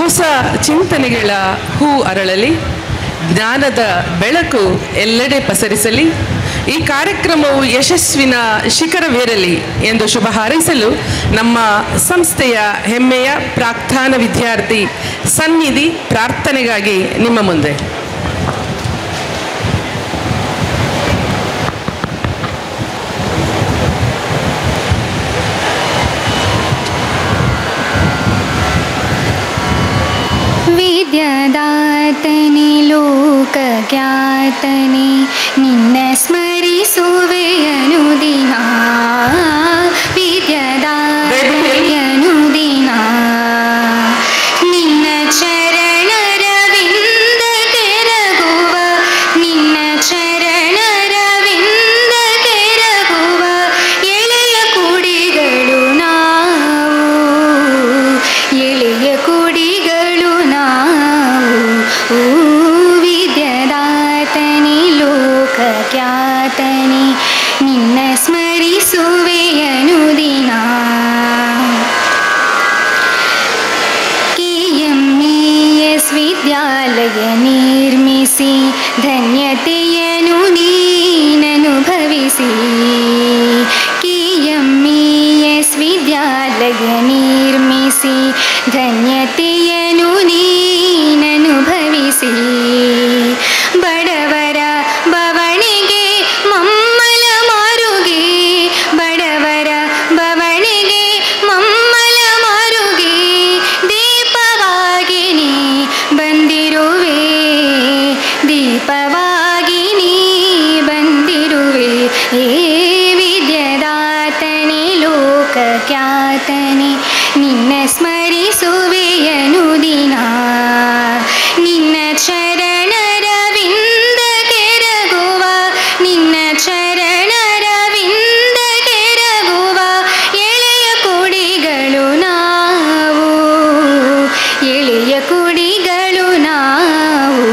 ಹೊಸ ಚಿಂತನೆಗಳ ಹೂ ಅರಳಲಿ, ಜ್ಞಾನದ ಬೆಳಕು ಎಲ್ಲೆಡೆ ಪಸರಿಸಲಿ, ಈ ಕಾರ್ಯಕ್ರಮವು ಯಶಸ್ವಿನ ಶಿಖರವೇರಲಿ ಎಂದು ಶುಭ ಹಾರೈಸಲು ನಮ್ಮ ಸಂಸ್ಥೆಯ ಹೆಮ್ಮೆಯ ಪ್ರಾಕ್ತನ ವಿದ್ಯಾರ್ಥಿ ಸನ್ನಿಧಿ ಪ್ರಾರ್ಥನೆಗಾಗಿ ನಿಮ್ಮ ಮುಂದೆ. ವಿದ್ಯಾದಾತನೇ ಲೋಕಜ್ಞಾತನೇ ನಿನ್ನ ಸ್ಮರಿಸುವೆ ಅನುದಿನ, ವಿದ್ಯಾದಾತನೇ ಅನುದಿನ ನಿನ್ನ ಚರಣರವಿಂದ ಕೆರಗುವ, ನಿನ್ನ ಚರಣರವಿಂದ ಕೆರಗುವ ಎಳೆಯ ಕುಡಿಗಳು ನಾವು, ಎಳೆಯ ಕುಡಿಗಳು ನಾವು. ವಿದ್ಯಾದಾತನೇ ಲೋಕಖ್ಯಾತನೇ ನಿನ್ನ ಸ್ಮರಿಸುವೆ ಅನುದಿನ. KMES ವಿದ್ಯಾಲಯ ನಿರ್ಮಿಸಿ ಧನ್ಯತೆಯನ್ನು ನೀನನುಭವಿಸಿ, KMES ವಿದ್ಯಾಲಯ ನಿರ್ಮಿಸಿ ಧನ್ಯತೆಯನ್ನು ನೀನನುಭವಿಸಿ, ಬಡವರ ಬವಣೆಗೆ ಮಮ್ಮಲ ಮಾರುಗೆ, ಬಡವರ ಬವಣೆಗೆ ಮಮ್ಮಲ ಮಾರುಗೆ ದೀಪವಾಗಿ ನೀ ಬಂದಿರುವೆ, ದೀಪವಾಗಿ ನೀ ಬಂದಿರುವೆ. ಹೇ ವಿದ್ಯಾದಾತನೇ ಲೋಕಖ್ಯಾತನೇ ನಿನ್ನ ಸ್ಮರಿಸುವೆ ಅನುದಿನ, ನಿನ್ನ ಚರಣರವಿಂದ ಕೆರಗುವ, ನಿನ್ನ ಚರಣರವಿಂದ ಕೆರಗುವ ಎಳೆಯ ಕುಡಿಗಳು ನಾವು, ಎಳೆಯ ಕುಡಿಗಳು ನಾವು,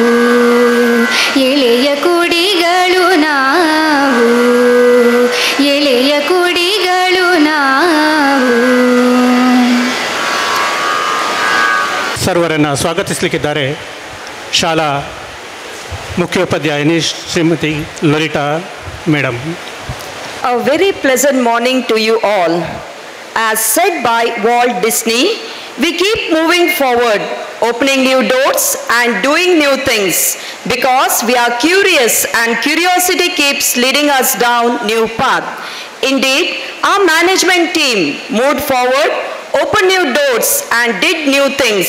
ಎಳೆಯ ಕುಡಿಗಳು ನಾವು, ಎಳೆಯ ಕುಡಿಗಳು ನಾವು. ಸರ್ವರನ್ನು ಸ್ವಾಗತಿಸಲಿಕ್ಕಿದ್ದಾರೆ ಶಾಲಾ ಮುಖ್ಯೋಪಾಧ್ಯಾಯಿನಿ Shrimati Lalitha madam. A very pleasant morning to you all. As said by Walt Disney, we keep moving forward, opening new doors and doing new things because we are curious and curiosity keeps leading us down new path. Indeed, our management team moved forward, opened new doors and did new things.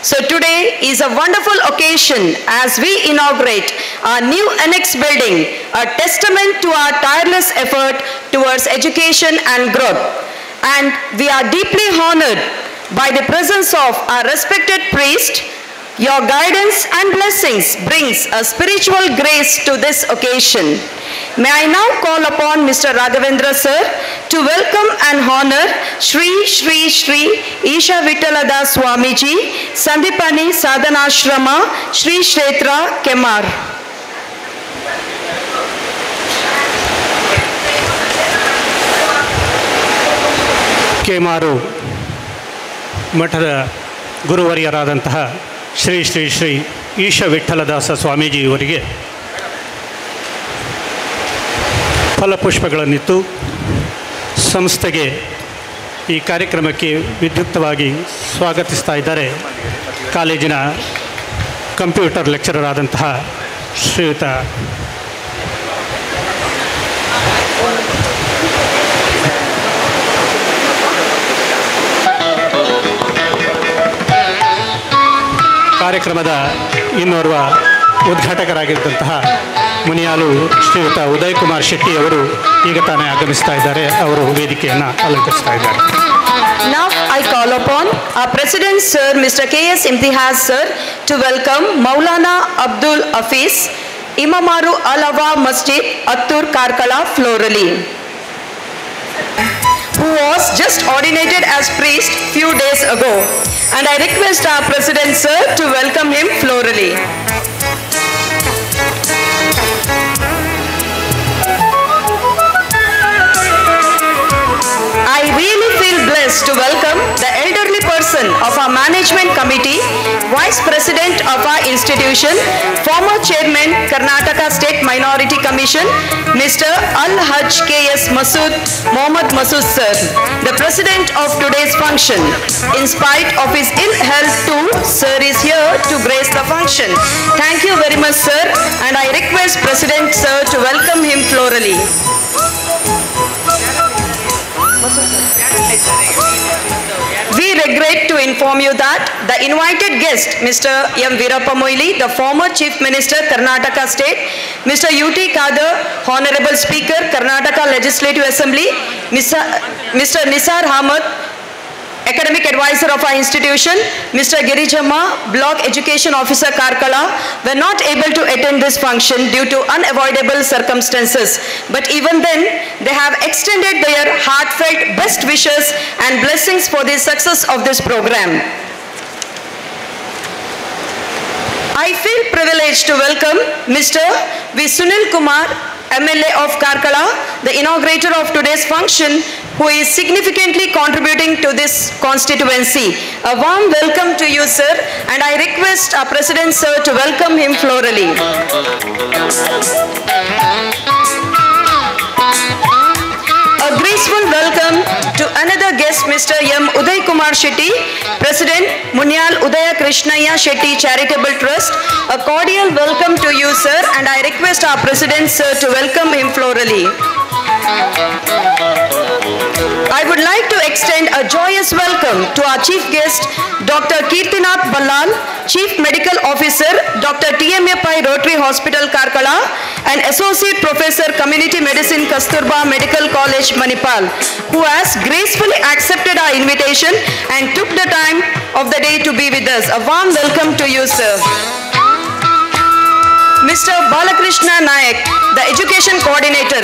So today is a wonderful occasion as we inaugurate our new annex building, a testament to our tireless effort towards education and growth. And we are deeply honored by the presence of our respected priest. Your guidance and blessings brings a spiritual grace to this occasion. May I now call upon Mr. Raghavendra sir to welcome and honor Shri Shri Shri Isha Vittalada Swamiji, Sandipani Sadhanashrama, Shri Kshetra Kemar. ಕೆಮಾರು ಮಠದ ಗುರುವರಿಯರಾದಂತಹ ಶ್ರೀ ಶ್ರೀ ಶ್ರೀ ಈಶ ವಿಠ್ಠಲದಾಸ ಸ್ವಾಮೀಜಿಯವರಿಗೆ ಫಲಪುಷ್ಪಗಳನ್ನಿತ್ತು ಸಂಸ್ಥೆಗೆ ಈ ಕಾರ್ಯಕ್ರಮಕ್ಕೆ ವಿದ್ಯುಕ್ತವಾಗಿ ಸ್ವಾಗತಿಸ್ತಾ ಇದ್ದಾರೆ ಕಾಲೇಜಿನ computer lecturer ಆದಂತಹ ಶ್ರೀಯುತ ಕಾರ್ಯಕ್ರಮದ ಇನ್ನೋರ್ವ ಉದ್ಘಾಟಕರಾಗಿದ್ದಂತಹ ಮುನಿಯಾಲು ಶ್ರೀಯುತ ಉದಯ್ ಕುಮಾರ್ ಶೆಟ್ಟಿ ಅವರು ಈಗ ತಾನೇ ಆಗಮಿಸ್ತಾ ಇದ್ದಾರೆ. ಅವರು ವೇದಿಕೆಯನ್ನು ಅಲಂಕರಿಸ್ತಾ ಇದ್ದಾರೆ. Now I call upon our President Sir Mr. K.S. Imtihaz Sir to welcome Maulana Abdul Hafiz, Imamaru Alawa Masjid, Attur Karkala, Florally, who was just ordinated as priest few days ago. And I request our President Sir to welcome him florally. I really feel blessed to welcome the elderly person of our management committee, Vice President of our institution, former Chairman, Karnataka State Minority Commission, Mr. Al-Hajj K.S. Masood, Mohammad Masood sir, the President of today's function. In spite of his ill health too, sir is here to grace the function. Thank you very much, sir, and I request President sir to welcome him florally. We regret to inform you that the invited guest, Mr. M. Veerappa Moily, the former Chief Minister, Karnataka State, Mr. U.T. Khadar, Honorable Speaker, Karnataka Legislative Assembly, Mr. Nisar Ahmed, Academic Advisor of our institution, Mr. Girijamma, Block Education Officer, Karkala, were not able to attend this function due to unavoidable circumstances. But even then, they have extended their heartfelt best wishes and blessings for the success of this program. I feel privileged to welcome Mr. V. Sunil Kumar, MLA of Karkala, the inaugurator of today's function, who is significantly contributing to this constituency. A warm welcome to you, sir, and I request our President, sir, to welcome him florally. A graceful welcome to another guest, Mr. M. Uday Kumar Shetty, President, Munyal Udaya Krishnaya Shetty Charitable Trust. A cordial welcome to you, sir, and I request our President, sir, to welcome him florally. I would like to extend a joyous welcome to our chief guest, Dr. Kirtinath Ballal, Chief Medical Officer, Dr. TMA Pai Rotary Hospital, Karkala, and Associate Professor, Community Medicine, Kasturba Medical College, Manipal, who has gracefully accepted our invitation and took the time of the day to be with us. A warm welcome to you, sir. Mr. Balakrishna Nayak, the Education Coordinator,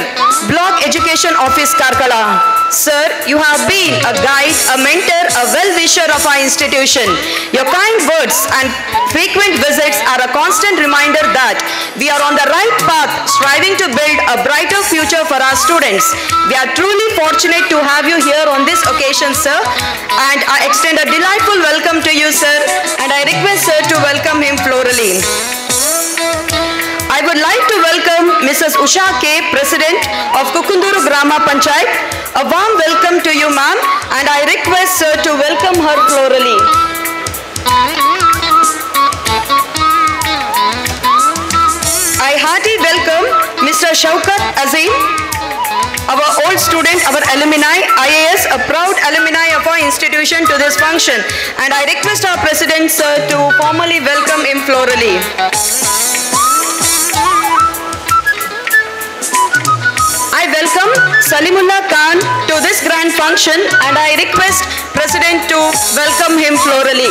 Block Education Office, Karkala. Sir, you have been a guide, a mentor, a well-wisher of our institution. Your kind words and frequent visits are a constant reminder that we are on the right path, striving to build a brighter future for our students. We are truly fortunate to have you here on this occasion, sir, and I extend a delightful welcome to you, sir, and I request sir to welcome him florally. I would like to welcome Mrs. Usha K, President of Kukunduru Grama Panchayat. A warm welcome to you, ma'am, and I request sir to welcome her florally. I heartily welcome Mr. Shaukat Azim, our old student, our alumni, IAS, a proud alumni of our institution, to this function, and I request our President, sir, to formally welcome him florally. I welcome Salimullah Khan to this grand function, and I request President to welcome him florally.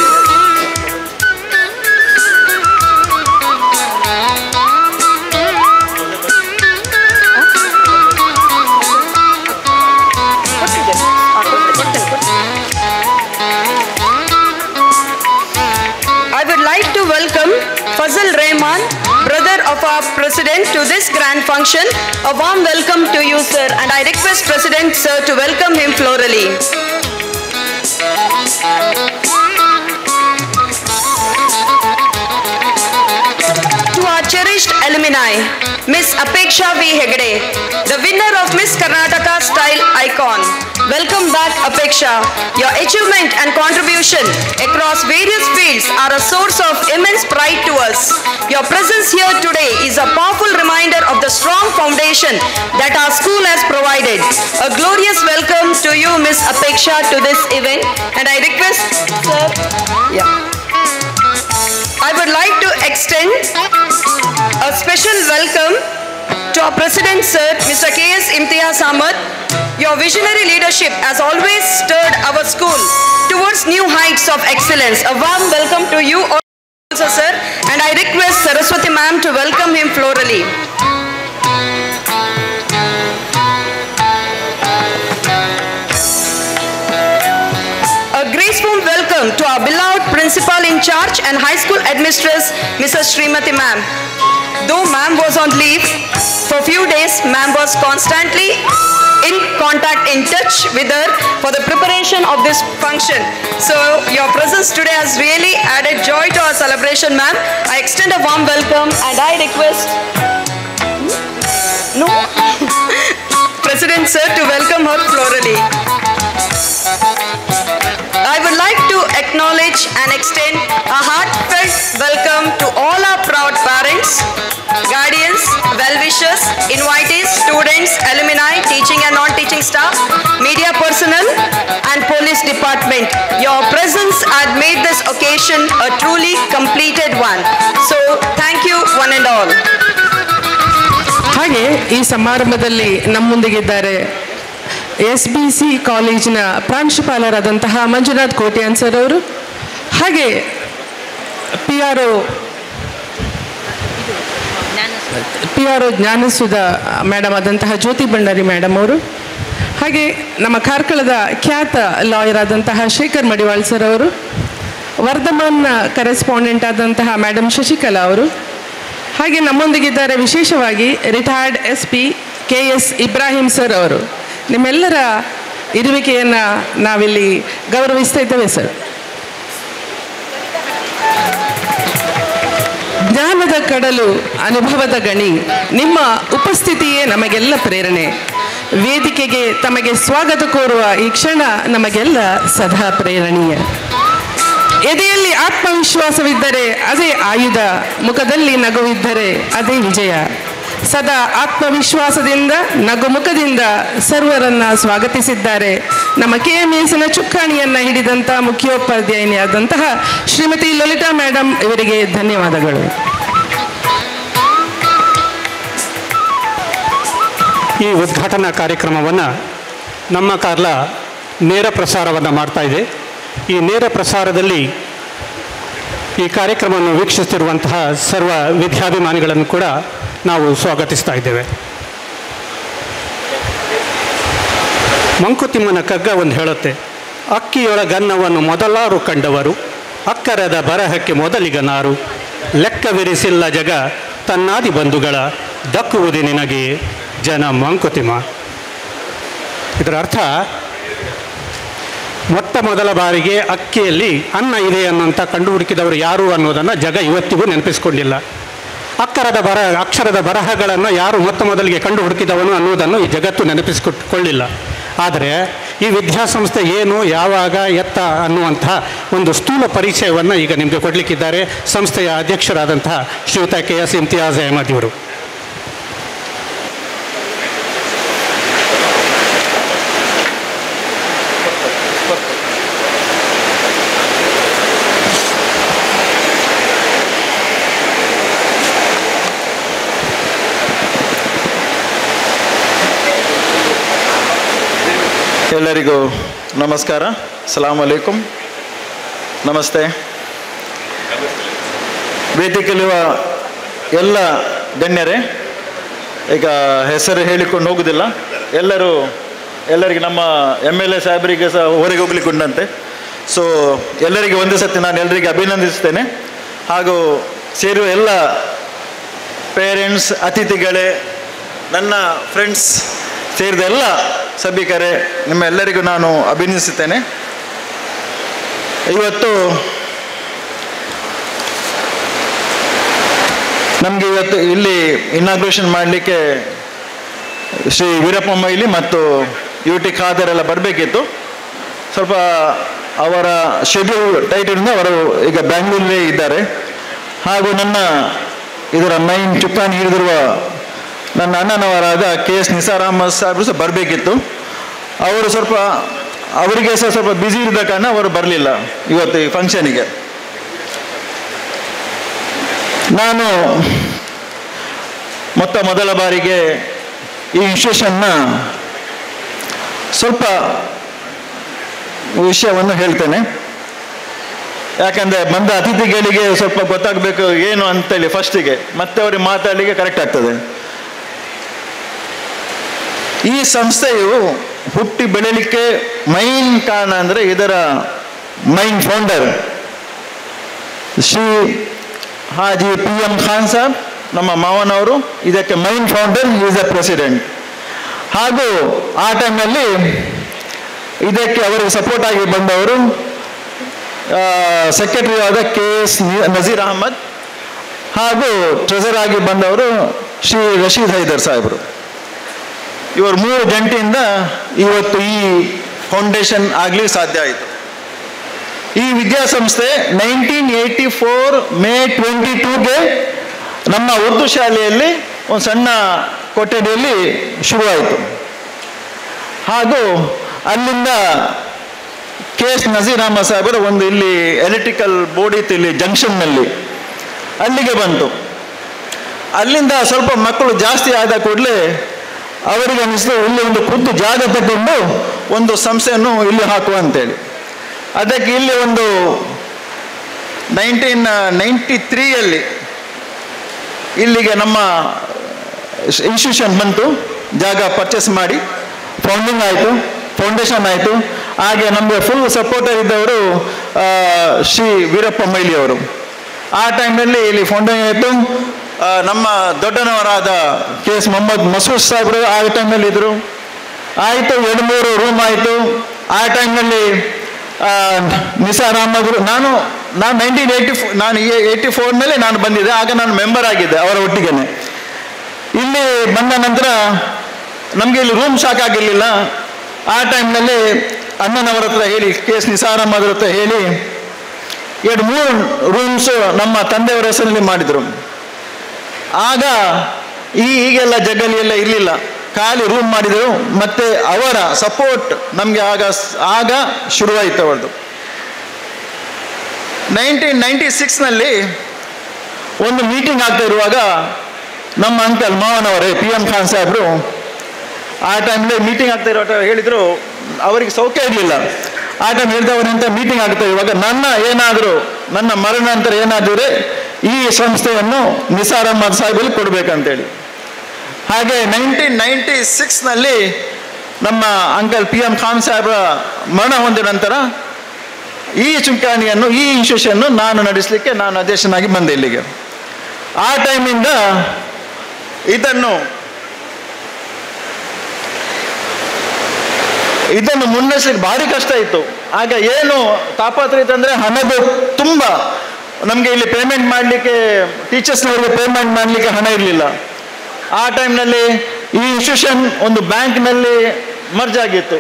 I would like to welcome Fazal Rahman, brother of our President, to this grand function. A warm welcome to you, sir, and I request President, sir, to welcome him florally. To our cherished alumni, Miss Apeksha V. Hegde, the winner of Miss Karnataka Style Icon. Welcome back, Apeksha. Your achievement and contribution across various fields are a source of immense pride to us. Your presence here today is a powerful reminder of the strong foundation that our school has provided. A glorious welcome to you, Miss Apeksha, to this event, and I request, sir, I would like to extend a special welcome to our President, sir, Mr. K.S. Imtiaz Ahmed. Your visionary leadership has always stirred our school towards new heights of excellence. A warm welcome to you also, sir, and I request Saraswati ma'am to welcome him florally. A graceful welcome to our beloved principal in charge and high school headmistress, Mrs. Srimati ma'am. though ma'am was on leave for few days, ma'am was constantly in contact, in touch with her for the preparation of this function. So your presence today has really added joy to our celebration, ma'am. I extend a warm welcome and I request President sir to welcome her florally. I would like to acknowledge and extend a heartfelt welcome to all our proud parents, guardians, well-wishers, invitees, students, alumni, teaching and non-teaching staff, media personnel and police department. Your presence had made this occasion a truly completed one. So thank you one and all. ಹಾಗೆ ಈ ಸಮಾರಂಭದಲ್ಲಿ ನಮ್ಮೊಂದಿಗಿದ್ದಾರೆ SBC ಕಾಲೇಜಿನ ಪ್ರಾಂಶುಪಾಲರಾದಂತಹ Manjunath Kotian sir ಅವರು, ಹಾಗೆ PRO Jnanasudha madam ಆದಂತಹ ಜ್ಯೋತಿ Bhandari madam ಅವರು, ಹಾಗೆ ನಮ್ಮ ಕಾರ್ಕಳದ ಖ್ಯಾತ ಲಾಯರ್ ಆದಂತಹ ಶೇಖರ್ ಮಡಿವಾಳ್ ಸರ್ ಅವರು, ವರ್ಧಮಾನ್ ಕರೆಸ್ಪಾಂಡೆಂಟ್ ಆದಂತಹ ಮೇಡಮ್ ಶಶಿಕಲಾ ಅವರು, ಹಾಗೆ ನಮ್ಮೊಂದಿಗಿದ್ದಾರೆ ವಿಶೇಷವಾಗಿ retired SP KS Ibrahim sir ಅವರು. ನಿಮ್ಮೆಲ್ಲರ ಇರುವಿಕೆಯನ್ನು ನಾವಿಲ್ಲಿ ಗೌರವಿಸ್ತಾ ಇದ್ದೇವೆ ಸರ್. ಜ್ಞಾನದ ಕಡಲು, ಅನುಭವದ ಗಣಿ, ನಿಮ್ಮ ಉಪಸ್ಥಿತಿಯೇ ನಮಗೆಲ್ಲ ಪ್ರೇರಣೆ. ವೇದಿಕೆಗೆ ತಮಗೆ ಸ್ವಾಗತ ಕೋರುವ ಈ ಕ್ಷಣ ನಮಗೆಲ್ಲ ಸದಾ ಪ್ರೇರಣೀಯ. ಎದೆಯಲ್ಲಿ ಆತ್ಮವಿಶ್ವಾಸವಿದ್ದರೆ ಅದೇ ಆಯುಧ, ಮುಖದಲ್ಲಿ ನಗುವಿದ್ದರೆ ಅದೇ ವಿಜಯ. ಸದಾ ಆತ್ಮವಿಶ್ವಾಸದಿಂದ ನಗುಮುಖದಿಂದ ಸರ್ವರನ್ನ ಸ್ವಾಗತಿಸಿದ್ದಾರೆ ನಮ್ಮ KMSನ ಚುಕ್ಕಾಣಿಯನ್ನು ಹಿಡಿದಂಥ ಮುಖ್ಯೋಪಾಧ್ಯಾಯಿನಿಯಾದಂತಹ ಶ್ರೀಮತಿ ಲಲಿತಾ ಮೇಡಮ್ ಇವರಿಗೆ ಧನ್ಯವಾದಗಳು. ಈ ಉದ್ಘಾಟನಾ ಕಾರ್ಯಕ್ರಮವನ್ನು ನಮ್ಮ ಕಾರ್ಲ ನೇರ ಪ್ರಸಾರವನ್ನು ಮಾಡ್ತಾ ಇದೆ. ಈ ನೇರ ಪ್ರಸಾರದಲ್ಲಿ ಈ ಕಾರ್ಯಕ್ರಮವನ್ನು ವೀಕ್ಷಿಸುತ್ತಿರುವಂತಹ ಸರ್ವ ವಿದ್ಯಾಭಿಮಾನಿಗಳನ್ನು ಕೂಡ ನಾವು ಸ್ವಾಗತಿಸ್ತಾ ಇದ್ದೇವೆ. ಮಂಕುತಿಮ್ಮನ ಕಗ್ಗ ಒಂದು ಹೇಳುತ್ತೆ, ಅಕ್ಕಿಯೊಳಗನ್ನವನ್ನು ಮೊದಲಾರು ಕಂಡವರು, ಅಕ್ಕರದ ಬರಹಕ್ಕೆ ಮೊದಲಿಗನಾರು, ಲೆಕ್ಕವಿರಿಸಿಲ್ಲ ಜಗ ತನ್ನಾದಿ ಬಂಧುಗಳ, ದಕ್ಕುವುದೇ ನಿನಗೆ ಜನ ಮಂಕುತಿಮ್ಮ. ಇದರ ಅರ್ಥ, ಮೊಟ್ಟ ಮೊದಲ ಬಾರಿಗೆ ಅಕ್ಕಿಯಲ್ಲಿ ಅನ್ನ ಇದೆ ಅನ್ನೋಂಥ ಕಂಡುಹುಡುಕಿದವರು ಯಾರು ಅನ್ನೋದನ್ನು ಜಗ ಇವತ್ತಿಗೂ ನೆನಪಿಸ್ಕೊಂಡಿಲ್ಲ. ಅಕ್ಷರದ ಬರಹಗಳನ್ನು ಯಾರು ಮೊತ್ತ ಮೊದಲಿಗೆ ಕಂಡು ಹುಡುಕಿದವನು ಅನ್ನೋದನ್ನು ಈ ಜಗತ್ತು ನೆನಪಿಸಿಕೊಳ್ಳಿಲ್ಲ. ಆದರೆ ಈ ವಿದ್ಯಾಸಂಸ್ಥೆ ಏನು, ಯಾವಾಗ, ಎತ್ತ ಅನ್ನುವಂಥ ಒಂದು ಸ್ಥೂಲ ಪರಿಚಯವನ್ನು ಈಗ ನಿಮಗೆ ಕೊಡಲಿಕ್ಕಿದ್ದಾರೆ ಸಂಸ್ಥೆಯ ಅಧ್ಯಕ್ಷರಾದಂತಹ ಶ್ರೀಯುತ KS ಇಮ್ತಿಯಾಜ್ ಅಹಮದ್ ಇವರು. ಎಲ್ಲರಿಗೂ ನಮಸ್ಕಾರ, ಸಲಾಮ್ ಅಲೈಕುಂ, ನಮಸ್ತೆ. ವೇದಿಕೆಯಲ್ಲಿರುವ ಎಲ್ಲ ಗಣ್ಯರೇ, ಈಗ ಹೆಸರು ಹೇಳಿಕೊಂಡು ಹೋಗುವುದಿಲ್ಲ, ಎಲ್ಲರಿಗೆ ನಮ್ಮ MLA ಸಾಹೇಬರಿಗೆ ಸಹ ಹೊರಗೆ ಹೋಗ್ಲಿಕ್ಕೆ ಉಂಟಂತೆ. ಸೊ ಎಲ್ಲರಿಗೆ ಒಂದೇ ಸತಿ ನಾನು ಎಲ್ಲರಿಗೆ ಅಭಿನಂದಿಸ್ತೇನೆ. ಹಾಗೂ ಸೇರುವ ಎಲ್ಲ ಪೇರೆಂಟ್ಸ್, ಅತಿಥಿಗಳೇ, ನನ್ನ ಫ್ರೆಂಡ್ಸ್ ಸೇರಿದ ಎಲ್ಲ ಸಭಿಕರೇ, ನಿಮ್ಮ ಎಲ್ಲರಿಗೂ ನಾನು ಅಭಿನಂದಿಸುತ್ತೇನೆ. ಇವತ್ತು ನಮಗೆ ಇಲ್ಲಿ ಇನಾಗ್ರೇಷನ್ ಮಾಡಲಿಕ್ಕೆ ಶ್ರೀ ವೀರಪ್ಪ ಮೊಯ್ಲಿ ಮತ್ತು UT ಖಾದರ್ ಎಲ್ಲ ಬರಬೇಕಿತ್ತು. ಸ್ವಲ್ಪ ಅವರ ಶೆಡ್ಯೂಲ್ ಟೈಟಿಂದ ಅವರು ಈಗ ಬ್ಯಾಂಗ್ಳೂರಲ್ಲೇ ಇದ್ದಾರೆ. ಹಾಗೂ ಇದರ ಮೈನ್ ಚುಕ್ಕಾಣಿ ಹಿಡಿದಿರುವ ನನ್ನ ಅಣ್ಣನವರಾದ KS ನಿಸಾರ್ ಅಹಮದ್ ಸಾಹೇಬರು ಸಹ ಬರಬೇಕಿತ್ತು. ಅವರಿಗೆ ಸಹ ಸ್ವಲ್ಪ ಬ್ಯುಸಿ ಇದ್ದ ಕಾರಣ ಅವರು ಬರಲಿಲ್ಲ ಇವತ್ತು ಈ ಫಂಕ್ಷನಿಗೆ. ನಾನು ಮೊದಲ ಬಾರಿಗೆ ಈ ಇನ್ಸ್ಟಿಟ್ಯೂಷನ್ನ ಸ್ವಲ್ಪ ವಿಷಯವನ್ನು ಹೇಳ್ತೇನೆ. ಯಾಕಂದರೆ ಬಂದ ಅತಿಥಿಗಳಿಗೆ ಸ್ವಲ್ಪ ಗೊತ್ತಾಗಬೇಕು ಏನು ಅಂತೇಳಿ ಫಸ್ಟಿಗೆ, ಮತ್ತೆ ಅವರಿಗೆ ಮಾತಾಡಲಿಕ್ಕೆ ಕರೆಕ್ಟ್ ಆಗ್ತದೆ. ಈ ಸಂಸ್ಥೆಯು ಹುಟ್ಟಿ ಬೆಳೀಲಿಕ್ಕೆ ಮೈನ್ ಕಾರಣ ಅಂದರೆ ಇದರ main founder Shri Haji PM Khan Sab ನಮ್ಮ ಮಾವನವರು, ಇದಕ್ಕೆ main founder, is the president. ಹಾಗೂ ಆ ಟೈಮ್ನಲ್ಲಿ ಇದಕ್ಕೆ ಅವರಿಗೆ ಸಪೋರ್ಟ್ ಆಗಿ ಬಂದವರು ಸೆಕ್ರೆಟರಿ ಆದ KS ನಜೀರ್ ಅಹಮದ್, ಹಾಗೂ ಟ್ರೆಸರ್ ಆಗಿ ಬಂದವರು ಶ್ರೀ ರಶೀದ್ ಹೈದರ್ ಸಾಹೇಬರು. ಇವರು 3 ಜಂಟಿಯಿಂದ ಇವತ್ತು ಈ ಫೌಂಡೇಶನ್ ಆಗಲಿ ಸಾಧ್ಯ ಆಯಿತು. ಈ ವಿದ್ಯಾಸಂಸ್ಥೆ 1984 ಮೇ 22ಗೆ ನಮ್ಮ ಉರ್ದು ಶಾಲೆಯಲ್ಲಿ ಒಂದು ಸಣ್ಣ ಕೊಠಡಿಯಲ್ಲಿ ಶುರುವಾಯಿತು. ಹಾಗೂ ಅಲ್ಲಿಂದ KS ನಜೀರ್ ಅಹಮದ್ ಸಾಹೇಬರು ಒಂದು ಇಲ್ಲಿ ಎಲೆಕ್ಟ್ರಿಕಲ್ ಬೋರ್ಡ್ ಇತ್ತು ಇಲ್ಲಿ ಜಂಕ್ಷನ್ನಲ್ಲಿ, ಅಲ್ಲಿಗೆ ಬಂತು. ಅಲ್ಲಿಂದ ಸ್ವಲ್ಪ ಮಕ್ಕಳು ಜಾಸ್ತಿ ಆದ ಕೂಡಲೇ ಅವರಿಗೆ ಅನಿಸ್ತು ಇಲ್ಲಿ ಒಂದು ಖುದ್ದು ಜಾಗ ತಗೊಂಡು ಒಂದು ಸಂಸ್ಥೆಯನ್ನು ಇಲ್ಲಿ ಹಾಕುವ ಅಂತೇಳಿ. ಅದಕ್ಕೆ ಇಲ್ಲಿ ಒಂದು 1993ಯಲ್ಲಿ ಇಲ್ಲಿಗೆ ನಮ್ಮ ಇನ್ಸ್ಟಿಟ್ಯೂಷನ್ ಬಂತು, ಜಾಗ ಪರ್ಚೇಸ್ ಮಾಡಿ ಫೌಂಡಿಂಗ್ ಆಯಿತು, ಫೌಂಡೇಶನ್ ಆಯಿತು. ಹಾಗೆ ನಮಗೆ ಫುಲ್ ಸಪೋರ್ಟರ್ ಇದ್ದವರು ಶ್ರೀ ವೀರಪ್ಪ ಮೊಯ್ಲಿ ಅವರು. ಆ ಟೈಮ್ನಲ್ಲಿ ಇಲ್ಲಿ ಫೌಂಡೇಶನ್ ಆಯಿತು. ನಮ್ಮ ದೊಡ್ಡನವರಾದ KS ಮೊಹಮ್ಮದ್ ಮಸೂದ್ ಸಾಹೇಬರು ಆ ಟೈಮ್ನಲ್ಲಿ ಇದ್ದರು. ಆಯಿತು, 2-3 ರೂಮ್ ಆಯಿತು. ಆ ಟೈಮ್ನಲ್ಲಿ ನಿಸಾರ್ ಅಹಮದ್ ನಾನು 1984 ನಾನು ಬಂದಿದ್ದೆ. ಆಗ ನಾನು ಮೆಂಬರ್ ಆಗಿದ್ದೆ ಅವರ ಒಟ್ಟಿಗೆನೆ. ಇಲ್ಲಿ ಬಂದ ನಂತರ ನಮಗೆ ಇಲ್ಲಿ ರೂಮ್ ಸಾಕಾಗಿರಲಿಲ್ಲ. ಆ ಟೈಮ್ನಲ್ಲಿ ಅಣ್ಣನವರ ಹತ್ರ ಹೇಳಿ, KS ನಿಸಾರ್ ಅಹಮದ್ ಹತ್ರ ಹೇಳಿ 2-3 ರೂಮ್ಸು ನಮ್ಮ ತಂದೆಯವರ ಹೆಸರಲ್ಲಿ ಮಾಡಿದರು. ಆಗ ಈಗೆಲ್ಲ ಜಗಲಿ ಎಲ್ಲ ಇರಲಿಲ್ಲ, ಖಾಲಿ ರೂಮ್ ಮಾಡಿದರು. ಮತ್ತು ಅವರ ಸಪೋರ್ಟ್ ನಮಗೆ ಆಗ ಶುರುವಾಯಿತು ಅವರದು. 1996ನಲ್ಲಿ ಒಂದು ಮೀಟಿಂಗ್ ಆಗ್ತಾ ಇರುವಾಗ ನಮ್ಮ ಅಂಕಲ್ ಮಾವನವರೇ PM ಖಾನ್ ಸಾಹೇಬರು ಆ ಟೈಮ್ಲಿ ಮೀಟಿಂಗ್ ಆಗ್ತಾ ಇರೋ ಹೇಳಿದರು, ಅವರಿಗೆ ಸೌಖ್ಯ ಇರಲಿಲ್ಲ. ಆ ಟೈಮ್ ಹೇಳಿದವರಂತ ಮೀಟಿಂಗ್ ಆಗ್ತಾ ಇರುವಾಗ ನನ್ನ ಮರಣ ನಂತರ ಏನಾದರೂ ಈ ಸಂಸ್ಥೆಯನ್ನು ನಿಸಾರ್ ಅಹಮದ್ ಸಾಹೇಬಲ್ಲಿ ಕೊಡಬೇಕಂತೇಳಿ. ಹಾಗೆ 1996ನಲ್ಲಿ ನಮ್ಮ ಅಂಕಲ್ PM ಖಾನ್ ಸಾಹೇಬರ ಮರಣ ಹೊಂದಿದ ನಂತರ ಈ ಚುಕ್ಕಾಣಿಯನ್ನು, ಈ ಇನ್ಸ್ಟಿಟ್ಯೂಷನ್ನು ನಾನು ನಡೆಸಲಿಕ್ಕೆ ನಾನು ಅಧ್ಯಕ್ಷನಾಗಿ ಬಂದೆ ಇಲ್ಲಿಗೆ. ಆ ಟೈಮಿಂದ ಇದನ್ನು ಮುನ್ನಡೆಸಲಿಕ್ಕೆ ಭಾರಿ ಕಷ್ಟ ಇತ್ತು. ಆಗ ಏನು ತಾಪತ್ರ ಇತ್ತಂದರೆ ಹಣದ ತುಂಬ ನಮಗೆ ಇಲ್ಲಿ ಪೇಮೆಂಟ್ ಮಾಡಲಿಕ್ಕೆ, ಟೀಚರ್ಸ್ನವರಿಗೆ ಪೇಮೆಂಟ್ ಮಾಡಲಿಕ್ಕೆ ಹಣ ಇರಲಿಲ್ಲ. ಆ ಟೈಮ್ನಲ್ಲಿ ಈ ಇನ್ಸ್ಟಿಟ್ಯೂಷನ್ ಒಂದು ಬ್ಯಾಂಕ್ನಲ್ಲಿ ಮರ್ಜ್ ಆಗಿತ್ತು,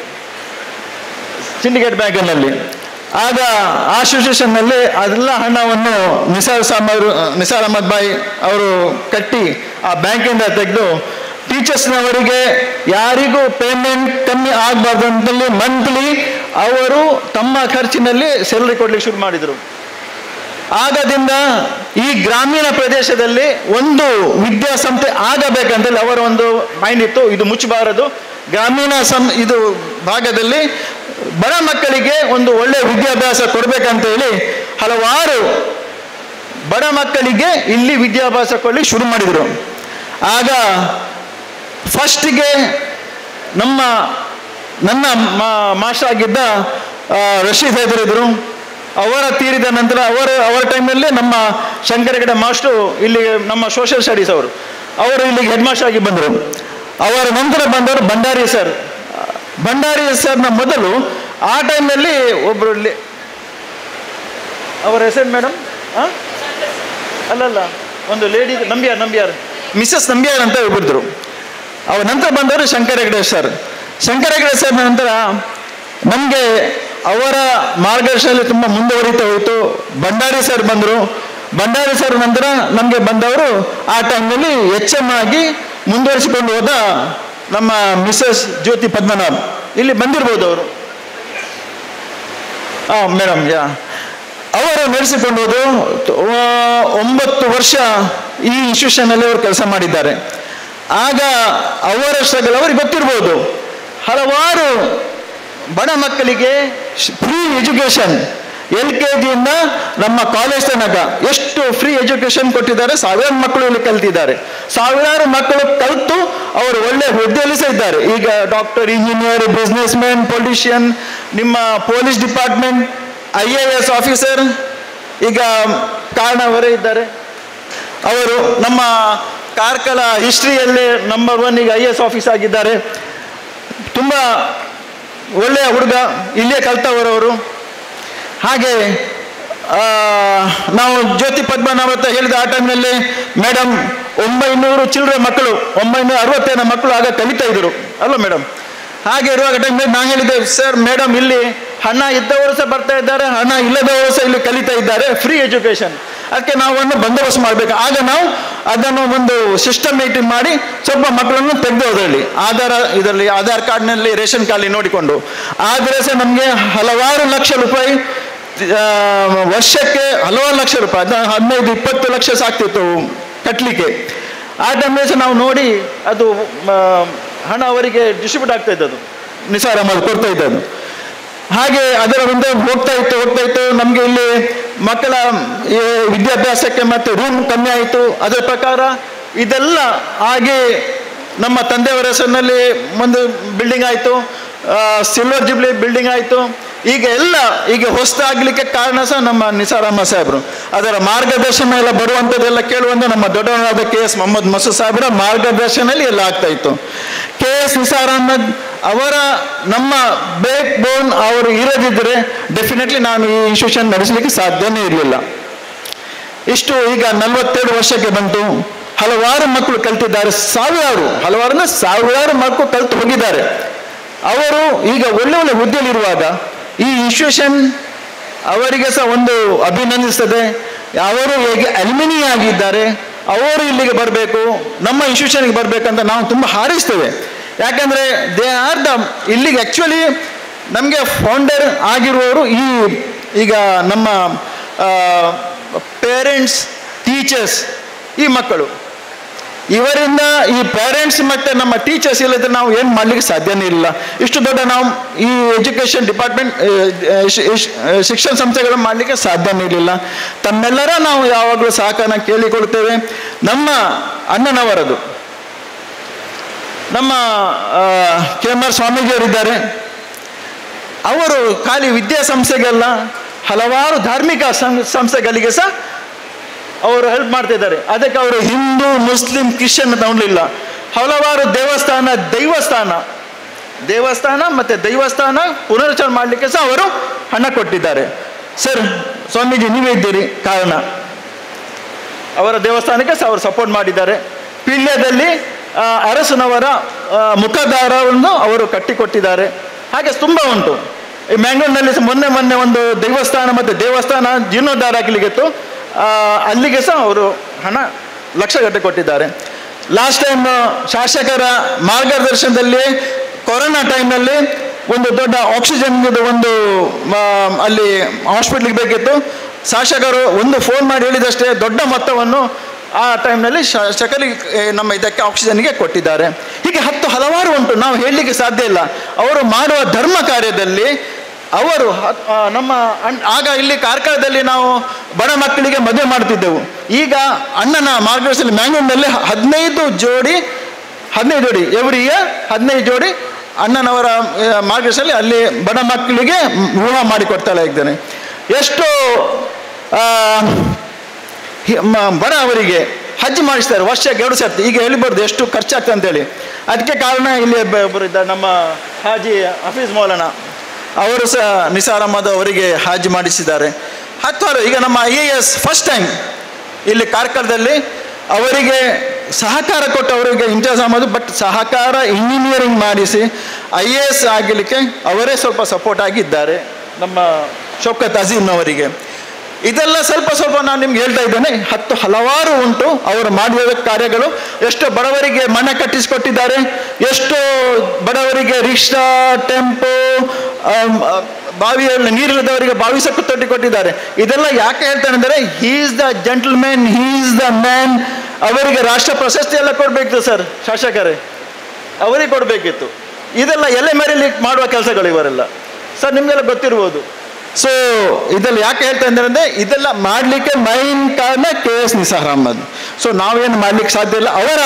ಸಿಂಡಿಕೇಟ್ ಬ್ಯಾಂಕಿನಲ್ಲಿ. ಆಗ ಆ ಸಿಚುವೇಷನ್ನಲ್ಲಿ ಅದೆಲ್ಲ ಹಣವನ್ನು ನಿಸಾರ್ ಅಹಮದ್ ಭಾಯ್ ಅವರು ಕಟ್ಟಿ ಆ ಬ್ಯಾಂಕಿಂದ ತೆಗೆದು ಟೀಚರ್ಸ್ನವರಿಗೆ ಯಾರಿಗೂ ಪೇಮೆಂಟ್ ಕಮ್ಮಿ ಆಗಬಾರ್ದು ಅಂತಲ್ಲಿ ಮಂತ್ಲಿ ಅವರು ತಮ್ಮ ಖರ್ಚಿನಲ್ಲಿ ಸ್ಯಾಲರಿ ಕೊಡ್ಲಿಕ್ಕೆ ಶುರು ಮಾಡಿದರು. ಆಗದಿಂದ ಈ ಗ್ರಾಮೀಣ ಪ್ರದೇಶದಲ್ಲಿ ಒಂದು ವಿದ್ಯಾಸಂಸ್ಥೆ ಆಗಬೇಕಂತೇಳಿ ಅವರ ಒಂದು ಮೈಂಡ್ ಇತ್ತು, ಇದು ಮುಚ್ಚಬಾರದು. ಗ್ರಾಮೀಣ ಇದು ಭಾಗದಲ್ಲಿ ಬಡ ಮಕ್ಕಳಿಗೆ ಒಂದು ಒಳ್ಳೆಯ ವಿದ್ಯಾಭ್ಯಾಸ ಕೊಡಬೇಕಂತೇಳಿ ಹಲವಾರು ಬಡ ಮಕ್ಕಳಿಗೆ ಇಲ್ಲಿ ವಿದ್ಯಾಭ್ಯಾಸ ಕೊಡಲಿಕ್ಕೆ ಶುರು ಮಾಡಿದರು. ಆಗ ಫಸ್ಟಿಗೆ ನನ್ನ ಮಾಸ್ಟರ್ ಆಗಿದ್ದ ರಶೀದ್ ಹೈದರ್ ಇದ್ದರು. ಅವರ ತೀರಿದ ನಂತರ ಅವರ ಟೈಮಲ್ಲಿ ನಮ್ಮ ಶಂಕರಗಡ ಮಾಸ್ಟರು ಇಲ್ಲಿ ನಮ್ಮ ಸೋಷಿಯಲ್ ಸ್ಟಡೀಸ್ ಅವರು ಇಲ್ಲಿಗೆ ಹೆಡ್ ಮಾಸ್ಟರ್ ಆಗಿ ಬಂದರು. ಅವರ ನಂತರ ಬಂದವರು ಭಂಡಾರಿ ಸರ್ನ ಮೊದಲು ಆ ಟೈಮ್ನಲ್ಲಿ ಒಬ್ಬರು ಅವರ ಹೆಸರು ಮೇಡಮ್ ಅಲ್ಲಲ್ಲ ಒಂದು ಲೇಡಿ ನಂಬಿಯಾರ್ ಮಿಸಸ್ ನಂಬಿಯಾರ್ ಅಂತ ಒಬ್ಬರಿದ್ರು. ಅವರ ನಂತರ ಬಂದವರು ಶಂಕರ ಹೆಗಡೆ ಸರ್ ನಂತರ ನಮಗೆ ಅವರ ಮಾರ್ಗದರ್ಶನದಲ್ಲಿ ತುಂಬ ಮುಂದುವರಿತಾ ಹೋಯಿತು. ಭಂಡಾರಿ ಸರ್ ಬಂದರು. ಭಂಡಾರಿ ಸರ್ ನಂತರ ನಮಗೆ ಬಂದವರು ಆ ಟೈಮ್ನಲ್ಲಿ HM ಆಗಿ ಮುಂದುವರಿಸಿಕೊಂಡು ಹೋದ ನಮ್ಮ ಮಿಸಸ್ ಜ್ಯೋತಿ ಪದ್ಮನಾಭ್. ಇಲ್ಲಿ ಬಂದಿರ್ಬೋದು ಅವರು, ಮೇಡಮ್ ಅವರು ನಡೆಸಿಕೊಂಡು ಹೋದು 9 ವರ್ಷ ಈ ಇನ್ಸ್ಟಿಟ್ಯೂಷನಲ್ಲಿ ಅವರು ಕೆಲಸ ಮಾಡಿದ್ದಾರೆ. ಆಗ ಅವರ ಸ್ಟ್ರಗಲ್ ಅವ್ರಿಗೆ ಗೊತ್ತಿರ್ಬೋದು. ಹಲವಾರು ಬಡ ಮಕ್ಕಳಿಗೆ ಫ್ರೀ ಎಜುಕೇಷನ್ LKGಯಿಂದ ನಮ್ಮ ಕಾಲೇಜ್ ತನಕ ಎಷ್ಟು ಫ್ರೀ ಎಜುಕೇಷನ್ ಕೊಟ್ಟಿದ್ದಾರೆ. ಸಾವಿರಾರು ಮಕ್ಕಳು ಇಲ್ಲಿ ಕಲ್ತಿದ್ದಾರೆ. ಸಾವಿರಾರು ಮಕ್ಕಳು ಕಲಿತು ಅವರು ಒಳ್ಳೆ ಹುದ್ದೆಯಲ್ಲಿ ಸಹ ಇದ್ದಾರೆ. ಈಗ doctor, engineer, business man, politician, ನಿಮ್ಮ ಪೊಲೀಸ್ ಡಿಪಾರ್ಟ್ಮೆಂಟ್, IAS ಆಫೀಸರ್, ಈಗ ಕಾರಣವರೇ ಇದ್ದಾರೆ. ಅವರು ನಮ್ಮ ಕಾರ್ಕಳ ಹಿಸ್ಟ್ರಿಯಲ್ಲೇ ನಂಬರ್ 1 ಈಗ IAS ಆಫೀಸ್ ಆಗಿದ್ದಾರೆ. ತುಂಬ ಒಳ್ಳೆಯ ಹುಡುಗ, ಇಲ್ಲೇ ಕಲ್ತವರವರು. ಹಾಗೆ ನಾವು ಜ್ಯೋತಿ ಪದ್ಮನಾಭ ಹೇಳಿದ ಆ ಟೈಮ್ನಲ್ಲಿ ಮೇಡಮ್ 900 ಚಿಲ್ಲರೆ ಮಕ್ಕಳು, 960 ಮಕ್ಕಳು ಆಗ ಕಲಿತಾ ಇದ್ರು ಅಲ್ವ ಮೇಡಮ್? ಹಾಗೆ ಇರುವಾಗ ಟೈಮ್ನಲ್ಲಿ ನಾನು ಹೇಳಿದ್ದೆ, ಸರ್ ಮೇಡಮ್ ಇಲ್ಲಿ ಹಣ ಇದ್ದವರು ಸಹ ಬರ್ತಾ ಇದ್ದಾರೆ, ಹಣ ಇಲ್ಲದವರು ಸಹ ಇಲ್ಲಿ ಕಲಿತಾ ಇದ್ದಾರೆ, ಫ್ರೀ ಎಜುಕೇಷನ್. ಅದಕ್ಕೆ ನಾವು ಒಂದು ಬಂದೋಬಸ್ತ್ ಮಾಡಬೇಕು. ಆಗ ನಾವು ಅದನ್ನು ಒಂದು ಸಿಸ್ಟಮೇಟಿಕ್ ಮಾಡಿ ಸ್ವಲ್ಪ ಮಕ್ಕಳನ್ನು ತೆಗೆದು ಇದರಲ್ಲಿ ಆಧಾರ್ ಕಾರ್ಡ್ನಲ್ಲಿ ರೇಷನ್ ಕಾರ್ಡ್ಲಿ ನೋಡಿಕೊಂಡು. ಆದರೆ ಸಹ ನಮಗೆ ಹಲವಾರು ಲಕ್ಷ ರೂಪಾಯಿ ವರ್ಷಕ್ಕೆ, ಹಲವಾರು ಲಕ್ಷ ರೂಪಾಯಿ, 15-20 ಲಕ್ಷ ಸಾಕ್ತಿತ್ತು ಕಟ್ಟಲಿಕ್ಕೆ. ಆ ಟೈಮ್ನಲ್ಲಿ ಸಹ ನಾವು ನೋಡಿ ಅದು ಹಣ ಅವರಿಗೆ ಡಿಸ್ಟ್ರಿಬ್ಯೂಟ್ ಆಗ್ತಾ ಇದ್ದದ್ದು, ನಿಸಾರ್ ಅಹಮದ್ ಕೊಡ್ತಾ ಇದ್ದದ್ದು. ಹಾಗೆ ಅದರ ಮುಂದೆ ಹೋಗ್ತಾ ಇತ್ತು. ನಮಗೆ ಇಲ್ಲಿ ಮಕ್ಕಳ ವಿದ್ಯಾಭ್ಯಾಸಕ್ಕೆ ಮತ್ತು ರೂಮ್ ಕಮ್ಮಿ ಆಯಿತು. ಅದರ ಪ್ರಕಾರ ಇದೆಲ್ಲ ಹಾಗೆ ನಮ್ಮ ತಂದೆಯವರ ಹೆಸರಿನಲ್ಲಿ ಒಂದು ಬಿಲ್ಡಿಂಗ್ ಆಯಿತು, ಸಿಲ್ವರ್ ಜುಬ್ಲಿ ಬಿಲ್ಡಿಂಗ್ ಆಯಿತು. ಈಗ ಹೊಸದಾಗಲಿಕ್ಕೆ ಕಾರಣ ಸಹ ನಮ್ಮ ನಿಸಾರ್ ಅಹಮದ್ ಸಾಹೇಬರು. ಅದರ ಮಾರ್ಗದರ್ಶನ ಎಲ್ಲ ಬರುವಂಥದ್ದೆಲ್ಲ ಕೇಳುವಂಥ ನಮ್ಮ ದೊಡ್ಡವರಾದ KS ಮೊಹಮ್ಮದ್ ಮಸೂದ್ ಸಾಹೇಬರ ಮಾರ್ಗದರ್ಶನಲ್ಲಿ ಎಲ್ಲ ಆಗ್ತಾ ಇತ್ತು. KS ನಿಸಾರ್ ಅಹಮದ್ ಅವರ ನಮ್ಮ ಬೇಕ್ ಬೋನ್ ಅವರು ಇರದಿದ್ದರೆ ಡೆಫಿನೆಟ್ಲಿ ನಾನು ಈ ಇನ್ಸ್ಟಿಟ್ಯೂಷನ್ ನಡೆಸಲಿಕ್ಕೆ ಸಾಧ್ಯನೇ ಇರಲಿಲ್ಲ. ಇಷ್ಟು ಈಗ 42 ವರ್ಷಕ್ಕೆ ಬಂತು. ಹಲವಾರು ಮಕ್ಕಳು ಕಲ್ತಿದ್ದಾರೆ, ಸಾವಿರಾರು ಮಕ್ಕಳು ಕಲ್ತು ಹೋಗಿದ್ದಾರೆ. ಅವರು ಈಗ ಒಳ್ಳೆ ಹುದ್ದೆಯಲ್ಲಿರುವಾಗ ಈ ಇನ್ಸ್ಟಿಟ್ಯೂಷನ್ ಅವರಿಗೆ ಸಹ ಒಂದು ಅಭಿನಂದಿಸ್ತದೆ. ಅವರು ಹೇಗೆ ಅಲ್ಯುಮಿನಿ ಆಗಿದ್ದಾರೆ, ಅವರು ಇಲ್ಲಿಗೆ ಬರಬೇಕು, ನಮ್ಮ ಇನ್ಸ್ಟಿಟ್ಯೂಷನ್ಗೆ ಬರಬೇಕಂತ ನಾವು ತುಂಬ ಹಾರೈಸ್ತೇವೆ. ಯಾಕಂದರೆ ದೇ ಆರ್ ಇಲ್ಲಿಗೆ ಆ್ಯಕ್ಚುಲಿ ನಮಗೆ ಫೌಂಡರ್ ಆಗಿರುವವರು ಈಗ ನಮ್ಮ ಪೇರೆಂಟ್ಸ್, ಟೀಚರ್ಸ್, ಈ ಮಕ್ಕಳು. ಇವರಿಂದ ಈ ಪೇರೆಂಟ್ಸ್ ಮತ್ತು ನಮ್ಮ ಟೀಚರ್ಸ್ ಇಲ್ಲದ್ರೆ ನಾವು ಏನು ಮಾಡಲಿಕ್ಕೆ ಸಾಧ್ಯನೇ ಇಲ್ಲ. ಇಷ್ಟು ದೊಡ್ಡ ನಾವು ಈ ಎಜುಕೇಷನ್ ಡಿಪಾರ್ಟ್ಮೆಂಟ್, ಶಿಕ್ಷಣ ಸಂಸ್ಥೆಗಳು ಮಾಡಲಿಕ್ಕೆ ಸಾಧ್ಯನೇ ಇರಲಿಲ್ಲ. ತಮ್ಮೆಲ್ಲರ ನಾವು ಯಾವಾಗಲೂ ಸಹಕಾರ ಕೇಳಿಕೊಳ್ತೇವೆ. ನಮ್ಮ ಅಣ್ಣನವರದು, ನಮ್ಮ KMR ಸ್ವಾಮೀಜಿಯವರಿದ್ದಾರೆ. ಅವರು ಖಾಲಿ ವಿದ್ಯಾಸಂಸ್ಥೆಗೆಲ್ಲ ಹಲವಾರು ಧಾರ್ಮಿಕ ಸಂಸ್ಥೆಗಳಿಗೆ ಸಹ ಅವರು ಹೆಲ್ಪ್ ಮಾಡ್ತಿದ್ದಾರೆ. ಅದಕ್ಕೆ ಅವರು ಹಿಂದೂ, ಮುಸ್ಲಿಂ, ಕ್ರಿಶ್ಚಿಯನ್ ತಗೊಳ್ಳಿಲ್ಲ. ಹಲವಾರು ದೇವಸ್ಥಾನ ಮತ್ತು ದೈವಸ್ಥಾನ ಪುನರುಚ್ಚಾರ ಮಾಡಲಿಕ್ಕೆ ಸಹ ಅವರು ಹಣ ಕೊಟ್ಟಿದ್ದಾರೆ. ಸರ್ ಸ್ವಾಮೀಜಿ ನೀವೇ ಇದ್ದೀರಿ ಕಾರಣ. ಅವರ ದೇವಸ್ಥಾನಕ್ಕೆ ಸಹ ಅವರು ಸಪೋರ್ಟ್ ಮಾಡಿದ್ದಾರೆ. ಪಿಳ್ಯದಲ್ಲಿ ಅರಸನವರ ಮುಖದಾರವನ್ನು ಅವರು ಕಟ್ಟಿಕೊಟ್ಟಿದ್ದಾರೆ. ಹಾಗೆ ತುಂಬ ಉಂಟು. ಈ ಮ್ಯಾಂಗ್ಳೂರಿನಲ್ಲಿ ಮೊನ್ನೆ ಒಂದು ದೇವಸ್ಥಾನ ಜೀರ್ಣೋದ್ಧಾರ ಆಗಲಿಕ್ಕಿತ್ತು, ಅಲ್ಲಿಗೆ ಸಹ ಅವರು ಹಣ ಲಕ್ಷಗಟ್ಟಲೆ ಕೊಟ್ಟಿದ್ದಾರೆ. ಲಾಸ್ಟ್ ಟೈಮ್ ಶಾಸಕರ ಮಾರ್ಗದರ್ಶನದಲ್ಲಿ ಕೊರೋನಾ ಟೈಮ್ನಲ್ಲಿ ಒಂದು ದೊಡ್ಡ ಆಕ್ಸಿಜನ್ ಒಂದು ಅಲ್ಲಿ ಹಾಸ್ಪಿಟ್ಲಿಗೆ ಬೇಕಿತ್ತು. ಶಾಸಕರು ಒಂದು ಫೋನ್ ಮಾಡಿ ಹೇಳಿದಷ್ಟೇ ದೊಡ್ಡ ಮೊತ್ತವನ್ನು ಆ ಟೈಮ್ನಲ್ಲಿ ಶಾಸಕರಿಗೆ ನಮ್ಮ ಇದಕ್ಕೆ ಆಕ್ಸಿಜನ್ಗೆ ಕೊಟ್ಟಿದ್ದಾರೆ. ಹೀಗೆ ಹಲವಾರು ಉಂಟು, ನಾವು ಹೇಳಲಿಕ್ಕೆ ಸಾಧ್ಯ ಇಲ್ಲ. ಅವರು ಮಾಡುವ ಧರ್ಮ ಕಾರ್ಯದಲ್ಲಿ ಅವರು ನಮ್ಮ ಆಗ ಇಲ್ಲಿ ಕಾರ್ಕಳದಲ್ಲಿ ನಾವು ಬಡ ಮಕ್ಕಳಿಗೆ ಮದುವೆ ಮಾಡ್ತಿದ್ದೆವು. ಈಗ ಅಣ್ಣನ ಮಾರ್ಗದರ್ಶನದಲ್ಲಿ ಮ್ಯಾಂಗ್ಳೂರಿನಲ್ಲಿ 15 ಜೋಡಿ ಎವ್ರಿ ಇಯರ್ 15 ಜೋಡಿ ಅಣ್ಣನವರ ಮಾರ್ಗದರ್ಶನದಲ್ಲಿ ಅಲ್ಲಿ ಬಡ ಮಕ್ಕಳಿಗೆ ವಿವಾಹ ಮಾಡಿಕೊಡ್ತಾಳೆ ಇದ್ದೇನೆ. ಎಷ್ಟು ಬಡ ಅವರಿಗೆ ಹಜ್ ಮಾಡಿಸ್ತಾರೆ ವರ್ಷಕ್ಕೆ 2 ಸರ್ತಿ. ಈಗ ಹೇಳಿಬಾರ್ದು ಎಷ್ಟು ಖರ್ಚಾಗ್ತದೆ ಅಂತೇಳಿ. ಅದಕ್ಕೆ ಕಾರಣ ಇಲ್ಲಿ ಒಬ್ಬರು ಇದ್ದಾರೆ, ನಮ್ಮ ಹಾಜಿ ಹಫೀಜ್ ಮೌಲಾನ, ಅವರು ಸಹ ನಿಸಾರ್ ಅಹಮದ್ ಅವರಿಗೆ ಹಜ್ ಮಾಡಿಸಿದ್ದಾರೆ. 10 ಈಗ ನಮ್ಮ IAS ಫಸ್ಟ್ ಟೈಮ್ ಇಲ್ಲಿ ಕಾರ್ಕಳದಲ್ಲಿ ಅವರಿಗೆ ಸಹಕಾರ ಕೊಟ್ಟು ಅವರಿಗೆ ಇಂಜಾಜ್ ಅಹಮದ್, ಬಟ್ ಸಹಕಾರ ಇಂಜಿನಿಯರಿಂಗ್ ಮಾಡಿಸಿ IAS ಆಗಲಿಕ್ಕೆ ಅವರೇ ಸ್ವಲ್ಪ ಸಪೋರ್ಟ್ ಆಗಿದ್ದಾರೆ, ನಮ್ಮ ಶೌಕತ್ ಅಜೀಮ್ನವರಿಗೆ. ಇದೆಲ್ಲ ಸ್ವಲ್ಪ ನಾನು ನಿಮ್ಗೆ ಹೇಳ್ತಾ ಇದ್ದೇನೆ. ಹಲವಾರು ಉಂಟು ಅವರು ಮಾಡುವ ಕಾರ್ಯಗಳು. ಎಷ್ಟೋ ಬಡವರಿಗೆ ಮನೆ ಕಟ್ಟಿಸಿಕೊಟ್ಟಿದ್ದಾರೆ, ಎಷ್ಟೋ ಬಡವರಿಗೆ ರಿಕ್ಷಾ, ಟೆಂಪೋ, ಬಾವಿಯಲ್ಲಿ ನೀರಿಲ್ಲದವರಿಗೆ ಬಾವಿ ಸಹ ತೊಟ್ಟಿ ಕೊಟ್ಟಿದ್ದಾರೆ. ಇದೆಲ್ಲ ಯಾಕೆ ಹೇಳ್ತಾನೆ ಅಂದರೆ he is the gentlemen, he is the man. ಅವರಿಗೆ ರಾಷ್ಟ್ರ ಪ್ರಶಸ್ತಿ ಎಲ್ಲ ಕೊಡಬೇಕಿತ್ತು ಸರ್, ಶಾಸಕರೇ ಅವರಿಗೆ ಕೊಡಬೇಕಿತ್ತು. ಇದೆಲ್ಲ ಎಲೆ ಮೇರೆಯಲ್ಲಿ ಮಾಡುವ ಕೆಲಸಗಳು ಇವರೆಲ್ಲ ಸರ್, ನಿಮಗೆಲ್ಲ ಗೊತ್ತಿರ್ಬೋದು. ಸೊ ಇದೆಲ್ಲ ಯಾಕೆ ಹೇಳ್ತಾ ಇದ್ದಾರೆ ಅಂದರೆ ಇದೆಲ್ಲ ಮಾಡಲಿಕ್ಕೆ ಮೈನ್ ಕಾರಣ KS ನಿಸಾರ್ ಅಹಮದ್. ಸೊ ನಾವೇನು ಮಾಡಲಿಕ್ಕೆ ಸಾಧ್ಯ ಇಲ್ಲ. ಅವರ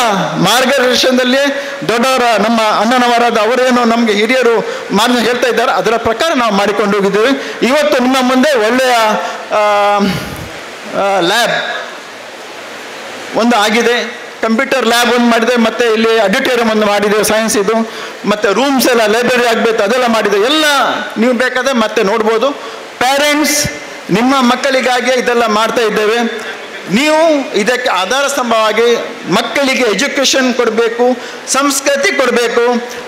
ಮಾರ್ಗದರ್ಶನದಲ್ಲಿ ದೊಡ್ಡವರ ನಮ್ಮ ಅಣ್ಣನವರಾದ ಅವರೇನು ನಮಗೆ ಹಿರಿಯರು ಹೇಳ್ತಾ ಇದ್ದಾರೆ, ಅದರ ಪ್ರಕಾರ ನಾವು ಮಾಡಿಕೊಂಡು ಹೋಗಿದ್ದೇವೆ. ಇವತ್ತು ನಿಮ್ಮ ಮುಂದೆ ಒಳ್ಳೆಯ ಲ್ಯಾಬ್ ಒಂದು ಆಗಿದೆ, ಕಂಪ್ಯೂಟರ್ ಲ್ಯಾಬ್ ಒಂದು ಮಾಡಿದೆ, ಮತ್ತೆ ಇಲ್ಲಿ ಆಡಿಟೋರಿಯಂ ಒಂದು ಮಾಡಿದೆ ಸೈನ್ಸ್ ಇದು, ಮತ್ತೆ ರೂಮ್ಸ್ ಎಲ್ಲ ಲೈಬ್ರರಿ ಆಗಬೇಕು ಅದೆಲ್ಲ ಮಾಡಿದೆ. ಎಲ್ಲ ನೀವು ಬೇಕಾದ್ರೆ ಮತ್ತೆ ನೋಡ್ಬೋದು. ಪೇರೆಂಟ್ಸ್, ನಿಮ್ಮ ಮಕ್ಕಳಿಗಾಗಿ ಇದೆಲ್ಲ ಮಾಡ್ತಾ ಇದ್ದೇವೆ. ನೀವು ಇದಕ್ಕೆ ಆಧಾರ ಸ್ತಂಭವಾಗಿ ಮಕ್ಕಳಿಗೆ ಎಜುಕೇಷನ್ ಕೊಡಬೇಕು, ಸಂಸ್ಕೃತಿ ಕೊಡಬೇಕು,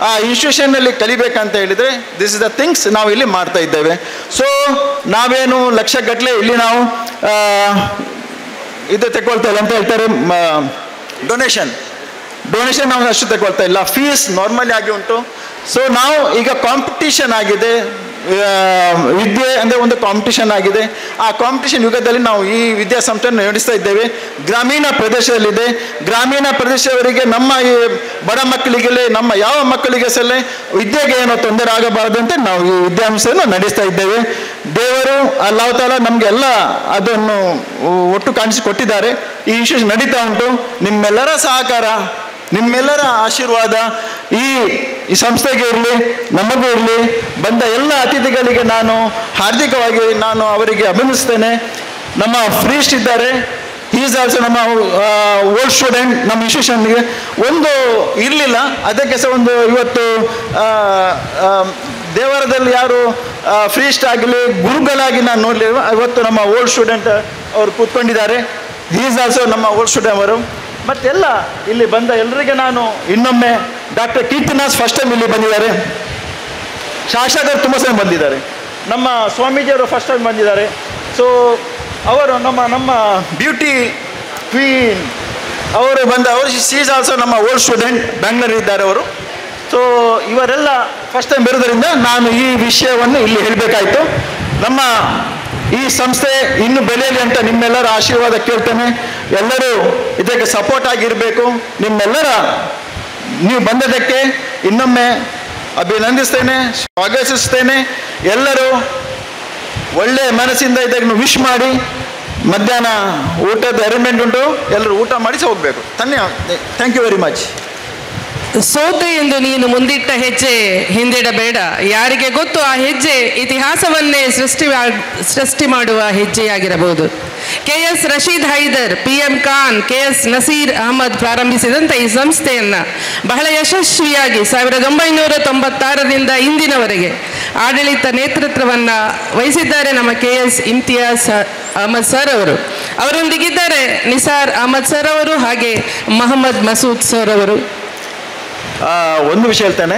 ಆ ಇನ್ಸ್ಟಿಟ್ಯೂಷನ್ನಲ್ಲಿ ಕಲಿಬೇಕಂತ ಹೇಳಿದರೆ ದಿಸ್ ಇಸ್ ದ ಥಿಂಗ್ಸ್ ನಾವು ಇಲ್ಲಿ ಮಾಡ್ತಾ ಇದ್ದೇವೆ. ಸೊ ನಾವೇನು ಲಕ್ಷಗಟ್ಟಲೆ ಇಲ್ಲಿ ನಾವು ಇದು ತಗೊಳ್ತಾ ಇಲ್ಲ ಅಂತ ಹೇಳ್ತಾರೆ, ಡೊನೇಷನ್ ನಾವು ಅಷ್ಟು ತಗೊಳ್ತಾ ಇಲ್ಲ, ಫೀಸ್ ನಾರ್ಮಲಿ ಆಗಿ ಉಂಟು. ಸೊ ನಾವು ಈಗ ಕಾಂಪಿಟಿಷನ್ ಆಗಿದೆ, ವಿದ್ಯೆ ಅಂದರೆ ಒಂದು ಕಾಂಪಿಟಿಷನ್ ಆಗಿದೆ. ಆ ಕಾಂಪಿಟಿಷನ್ ಯುಗದಲ್ಲಿ ನಾವು ಈ ವಿದ್ಯಾಸಂಸ್ಥೆಯನ್ನು ನಡೆಸ್ತಾ ಇದ್ದೇವೆ. ಗ್ರಾಮೀಣ ಪ್ರದೇಶದಲ್ಲಿದೆ. ಗ್ರಾಮೀಣ ಪ್ರದೇಶದವರಿಗೆ, ನಮ್ಮ ಈ ಬಡ ಮಕ್ಕಳಿಗೆ, ನಮ್ಮ ಯಾವ ಮಕ್ಕಳಿಗೆ ಸಹ ವಿದ್ಯೆಗೆ ಏನೋ ತೊಂದರೆ ಆಗಬಾರದಂತೆ ನಾವು ಈ ವಿದ್ಯಾಸಂಸ್ಥೆಯನ್ನು ನಡೆಸ್ತಾ ಇದ್ದೇವೆ. ದೇವರು ಅಲ್ಲಾಹ್ ತಾಲ ನಮಗೆಲ್ಲ ಅದನ್ನು ಒಟ್ಟು ಕಾಣಿಸಿಕೊಟ್ಟಿದ್ದಾರೆ. ಈ ಇನ್ಸ್ಟಿಟ್ಯೂಷನ್ ನಡೀತಾ ಉಂಟು. ನಿಮ್ಮೆಲ್ಲರ ಸಹಕಾರ, ನಿಮ್ಮೆಲ್ಲರ ಆಶೀರ್ವಾದ ಈ ಸಂಸ್ಥೆಗೆ ಇರಲಿ, ನಮಗೂ ಇರಲಿ. ಬಂದ ಎಲ್ಲ ಅತಿಥಿಗಳಿಗೆ ನಾನು ಹಾರ್ದಿಕವಾಗಿ ಅವರಿಗೆ ಅಭಿನಂದಿಸ್ತೇನೆ. ನಮ್ಮ ಫ್ರೀಸ್ಟ್ ಇದ್ದಾರೆ, ಹಿ ಈಸ್ ಆಲ್ಸೋ ನಮ್ಮ ಓಲ್ಡ್ ಸ್ಟೂಡೆಂಟ್. ನಮ್ಮ ಇನ್ಸ್ಟಿಟ್ಯೂಷನ್ಗೆ ಒಂದು ಇರಲಿಲ್ಲ, ಅದಕ್ಕೆ ಸಹ ಒಂದು ಇವತ್ತು ದೇವರದಲ್ಲಿ ಯಾರು ಫ್ರೀಸ್ಟ್ ಆಗಲಿ ಗುರುಗಳಾಗಿ ನಾನು ನೋಡಲಿಲ್ಲ, ಇವತ್ತು ನಮ್ಮ ಓಲ್ಡ್ ಸ್ಟೂಡೆಂಟ್ ಅವರು ಕೂತ್ಕೊಂಡಿದ್ದಾರೆ. ಹಿ ಈಸ್ ಆಲ್ಸೋ ನಮ್ಮ ಓಲ್ಡ್ ಸ್ಟೂಡೆಂಟ್ ಅವರು. ಮತ್ತೆಲ್ಲ ಇಲ್ಲಿ ಬಂದ ಎಲ್ಲರಿಗೆ ನಾನು ಇನ್ನೊಮ್ಮೆ ಡಾಕ್ಟರ್ ಕೀರ್ತಿನಾಥ್ ಫಸ್ಟ್ ಟೈಮ್ ಇಲ್ಲಿ ಬಂದಿದ್ದಾರೆ. ಶಾಸಕರು ತುಂಬ ಸಲ ಬಂದಿದ್ದಾರೆ. ನಮ್ಮ ಸ್ವಾಮೀಜಿಯವರು ಫಸ್ಟ್ ಟೈಮ್ ಬಂದಿದ್ದಾರೆ. ಸೊ ಅವರು ನಮ್ಮ ಬ್ಯೂಟಿ ಕ್ವೀನ್ ಅವರು ಶೀಸ್ ಆಲ್ಸೋ ನಮ್ಮ ಓಲ್ಡ್ ಸ್ಟೂಡೆಂಟ್, ಬ್ಯಾಂಗ್ಳೂರ್ ಇದ್ದಾರೆ ಅವರು. ಸೊ ಇವರೆಲ್ಲ ಫಸ್ಟ್ ಟೈಮ್ ಬರೋದರಿಂದ ನಾನು ಈ ವಿಷಯವನ್ನು ಇಲ್ಲಿ ಹೇಳಬೇಕಾಯಿತು. ನಮ್ಮ ಈ ಸಂಸ್ಥೆ ಇನ್ನು ಬೆಳೆಯಲಿ ಅಂತ ನಿಮ್ಮೆಲ್ಲರ ಆಶೀರ್ವಾದ ಕೇಳ್ತೇನೆ. ಎಲ್ಲರೂ ಇದಕ್ಕೆ ಸಪೋರ್ಟ್ ಆಗಿರಬೇಕು. ನೀವು ಬಂದದಕ್ಕೆ ಇನ್ನೊಮ್ಮೆ ಅಭಿನಂದಿಸ್ತೇನೆ, ಸ್ವಾಗತಿಸ್ತೇನೆ. ಎಲ್ಲರೂ ಒಳ್ಳೆಯ ಮನಸ್ಸಿಂದ ಇದನ್ನು ವಿಶ್ ಮಾಡಿ. ಮಧ್ಯಾಹ್ನ ಊಟದ ಅರೇಂಜ್ಮೆಂಟ್ ಉಂಟು, ಎಲ್ಲರೂ ಊಟ ಮಾಡಿಸಿ ಹೋಗಬೇಕು. Thank you very much. ಸೋತೆ ಎಂದು ನೀನು ಮುಂದಿಟ್ಟ ಹೆಜ್ಜೆ ಹಿಂದಿಡಬೇಡ. ಯಾರಿಗೆ ಗೊತ್ತು ಆ ಹೆಜ್ಜೆ ಇತಿಹಾಸವನ್ನೇ ಸೃಷ್ಟಿ ಮಾಡುವ ಹೆಜ್ಜೆಯಾಗಿರಬಹುದು. KS Rashid Hyder, PM Khan, KS Naseer Ahmed ಪ್ರಾರಂಭಿಸಿದಂಥ ಈ ಸಂಸ್ಥೆಯನ್ನು ಬಹಳ ಯಶಸ್ವಿಯಾಗಿ 1996ರಿಂದ ಇಂದಿನವರೆಗೆ ಆಡಳಿತ ನೇತೃತ್ವವನ್ನು ವಹಿಸಿದ್ದಾರೆ ನಮ್ಮ KS ಇಮ್ತಿಯಾಜ್ ಅಹಮದ್ ಸರ್ ಅವರು. ಅವರೊಂದಿಗಿದ್ದಾರೆ ನಿಸಾರ್ ಅಹಮದ್ ಸರ್ ಅವರು, ಹಾಗೆ ಮೊಹಮ್ಮದ್ ಮಸೂದ್ ಸರ್ ಅವರು. ಒಂದು ವಿಷಯ ಹೇಳ್ತೇನೆ,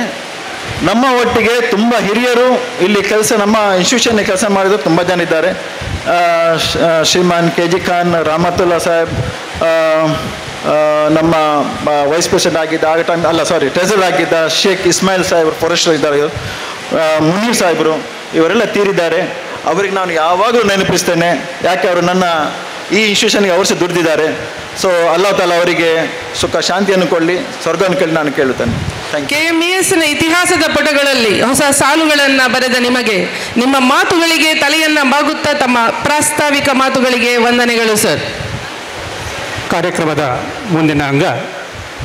ನಮ್ಮ ಒಟ್ಟಿಗೆ ತುಂಬ ಹಿರಿಯರು ಇಲ್ಲಿ ನಮ್ಮ ಇನ್ಸ್ಟಿಟ್ಯೂಷನ್ಗೆ ಕೆಲಸ ಮಾಡಿದ್ರು ತುಂಬ ಜನ ಇದ್ದಾರೆ. ಶ್ರೀಮಾನ್ KG ಖಾನ್, ರಾಮತುಲ್ಲಾ ಸಾಹೇಬ್, ನಮ್ಮ ವೈಸ್ ಪ್ರೆಸಿಡೆಂಟ್ ಆಗಿದ್ದ ಟ್ರೆಸರ್ ಆಗಿದ್ದ ಶೇಖ್ ಇಸ್ಮಾಯಿಲ್ ಸಾಹೇಬರು, ಫಾರೆಸ್ಟರ್ ಇದ್ದಾರೆ, ಮುನೀರ್ ಸಾಹೇಬರು, ಇವರೆಲ್ಲ ತೀರಿದ್ದಾರೆ. ಅವರಿಗೆ ನಾನು ಯಾವಾಗಲೂ ನೆನಪಿಸ್ತೇನೆ, ಯಾಕೆ ಅವರು ನನ್ನ ಈ ಇನ್ಸ್ಟಿಟ್ಯೂಷನ್ಗೆ ಅವರು ಸಹ ದುಡಿದಿದ್ದಾರೆ. ಸೊ ಅಲ್ಲಾಹ್ ತಾಲ ಅವರಿಗೆ ಸುಖ ಶಾಂತಿಯನ್ನು ಕೊಡಲಿ, ಸ್ವರ್ಗವನ್ನು ಕೇಳಿ ನಾನು ಕೇಳುತ್ತೇನೆ. KMESನ ಇತಿಹಾಸದ ಪುಟಗಳಲ್ಲಿ ಹೊಸ ಸಾಲುಗಳನ್ನು ಬರೆದ ನಿಮಗೆ, ನಿಮ್ಮ ಮಾತುಗಳಿಗೆ ತಲೆಯನ್ನು ಬಾಗುತ್ತಾ ತಮ್ಮ ಪ್ರಾಸ್ತಾವಿಕ ಮಾತುಗಳಿಗೆ ವಂದನೆಗಳು ಸರ್. ಕಾರ್ಯಕ್ರಮದ ಮುಂದಿನ ಅಂಗ,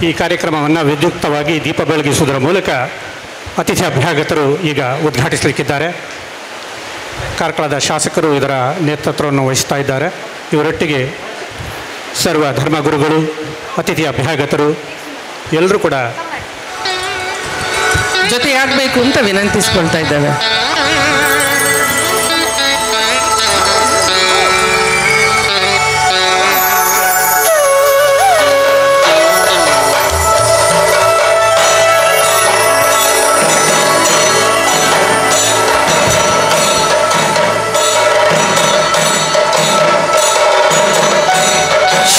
ಈ ಕಾರ್ಯಕ್ರಮವನ್ನು ವಿದ್ಯುಕ್ತವಾಗಿ ದೀಪ ಬೆಳಗಿಸುವುದರ ಮೂಲಕ ಅತಿಥಿ ಅಭ್ಯಾಗತರು ಈಗ ಉದ್ಘಾಟಿಸಲಿಕ್ಕಿದ್ದಾರೆ. ಕಾರ್ಕಳದ ಶಾಸಕರು ಇದರ ನೇತೃತ್ವವನ್ನು ವಹಿಸ್ತಾ ಇದ್ದಾರೆ. ಇವರೊಟ್ಟಿಗೆ ಸರ್ವ ಧರ್ಮಗುರುಗಳು, ಅತಿಥಿ ಅಭ್ಯಾಗತರು ಎಲ್ಲರೂ ಕೂಡ ಜೊತೆಯಾಗಬೇಕು ಅಂತ ವಿನಂತಿಸ್ಕೊಳ್ತಾ ಇದ್ದೇವೆ.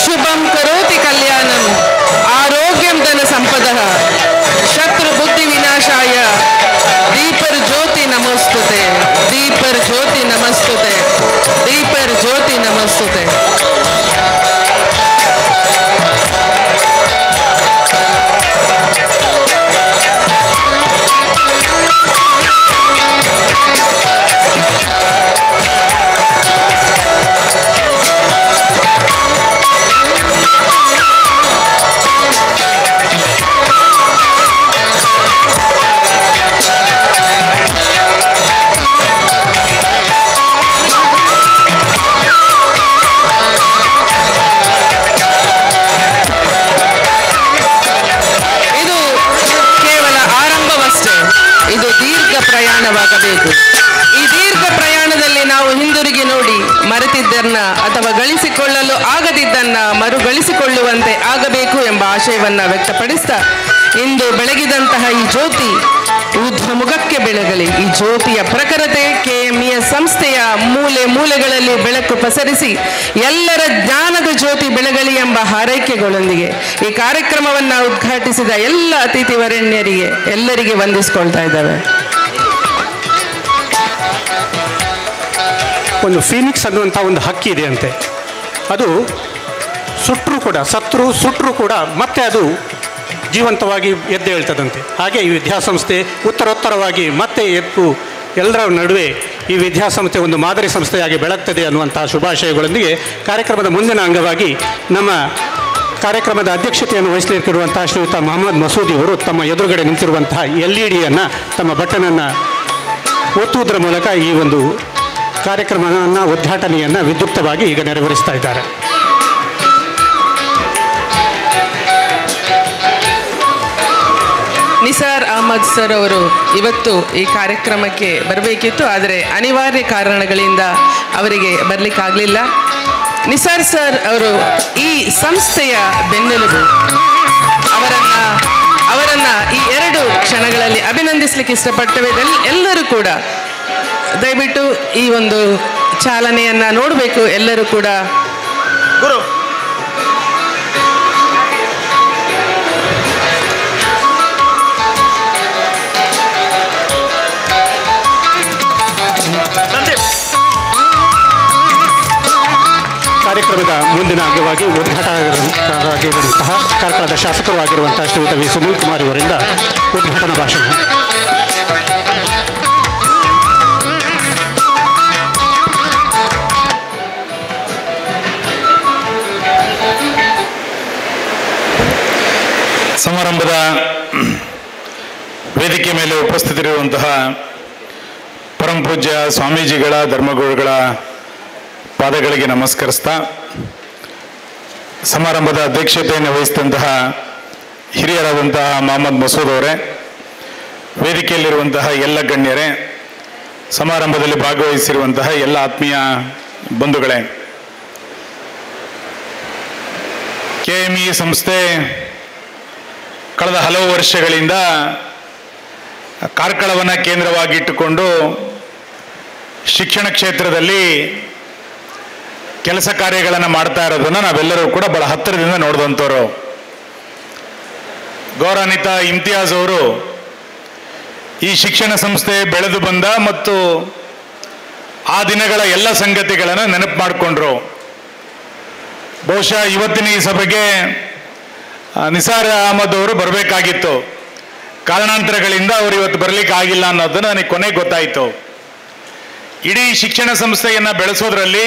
ಶುಭಂ ಕರೋತಿ ಕಲ್ಯಾಣಂ ಆರೋಗ್ಯಂ ಧನ ಸಂಪದಃ ಶತ್ರು ಬುದ್ಧಿ ವಿನಾಶಾಯ ದೀಪರ್ ಜ್ಯೋತಿ ನಮೋಸ್ತುತೆ. ಗಳಿಸಿಕೊಳ್ಳಲು ಆಗದಿದ್ದನ್ನು ಮರುಗಳಿಸಿಕೊಳ್ಳುವಂತೆ ಆಗಬೇಕು ಎಂಬ ಆಶಯವನ್ನು ವ್ಯಕ್ತಪಡಿಸ್ತಾ ಇಂದು ಬೆಳಗಿದಂತಹ ಈ ಜ್ಯೋತಿ ಊರ್ಧ್ವಮುಖಕ್ಕೆ ಬೆಳಗಲಿ. ಈ ಜ್ಯೋತಿಯ ಪ್ರಖರತೆ KMES ಸಂಸ್ಥೆಯ ಮೂಲೆ ಮೂಲೆಗಳಲ್ಲಿ ಬೆಳಕು ಪಸರಿಸಿ ಎಲ್ಲರ ಜ್ಞಾನದ ಜ್ಯೋತಿ ಬೆಳಗಲಿ ಎಂಬ ಹಾರೈಕೆಗಳೊಂದಿಗೆ ಈ ಕಾರ್ಯಕ್ರಮವನ್ನು ಉದ್ಘಾಟಿಸಿದ ಎಲ್ಲ ಅತಿಥಿ ವರೇಣ್ಯರಿಗೆ ಎಲ್ಲರಿಗೆ ವಂದಿಸಿಕೊಳ್ತಾ ಇದ್ದಾವೆ. ಒಂದು ಫೀನಿಕ್ಸ್ ಅನ್ನುವಂಥ ಒಂದು ಹಕ್ಕಿ ಇದೆಯಂತೆ. ಅದು ಸುಟ್ಟರೂ ಕೂಡ ಮತ್ತೆ ಅದು ಜೀವಂತವಾಗಿ ಎದ್ದು ಹೇಳ್ತದಂತೆ. ಹಾಗೆ ಈ ವಿದ್ಯಾಸಂಸ್ಥೆ ಉತ್ತರೋತ್ತರವಾಗಿ ಮತ್ತೆ ಎದ್ದು ಎಲ್ಲರ ನಡುವೆ ಈ ವಿದ್ಯಾಸಂಸ್ಥೆ ಒಂದು ಮಾದರಿ ಸಂಸ್ಥೆಯಾಗಿ ಬೆಳಗ್ತದೆ ಅನ್ನುವಂತಹ ಶುಭಾಶಯಗಳೊಂದಿಗೆ ಕಾರ್ಯಕ್ರಮದ ಮುಂದಿನ ಅಂಗವಾಗಿ ನಮ್ಮ ಕಾರ್ಯಕ್ರಮದ ಅಧ್ಯಕ್ಷತೆಯನ್ನು ವಹಿಸಲಿರುವಂತಹ ಶ್ರೀಯುತ ಮೊಹಮ್ಮದ್ ಮಸೂದಿ ಅವರು ತಮ್ಮ ಎದುರುಗಡೆ ನಿಂತಿರುವಂತಹ LED ತಮ್ಮ ಬಟನನ್ನು ಒತ್ತುವುದರ ಮೂಲಕ ಈ ಒಂದು ಕಾರ್ಯಕ್ರಮವನ್ನು ಉದ್ಘಾಟನೆಯನ್ನು ವಿದ್ಯುಕ್ತವಾಗಿ ಈಗ ನೆರವೇರಿಸ್ತಾ ಇದ್ದಾರೆ. ನಿಸಾರ್ ಅಹಮದ್ ಸರ್ ಅವರು ಇವತ್ತು ಈ ಕಾರ್ಯಕ್ರಮಕ್ಕೆ ಬರಬೇಕಿತ್ತು, ಆದರೆ ಅನಿವಾರ್ಯ ಕಾರಣಗಳಿಂದ ಅವರಿಗೆ ಬರಲಿಕ್ಕಾಗಲಿಲ್ಲ. ನಿಸಾರ್ ಸರ್ ಅವರು ಈ ಸಂಸ್ಥೆಯ ಬೆನ್ನೆಲುಬು. ಅವರನ್ನು ಈ 2 ಕ್ಷಣಗಳಲ್ಲಿ ಅಭಿನಂದಿಸಲಿಕ್ಕೆ ಇಷ್ಟಪಡ್ತೇವೆ. ಎಲ್ಲರೂ ಕೂಡ ದಯವಿಟ್ಟು ಈ ಒಂದು ಚಾಲನೆಯನ್ನು ನೋಡಬೇಕು. ಎಲ್ಲರೂ ಕೂಡ ಗುರು ಕಾರ್ಯಕ್ರಮದ ಮುಂದಿನ ಅಂಗವಾಗಿ ಉದ್ಘಾಟಕರಾಗಿರುವಂತಹ ಕಾರ್ಕಳದ ಶಾಸಕರು ಆಗಿರುವಂತಹ ಶ್ರೀಯುತ ವಿ ಸುನೀಲ್ ಕುಮಾರ್ ಇವರಿಂದ ಉದ್ಘಾಟನಾ ಭಾಷಣ. ಸಮಾರಂಭದ ವೇದಿಕೆ ಮೇಲೆ ಉಪಸ್ಥಿತರಿರುವಂತಹ ಪರಮಪೂಜ್ಯ ಸ್ವಾಮೀಜಿಗಳ ಧರ್ಮಗುರುಗಳ ಪಾದಗಳಿಗೆ ನಮಸ್ಕರಿಸ್ತಾ, ಸಮಾರಂಭದ ಅಧ್ಯಕ್ಷತೆಯನ್ನು ವಹಿಸಿದಂತಹ ಹಿರಿಯರಾದಂತಹ ಮೊಹಮ್ಮದ್ ಮಸೂದ್ ಅವರೇ, ವೇದಿಕೆಯಲ್ಲಿರುವಂತಹ ಎಲ್ಲ ಗಣ್ಯರೇ, ಸಮಾರಂಭದಲ್ಲಿ ಭಾಗವಹಿಸಿರುವಂತಹ ಎಲ್ಲ ಆತ್ಮೀಯ ಬಂಧುಗಳೇ, KME ಸಂಸ್ಥೆ ಕಳೆದ ಹಲವು ವರ್ಷಗಳಿಂದ ಕಾರ್ಕಳವನ್ನು ಕೇಂದ್ರವಾಗಿಟ್ಟುಕೊಂಡು ಶಿಕ್ಷಣ ಕ್ಷೇತ್ರದಲ್ಲಿ ಕೆಲಸ ಕಾರ್ಯಗಳನ್ನು ಮಾಡ್ತಾ ಇರೋದನ್ನು ನಾವೆಲ್ಲರೂ ಕೂಡ ಬಹಳ ಹತ್ತಿರದಿಂದ ನೋಡಿದಂಥವ್ರು. ಗೌರವಾನ್ವಿತ ಇಮ್ತಿಯಾಜ್ ಅವರು ಈ ಶಿಕ್ಷಣ ಸಂಸ್ಥೆ ಬೆಳೆದು ಬಂದ ಮತ್ತು ಆ ದಿನಗಳ ಎಲ್ಲ ಸಂಗತಿಗಳನ್ನು ನೆನಪು ಮಾಡಿಕೊಂಡ್ರು. ಬಹುಶಃ ಇವತ್ತಿನ ಈ ಸಭೆಗೆ ನಿಸಾರ್ ಅಹಮದ್ ಅವರು ಬರಬೇಕಾಗಿತ್ತು. ಕಾರಣಾಂತರಗಳಿಂದ ಅವರು ಇವತ್ತು ಬರಲಿಕ್ಕೆ ಆಗಿಲ್ಲ ಅನ್ನೋದನ್ನು ನನಗೆ ಕೊನೆಗೆ ಗೊತ್ತಾಯಿತು. ಇಡೀ ಶಿಕ್ಷಣ ಸಂಸ್ಥೆಯನ್ನು ಬೆಳೆಸೋದ್ರಲ್ಲಿ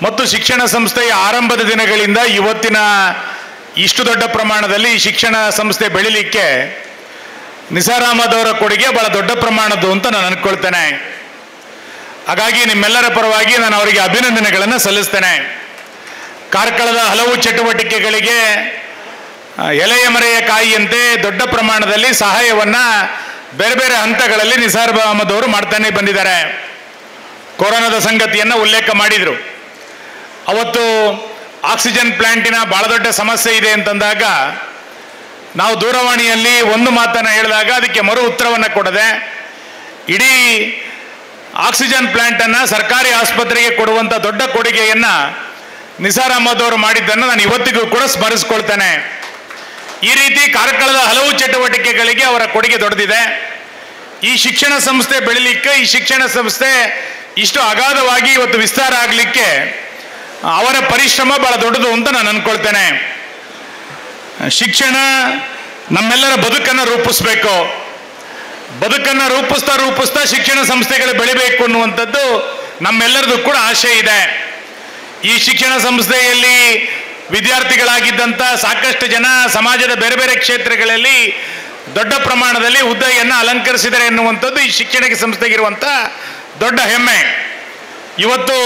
ಮತ್ತು ಶಿಕ್ಷಣ ಸಂಸ್ಥೆಯ ಆರಂಭದ ದಿನಗಳಿಂದ ಇವತ್ತಿನ ಇಷ್ಟು ದೊಡ್ಡ ಪ್ರಮಾಣದಲ್ಲಿ ಈ ಶಿಕ್ಷಣ ಸಂಸ್ಥೆ ಬೆಳಿಲಿಕ್ಕೆ ನಿಸಾರ್ ಅಹಮದ್ ಅವರ ಕೊಡುಗೆ ಬಹಳ ದೊಡ್ಡ ಪ್ರಮಾಣದ್ದು ಅಂತ ನಾನು ಅಂದ್ಕೊಳ್ತೇನೆ. ಹಾಗಾಗಿ ನಿಮ್ಮೆಲ್ಲರ ಪರವಾಗಿ ನಾನು ಅವರಿಗೆ ಅಭಿನಂದನೆಗಳನ್ನು ಸಲ್ಲಿಸ್ತೇನೆ. ಕಾರ್ಕಳದ ಹಲವು ಚಟುವಟಿಕೆಗಳಿಗೆ ಎಲೆಯ ಮರೆಯ ಕಾಯಿಯಂತೆ ದೊಡ್ಡ ಪ್ರಮಾಣದಲ್ಲಿ ಸಹಾಯವನ್ನು ಬೇರೆ ಬೇರೆ ಹಂತಗಳಲ್ಲಿ ನಿಸಾರ್ ಅಹಮದ್ ಅವರು ಮಾಡ್ತಾನೆ ಬಂದಿದ್ದಾರೆ. ಕೊರೋನಾದ ಸಂಗತಿಯನ್ನು ಉಲ್ಲೇಖ ಮಾಡಿದರು. ಅವತ್ತು ಆಕ್ಸಿಜನ್ ಪ್ಲಾಂಟಿನ ಬಹಳ ದೊಡ್ಡ ಸಮಸ್ಯೆ ಇದೆ ಅಂತಂದಾಗ ನಾವು ದೂರವಾಣಿಯಲ್ಲಿ ಒಂದು ಮಾತನ್ನು ಹೇಳಿದಾಗ ಅದಕ್ಕೆ ಮರು ಉತ್ತರವನ್ನು ಕೊಡದೆ ಇಡೀ ಆಕ್ಸಿಜನ್ ಪ್ಲಾಂಟನ್ನು ಸರ್ಕಾರಿ ಆಸ್ಪತ್ರೆಗೆ ಕೊಡುವಂಥ ದೊಡ್ಡ ಕೊಡುಗೆಯನ್ನು ನಿಸಾರ್ ಅಹಮದ್ ಅವರು ಮಾಡಿದ್ದನ್ನು ನಾನು ಇವತ್ತಿಗೂ ಕೂಡ ಸ್ಮರಿಸ್ಕೊಳ್ತೇನೆ. ಈ ರೀತಿ ಕಾರ್ಕಳದ ಹಲವು ಚಟುವಟಿಕೆಗಳಿಗೆ ಅವರ ಕೊಡುಗೆ ದೊಡ್ಡದಿದೆ. ಈ ಶಿಕ್ಷಣ ಸಂಸ್ಥೆ ಬೆಳಿಲಿಕ್ಕೆ, ಈ ಶಿಕ್ಷಣ ಸಂಸ್ಥೆ ಇಷ್ಟು ಅಗಾಧವಾಗಿ ಇವತ್ತು ವಿಸ್ತಾರ ಆಗಲಿಕ್ಕೆ ಅವರ ಪರಿಶ್ರಮ ಬಹಳ ದೊಡ್ಡದು ಅಂತ ನಾನು ಅಂದ್ಕೊಳ್ತೇನೆ. ಶಿಕ್ಷಣ ನಮ್ಮೆಲ್ಲರ ಬದುಕನ್ನು ರೂಪಿಸ್ಬೇಕು. ಬದುಕನ್ನು ರೂಪಿಸ್ತಾ ಶಿಕ್ಷಣ ಸಂಸ್ಥೆಗಳು ಬೆಳಿಬೇಕು ಅನ್ನುವಂಥದ್ದು ನಮ್ಮೆಲ್ಲರದು ಕೂಡ ಆಶೆ ಇದೆ. ಈ ಶಿಕ್ಷಣ ಸಂಸ್ಥೆಯಲ್ಲಿ ವಿದ್ಯಾರ್ಥಿಗಳಾಗಿದ್ದಂಥ ಸಾಕಷ್ಟು ಜನ ಸಮಾಜದ ಬೇರೆ ಬೇರೆ ಕ್ಷೇತ್ರಗಳಲ್ಲಿ ದೊಡ್ಡ ಪ್ರಮಾಣದಲ್ಲಿ ಹುದ್ದೆಯನ್ನು ಅಲಂಕರಿಸಿದ್ದಾರೆ ಎನ್ನುವಂಥದ್ದು ಈ ಶಿಕ್ಷಣ ಸಂಸ್ಥೆಗಿರುವಂಥ ದೊಡ್ಡ ಹೆಮ್ಮೆ. ಇವತ್ತು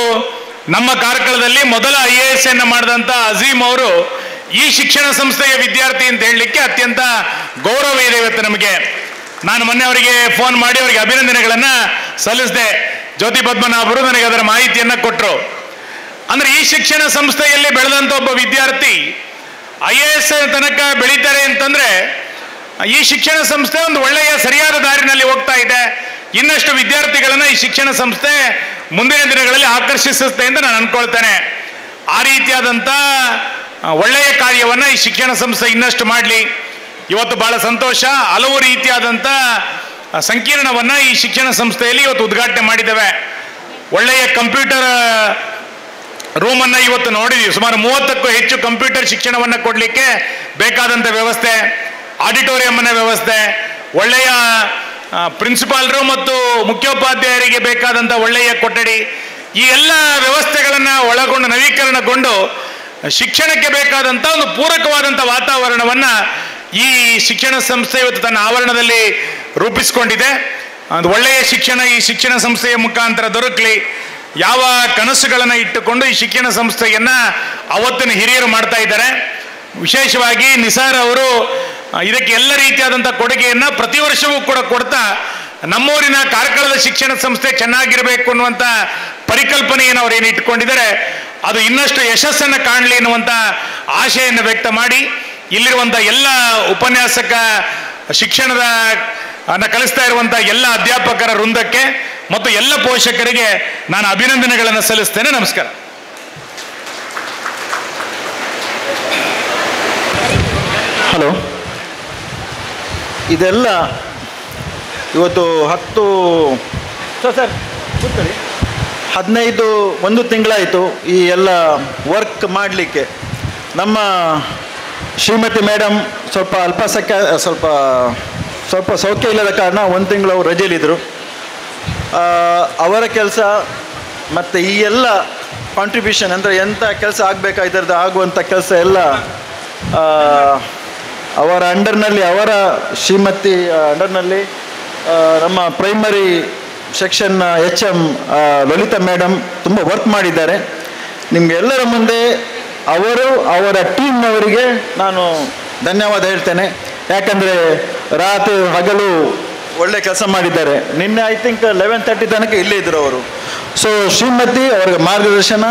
ನಮ್ಮ ಕಾರ್ಕಳದಲ್ಲಿ ಮೊದಲ IAS ಅನ್ನು ಮಾಡಿದಂಥ ಅಜೀಮ್ ಅವರು ಈ ಶಿಕ್ಷಣ ಸಂಸ್ಥೆಯ ವಿದ್ಯಾರ್ಥಿ ಅಂತ ಹೇಳಲಿಕ್ಕೆ ಅತ್ಯಂತ ಗೌರವ ಇದೆ ಇವತ್ತು ನಮಗೆ. ನಾನು ಮೊನ್ನೆ ಅವರಿಗೆ ಫೋನ್ ಮಾಡಿ ಅವರಿಗೆ ಅಭಿನಂದನೆಗಳನ್ನು ಸಲ್ಲಿಸಿದೆ. ಜ್ಯೋತಿ ಪದ್ಮನಾಭರು ನನಗೆ ಅದರ ಮಾಹಿತಿಯನ್ನು ಕೊಟ್ಟರು. ಅಂದ್ರೆ ಈ ಶಿಕ್ಷಣ ಸಂಸ್ಥೆಯಲ್ಲಿ ಬೆಳೆದಂತ ಒಬ್ಬ ವಿದ್ಯಾರ್ಥಿ IAS ತನಕ ಬೆಳೀತಾರೆ ಅಂತಂದ್ರೆ ಈ ಶಿಕ್ಷಣ ಸಂಸ್ಥೆ ಒಂದು ಒಳ್ಳೆಯ ಸರಿಯಾದ ದಾರಿನಲ್ಲಿ ಹೋಗ್ತಾ ಇದೆ. ಇನ್ನಷ್ಟು ವಿದ್ಯಾರ್ಥಿಗಳನ್ನ ಈ ಶಿಕ್ಷಣ ಸಂಸ್ಥೆ ಮುಂದಿನ ದಿನಗಳಲ್ಲಿ ಆಕರ್ಷಿಸುತ್ತೆ ಅಂತ ನಾನು ಅನ್ಕೊಳ್ತೇನೆ. ಆ ರೀತಿಯಾದಂಥ ಒಳ್ಳೆಯ ಕಾರ್ಯವನ್ನ ಈ ಶಿಕ್ಷಣ ಸಂಸ್ಥೆ ಇನ್ನಷ್ಟು ಮಾಡಲಿ. ಇವತ್ತು ಬಹಳ ಸಂತೋಷ, ಹಲವು ರೀತಿಯಾದಂಥ ಸಂಕೀರ್ಣವನ್ನ ಈ ಶಿಕ್ಷಣ ಸಂಸ್ಥೆಯಲ್ಲಿ ಇವತ್ತು ಉದ್ಘಾಟನೆ ಮಾಡಿದ್ದೇವೆ. ಒಳ್ಳೆಯ ಕಂಪ್ಯೂಟರ್ ರೂಮನ್ನು ಇವತ್ತು ನೋಡಿದೀವಿ. ಸುಮಾರು 30ಕ್ಕೂ ಹೆಚ್ಚು ಕಂಪ್ಯೂಟರ್ ಶಿಕ್ಷಣವನ್ನು ಕೊಡಲಿಕ್ಕೆ ಬೇಕಾದಂಥ ವ್ಯವಸ್ಥೆ, ಆಡಿಟೋರಿಯಂನ ವ್ಯವಸ್ಥೆ, ಒಳ್ಳೆಯ ಪ್ರಿನ್ಸಿಪಾಲ್ರು ಮತ್ತು ಮುಖ್ಯೋಪಾಧ್ಯಾಯರಿಗೆ ಬೇಕಾದಂಥ ಒಳ್ಳೆಯ ಕೊಠಡಿ, ಈ ಎಲ್ಲ ವ್ಯವಸ್ಥೆಗಳನ್ನು ಒಳಗೊಂಡು ನವೀಕರಣಗೊಂಡು ಶಿಕ್ಷಣಕ್ಕೆ ಬೇಕಾದಂಥ ಒಂದು ಪೂರಕವಾದಂಥ ವಾತಾವರಣವನ್ನು ಈ ಶಿಕ್ಷಣ ಸಂಸ್ಥೆ ಇವತ್ತು ತನ್ನ ಆವರಣದಲ್ಲಿ ರೂಪಿಸಿಕೊಂಡಿದೆ. ಒಂದು ಒಳ್ಳೆಯ ಶಿಕ್ಷಣ ಈ ಶಿಕ್ಷಣ ಸಂಸ್ಥೆಯ ಮುಖಾಂತರ ದೊರಕಲಿ. ಯಾವ ಕನಸುಗಳನ್ನು ಇಟ್ಟುಕೊಂಡು ಈ ಶಿಕ್ಷಣ ಸಂಸ್ಥೆಯನ್ನ ಅವತ್ತಿನ ಹಿರಿಯರು ಮಾಡ್ತಾ ಇದ್ದಾರೆ. ವಿಶೇಷವಾಗಿ ನಿಸಾರ್ ಅವರು ಇದಕ್ಕೆ ಎಲ್ಲ ರೀತಿಯಾದಂಥ ಕೊಡುಗೆಯನ್ನು ಪ್ರತಿ ವರ್ಷವೂ ಕೂಡ ಕೊಡ್ತಾ ನಮ್ಮೂರಿನ ಕಾರ್ಕಳದ ಶಿಕ್ಷಣ ಸಂಸ್ಥೆ ಚೆನ್ನಾಗಿರಬೇಕು ಅನ್ನುವಂಥ ಪರಿಕಲ್ಪನೆಯನ್ನು ಅವರು ಏನು ಇಟ್ಕೊಂಡಿದ್ದಾರೆ ಅದು ಇನ್ನಷ್ಟು ಯಶಸ್ಸನ್ನು ಕಾಣಲಿ ಎನ್ನುವಂಥ ಆಶೆಯನ್ನು ವ್ಯಕ್ತ ಮಾಡಿ ಇಲ್ಲಿರುವಂಥ ಎಲ್ಲ ಉಪನ್ಯಾಸಕ ಶಿಕ್ಷಣದ ಕಲಿಸ್ತಾ ಇರುವಂಥ ಎಲ್ಲ ಅಧ್ಯಾಪಕರ ವೃಂದಕ್ಕೆ ಮತ್ತು ಎಲ್ಲ ಪೋಷಕರಿಗೆ ನಾನು ಅಭಿನಂದನೆಗಳನ್ನು ಸಲ್ಲಿಸ್ತೇನೆ. ನಮಸ್ಕಾರ. ಹಲೋ. ಇದೆಲ್ಲ ಇವತ್ತು 15 ತಿಂಗಳಾಯಿತು ಈ ಎಲ್ಲ ವರ್ಕ್ ಮಾಡಲಿಕ್ಕೆ. ನಮ್ಮ ಶ್ರೀಮತಿ ಮೇಡಮ್ ಸ್ವಲ್ಪ ಸೌಖ್ಯ ಇಲ್ಲದ ಕಾರಣ 1 ತಿಂಗಳು ಅವರು ರಜೆಯಲ್ಲಿದ್ದರು. ಅವರ ಕೆಲಸ ಮತ್ತು ಈ ಎಲ್ಲ ಕಾಂಟ್ರಿಬ್ಯೂಷನ್ ಅಂದರೆ ಎಂಥ ಕೆಲಸ ಆಗಬೇಕಾಗಿದ್ರದ್ದು ಆಗುವಂಥ ಕೆಲಸ ಎಲ್ಲ ಅವರ ಅಂಡರ್ನಲ್ಲಿ, ಅವರ ಶ್ರೀಮತಿ ಅಂಡರ್ನಲ್ಲಿ ನಮ್ಮ primary section HM Lalitha madam ತುಂಬ ವರ್ಕ್ ಮಾಡಿದ್ದಾರೆ. ನಿಮಗೆಲ್ಲರ ಮುಂದೆ ಅವರ ಟೀಮ್ನವರಿಗೆ ನಾನು ಧನ್ಯವಾದ ಹೇಳ್ತೇನೆ. ಯಾಕಂದರೆ ರಾತ್ರಿ ಹಗಲು ಒಳ್ಳೆ ಕೆಲಸ ಮಾಡಿದ್ದಾರೆ. ನಿನ್ನೆ ಐ ಥಿಂಕ್ 11:30 ತನಕ ಇಲ್ಲೇ ಇದ್ದರು ಅವರು. ಸೊ ಶ್ರೀಮತಿ ಅವರಿಗೆ ಮಾರ್ಗದರ್ಶನ,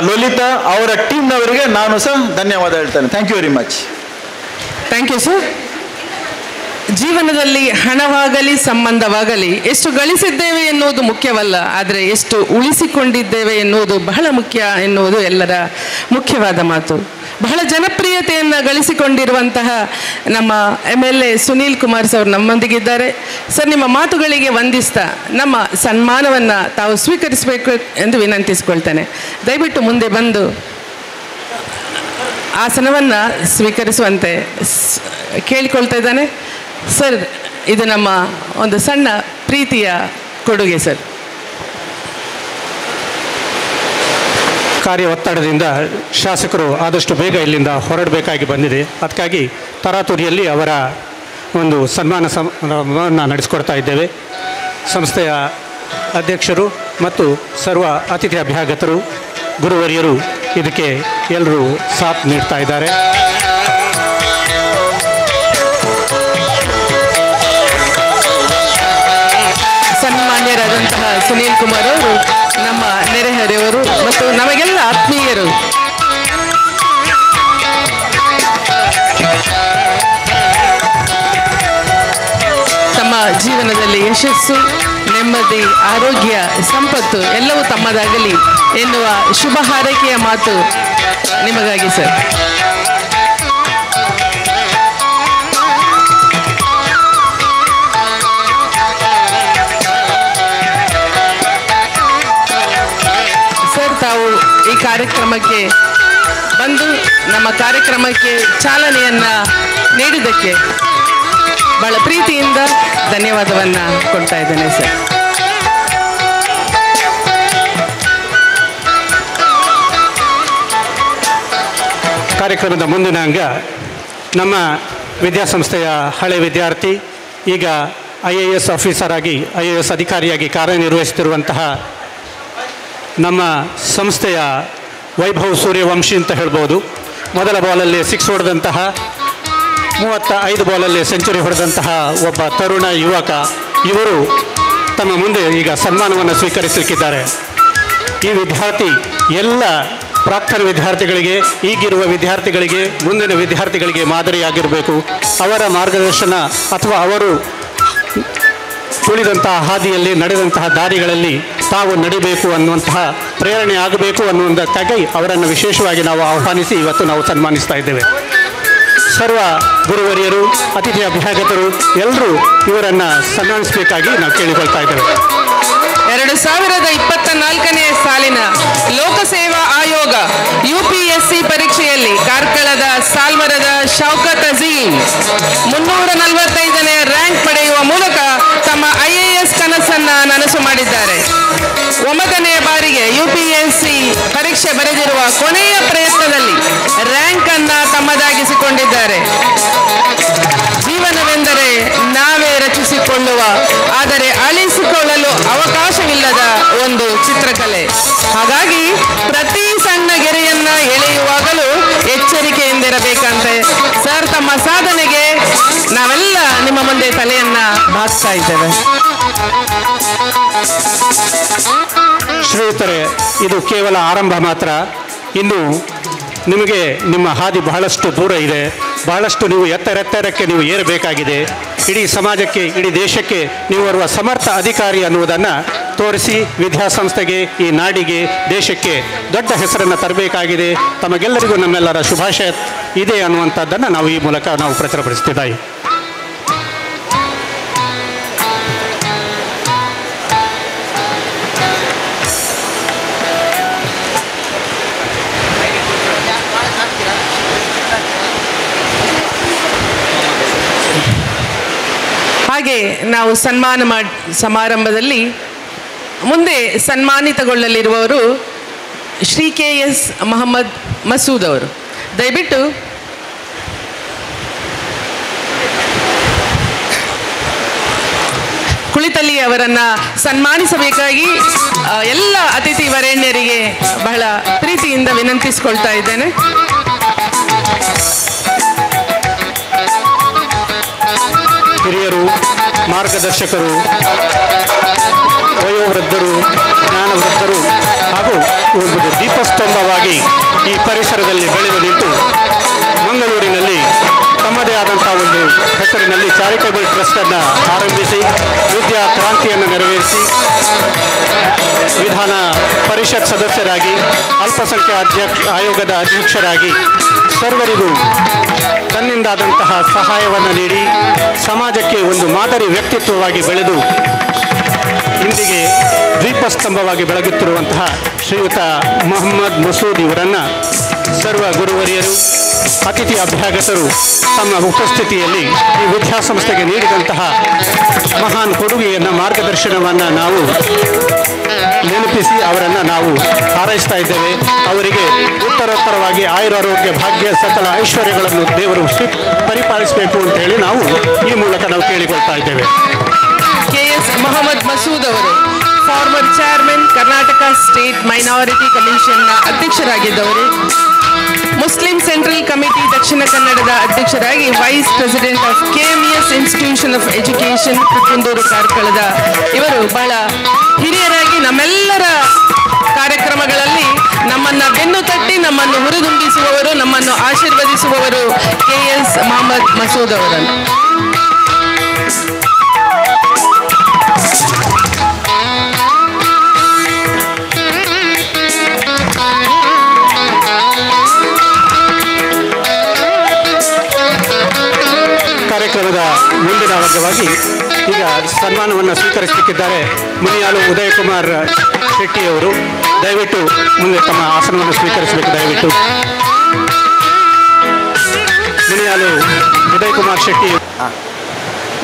ಲಲಿತಾ ಅವರ ಟೀಮ್ನವರಿಗೆ ನಾನು ಸಹ ಧನ್ಯವಾದ ಹೇಳ್ತೇನೆ. Thank you very much. Thank you sir. ಜೀವನದಲ್ಲಿ ಹಣವಾಗಲಿ ಸಂಬಂಧವಾಗಲಿ ಎಷ್ಟು ಗಳಿಸಿದ್ದೇವೆ ಎನ್ನುವುದು ಮುಖ್ಯವಲ್ಲ, ಆದರೆ ಎಷ್ಟು ಉಳಿಸಿಕೊಂಡಿದ್ದೇವೆ ಎನ್ನುವುದು ಬಹಳ ಮುಖ್ಯ ಎನ್ನುವುದು ಎಲ್ಲರ ಮುಖ್ಯವಾದ ಮಾತು. ಬಹಳ ಜನಪ್ರಿಯತೆಯನ್ನು ಗಳಿಸಿಕೊಂಡಿರುವಂತಹ ನಮ್ಮ MLA ಸುನೀಲ್ ಕುಮಾರ್ ಸರ್ ನಮ್ಮೊಂದಿಗಿದ್ದಾರೆ. ಸರ್, ನಿಮ್ಮ ಮಾತುಗಳಿಗೆ ವಂದಿಸ್ತಾ ನಮ್ಮ ಸನ್ಮಾನವನ್ನು ತಾವು ಸ್ವೀಕರಿಸಬೇಕು ಎಂದು ವಿನಂತಿಸಿಕೊಳ್ತೇನೆ. ದಯವಿಟ್ಟು ಮುಂದೆ ಬಂದು ಆಸನವನ್ನು ಸ್ವೀಕರಿಸುವಂತೆ ಕೇಳಿಕೊಳ್ತಾ ಇದ್ದಾನೆ. ಸರ್, ಇದು ನಮ್ಮ ಒಂದು ಸಣ್ಣ ಪ್ರೀತಿಯ ಕೊಡುಗೆ ಸರ್. ಕಾರ್ಯ ಒತ್ತಡದಿಂದ ಶಾಸಕರು ಆದಷ್ಟು ಬೇಗ ಇಲ್ಲಿಂದ ಹೊರಡಬೇಕಾಗಿ ಬಂದಿದೆ. ಅದಕ್ಕಾಗಿ ತರಾತುರಿಯಲ್ಲಿ ಅವರ ಒಂದು ಸನ್ಮಾನ ಸಮಾರಂಭವನ್ನು ನಡೆಸಿಕೊಡ್ತಾ ಇದ್ದೇವೆ. ಸಂಸ್ಥೆಯ ಅಧ್ಯಕ್ಷರು ಮತ್ತು ಸರ್ವ ಅತಿಥಿ ಅಭ್ಯಾಗತರು, ಗುರುವರಿಯರು ಇದಕ್ಕೆ ಎಲ್ಲರೂ ಸಾಥ್ ನೀಡ್ತಾ ಇದ್ದಾರೆ. ಸನ್ಮಾನ್ಯರಾದಂತಹ ಸುನೀಲ್ ಕುಮಾರ್ ಅವರು ನಮ್ಮ ನೆರೆಹೊರೆಯವರು ಮತ್ತು ನಮಗೆಲ್ಲ ಆತ್ಮೀಯರು. ತಮ್ಮ ಜೀವನದಲ್ಲಿ ಯಶಸ್ಸು, ನೆಮ್ಮದಿ, ಆರೋಗ್ಯ, ಸಂಪತ್ತು ಎಲ್ಲವೂ ತಮ್ಮದಾಗಲಿ ಎನ್ನುವ ಶುಭ ಹಾರೈಕೆಯ ಮಾತು ನಿಮಗಾಗಿ ಸರ್. ತಾವು ಈ ಕಾರ್ಯಕ್ರಮಕ್ಕೆ ಬಂದು ನಮ್ಮ ಕಾರ್ಯಕ್ರಮಕ್ಕೆ ಚಾಲನೆಯನ್ನು ನೀಡಿದ್ದಕ್ಕೆ ಬಹಳ ಪ್ರೀತಿಯಿಂದ ಧನ್ಯವಾದವನ್ನು ಕೊಡ್ತಾ ಇದ್ದೇನೆ ಸರ್. ಕಾರ್ಯಕ್ರಮದ ಮುಂದಿನ ಅಂಗ ನಮ್ಮ ವಿದ್ಯಾಸಂಸ್ಥೆಯ ಹಳೆ ವಿದ್ಯಾರ್ಥಿ, ಈಗ IAS ಆಫೀಸರ್ ಆಗಿ IAS ಅಧಿಕಾರಿಯಾಗಿ ಕಾರ್ಯನಿರ್ವಹಿಸುತ್ತಿರುವಂತಹ ನಮ್ಮ ಸಂಸ್ಥೆಯ ವೈಭವ್ ಸೂರ್ಯವಂಶಿ ಅಂತ ಹೇಳ್ಬೋದು. ಮೊದಲ ಬಾಲಲ್ಲಿ 6 ಹೊಡೆದಂತಹ, 35 ಬಾಲಲ್ಲಿ ಸೆಂಚುರಿ ಹೊಡೆದಂತಹ ಒಬ್ಬ ತರುಣ ಯುವಕ. ಇವರು ತಮ್ಮ ಮುಂದೆ ಈಗ ಸನ್ಮಾನವನ್ನು ಸ್ವೀಕರಿಸಲಿಕ್ಕಿದ್ದಾರೆ. ಈ ವಿದ್ಯಾರ್ಥಿ ಎಲ್ಲ ಪ್ರಾಕ್ತನ ವಿದ್ಯಾರ್ಥಿಗಳಿಗೆ, ಈಗಿರುವ ವಿದ್ಯಾರ್ಥಿಗಳಿಗೆ, ಮುಂದಿನ ವಿದ್ಯಾರ್ಥಿಗಳಿಗೆ ಮಾದರಿಯಾಗಿರಬೇಕು. ಅವರ ಮಾರ್ಗದರ್ಶನ ಅಥವಾ ಅವರು ತುಳಿದಂತಹ ಹಾದಿಯಲ್ಲಿ, ನಡೆದಂತಹ ದಾರಿಗಳಲ್ಲಿ ತಾವು ನಡಿಬೇಕು ಅನ್ನುವಂತಹ ಪ್ರೇರಣೆ ಆಗಬೇಕು ಅನ್ನುವುದಕ್ಕಾಗಿ ಅವರನ್ನು ವಿಶೇಷವಾಗಿ ನಾವು ಆಹ್ವಾನಿಸಿ ಇವತ್ತು ನಾವು ಸನ್ಮಾನಿಸ್ತಾ ಇದ್ದೇವೆ. ಸರ್ವ ಗುರುವರಿಯರು, ಅತಿಥಿ ಅಭ್ಯಾಗತರು ಎಲ್ಲರೂ ಇವರನ್ನು ಸನ್ಮಾನಿಸಬೇಕಾಗಿ ನಾವು ಕೇಳಿಕೊಳ್ತಾ ಇದ್ದೇವೆ. 2024ನೇ ಸಾಲಿನ ಲೋಕಸೇವಾ ಆಯೋಗ UPSC ಪರೀಕ್ಷೆಯಲ್ಲಿ ಕಾರ್ಕಳದ ಸಾಲ್ಮರದ ಶೌಕತ್ ಅಜೀಮ್ 345ನೇ ರ್ಯಾಂಕ್ ಪಡೆಯುವ ಮೂಲಕ ತಮ್ಮ IAS ಕನಸನ್ನ ನನಸು ಮಾಡಿದ್ದಾರೆ. 9ನೇ ಬಾರಿಗೆ UPSC ಪರೀಕ್ಷೆ ಬರೆದಿರುವ ಕೊನೆಯ ಪ್ರಯತ್ನದಲ್ಲಿ ರ್ಯಾಂಕ್ ಅನ್ನ ತಮ್ಮದಾಗಿಸಿಕೊಂಡಿದ್ದಾರೆ. ಜೀವನವೆಂದರೆ ನಾವೇ ರಚಿಸಿಕೊಳ್ಳುವ, ಆದರೆ ಅಳಿಸಿಕೊಳ್ಳಲು ಅವಕಾಶವಿಲ್ಲದ ಒಂದು ಚಿತ್ರಕಲೆ. ಹಾಗಾಗಿ ಪ್ರತಿ ಸಣ್ಣ ಗೆರೆಯನ್ನ ಎಳೆಯುವಾಗಲೂ ಎಚ್ಚರಿಕೆಯಿಂದಿರಬೇಕಂತೆ. ಸರ್, ತಮ್ಮ ಸಾಧನೆಗೆ ನಾವೆಲ್ಲ ನಿಮ್ಮ ಮುಂದೆ ತಲೆಯನ್ನ ಬಾಚ್ತಾ ಇದ್ದೇವೆ. ಶ್ರೀಯುತರೆ, ಇದು ಕೇವಲ ಆರಂಭ ಮಾತ್ರ. ಇನ್ನು ನಿಮಗೆ ನಿಮ್ಮ ಹಾದಿ ಬಹಳಷ್ಟು ದೂರ ಇದೆ. ಬಹಳಷ್ಟು ನೀವು ಎತ್ತರಕ್ಕೆ ನೀವು ಏರಬೇಕಾಗಿದೆ. ಇಡೀ ಸಮಾಜಕ್ಕೆ, ಇಡೀ ದೇಶಕ್ಕೆ ನೀವು ಬರುವ ಸಮರ್ಥ ಅಧಿಕಾರಿ ಅನ್ನುವುದನ್ನು ತೋರಿಸಿ ವಿದ್ಯಾಸಂಸ್ಥೆಗೆ, ಈ ನಾಡಿಗೆ, ದೇಶಕ್ಕೆ ದೊಡ್ಡ ಹೆಸರನ್ನು ತರಬೇಕಾಗಿದೆ. ತಮಗೆಲ್ಲರಿಗೂ ನಮ್ಮೆಲ್ಲರ ಶುಭಾಶಯ ಇದೆ ಅನ್ನುವಂಥದ್ದನ್ನು ನಾವು ಈ ಮೂಲಕ ನಾವು ಪ್ರಚುರಪಡಿಸ್ತಿದ್ದೇವೆ. ಹಾಗೆ ನಾವು ಸಮಾರಂಭದಲ್ಲಿ ಮುಂದೆ ಸನ್ಮಾನಿತಗೊಳ್ಳಲಿರುವವರು ಶ್ರೀ KS ಮೊಹಮ್ಮದ್ ಮಸೂದ್ ಅವರು. ದಯವಿಟ್ಟು ಕುಳಿತಲ್ಲಿ ಅವರನ್ನು ಸನ್ಮಾನಿಸಬೇಕಾಗಿ ಎಲ್ಲ ಅತಿಥಿ ವರೇಣ್ಯರಿಗೆ ಬಹಳ ಪ್ರೀತಿಯಿಂದ ವಿನಂತಿಸಿಕೊಳ್ತಾ ಇದ್ದೇನೆ. ಹಿರಿಯರು, ಮಾರ್ಗದರ್ಶಕರು, ವಯೋವೃದ್ಧರು, ಜ್ಞಾನವೃದ್ಧರು ಹಾಗೂ ಒಂದು ದೀಪಸ್ತಂಭವಾಗಿ ಈ ಪರಿಸರದಲ್ಲಿ ಬೆಳೆದು ನಿಂತು ಮಂಗಳೂರಿನಲ್ಲಿ ತಮ್ಮದೇ ಆದಂಥ ಒಂದು ಹೆಸರಿನಲ್ಲಿ ಚಾರಿಟಬಲ್ ಟ್ರಸ್ಟನ್ನು ಆರಂಭಿಸಿ ವಿದ್ಯಾ ಕ್ರಾಂತಿಯನ್ನು ನೆರವೇರಿಸಿ ವಿಧಾನ ಪರಿಷತ್ ಸದಸ್ಯರಾಗಿ, ಅಲ್ಪಸಂಖ್ಯಾತ ಆಯೋಗದ ಅಧ್ಯಕ್ಷರಾಗಿ ಸರ್ವರಿಗೂ ತನ್ನಿಂದಾದಂತಹ ಸಹಾಯವನ್ನು ನೀಡಿ ಸಮಾಜಕ್ಕೆ ಒಂದು ಮಾದರಿ ವ್ಯಕ್ತಿತ್ವವಾಗಿ ಬೆಳೆದು ಇಂದಿಗೆ ದ್ವೀಪಸ್ತಂಭವಾಗಿ ಬೆಳಗುತ್ತಿರುವಂತಹ ಶ್ರೀಯುತ ಮೊಹಮ್ಮದ್ ಮಸೂದ್ ಇವರನ್ನು ಸರ್ವ ಗುರುವರಿಯರು, ಅತಿಥಿ ಅಭ್ಯಾಗತರು ತಮ್ಮ ಉಪಸ್ಥಿತಿಯಲ್ಲಿ ಈ ವಿದ್ಯಾಸಂಸ್ಥೆಗೆ ನೀಡಿದಂತಹ ಮಹಾನ್ ಕೊಡುಗೆಯನ್ನು, ಮಾರ್ಗದರ್ಶನವನ್ನು ನಾವು ನೆನಪಿಸಿ ಅವರನ್ನು ನಾವು ಹಾರೈಸ್ತಾ ಇದ್ದೇವೆ. ಅವರಿಗೆ ಉತ್ತರೋತ್ತರವಾಗಿ ಆಯುರಾರೋಗ್ಯ, ಭಾಗ್ಯ, ಸಕಲ ಐಶ್ವರ್ಯಗಳನ್ನು ದೇವರು ಪರಿಪಾಲಿಸಬೇಕು ಅಂತ ಹೇಳಿ ನಾವು ಈ ಮೂಲಕ ನಾವು ಕೇಳಿಕೊಳ್ತಾ ಇದ್ದೇವೆ. KS ಮೊಹಮ್ಮದ್ ಮಸೂದ್ ಅವರು former chairman, Karnataka state minority ಕಮಿಷನ್ನ ಅಧ್ಯಕ್ಷರಾಗಿದ್ದವರು. ಮುಸ್ಲಿಂ ಸೆಂಟ್ರಲ್ ಕಮಿಟಿ ದಕ್ಷಿಣ ಕನ್ನಡದ ಅಧ್ಯಕ್ಷರಾಗಿ vice president of KMES institution of education Puttur ಕಾರ್ಕಳದ ಇವರು ಬಹಳ ಹಿರಿಯರಾಗಿ ನಮ್ಮೆಲ್ಲರ ಕಾರ್ಯಕ್ರಮಗಳಲ್ಲಿ ನಮ್ಮನ್ನ ಬೆನ್ನು ತಟ್ಟಿ ನಮ್ಮನ್ನು ಹುರಿದುಂಬಿಸುವವರು, ನಮ್ಮನ್ನು ಆಶೀರ್ವದಿಸುವವರು KS ಮೊಹಮ್ಮದ್ ಮಸೂದ್ ಅವರನ್ನು. ಕಾರ್ಯಕ್ರಮದ ಮುಂದಿನ ವರ್ಗವಾಗಿ ಈಗ ಸನ್ಮಾನವನ್ನು ಸ್ವೀಕರಿಸಲಿಕ್ಕಿದ್ದಾರೆ ಮುನಿಯಾಲು ಉದಯಕುಮಾರ್ ಶೆಟ್ಟಿಯವರು. ದಯವಿಟ್ಟು ಮುಂದೆ ತಮ್ಮ ಆಸನವನ್ನು ಸ್ವೀಕರಿಸಬೇಕು. ದಯವಿಟ್ಟು ಮುನಿಯಾಲು ಉದಯಕುಮಾರ್ ಶೆಟ್ಟಿ.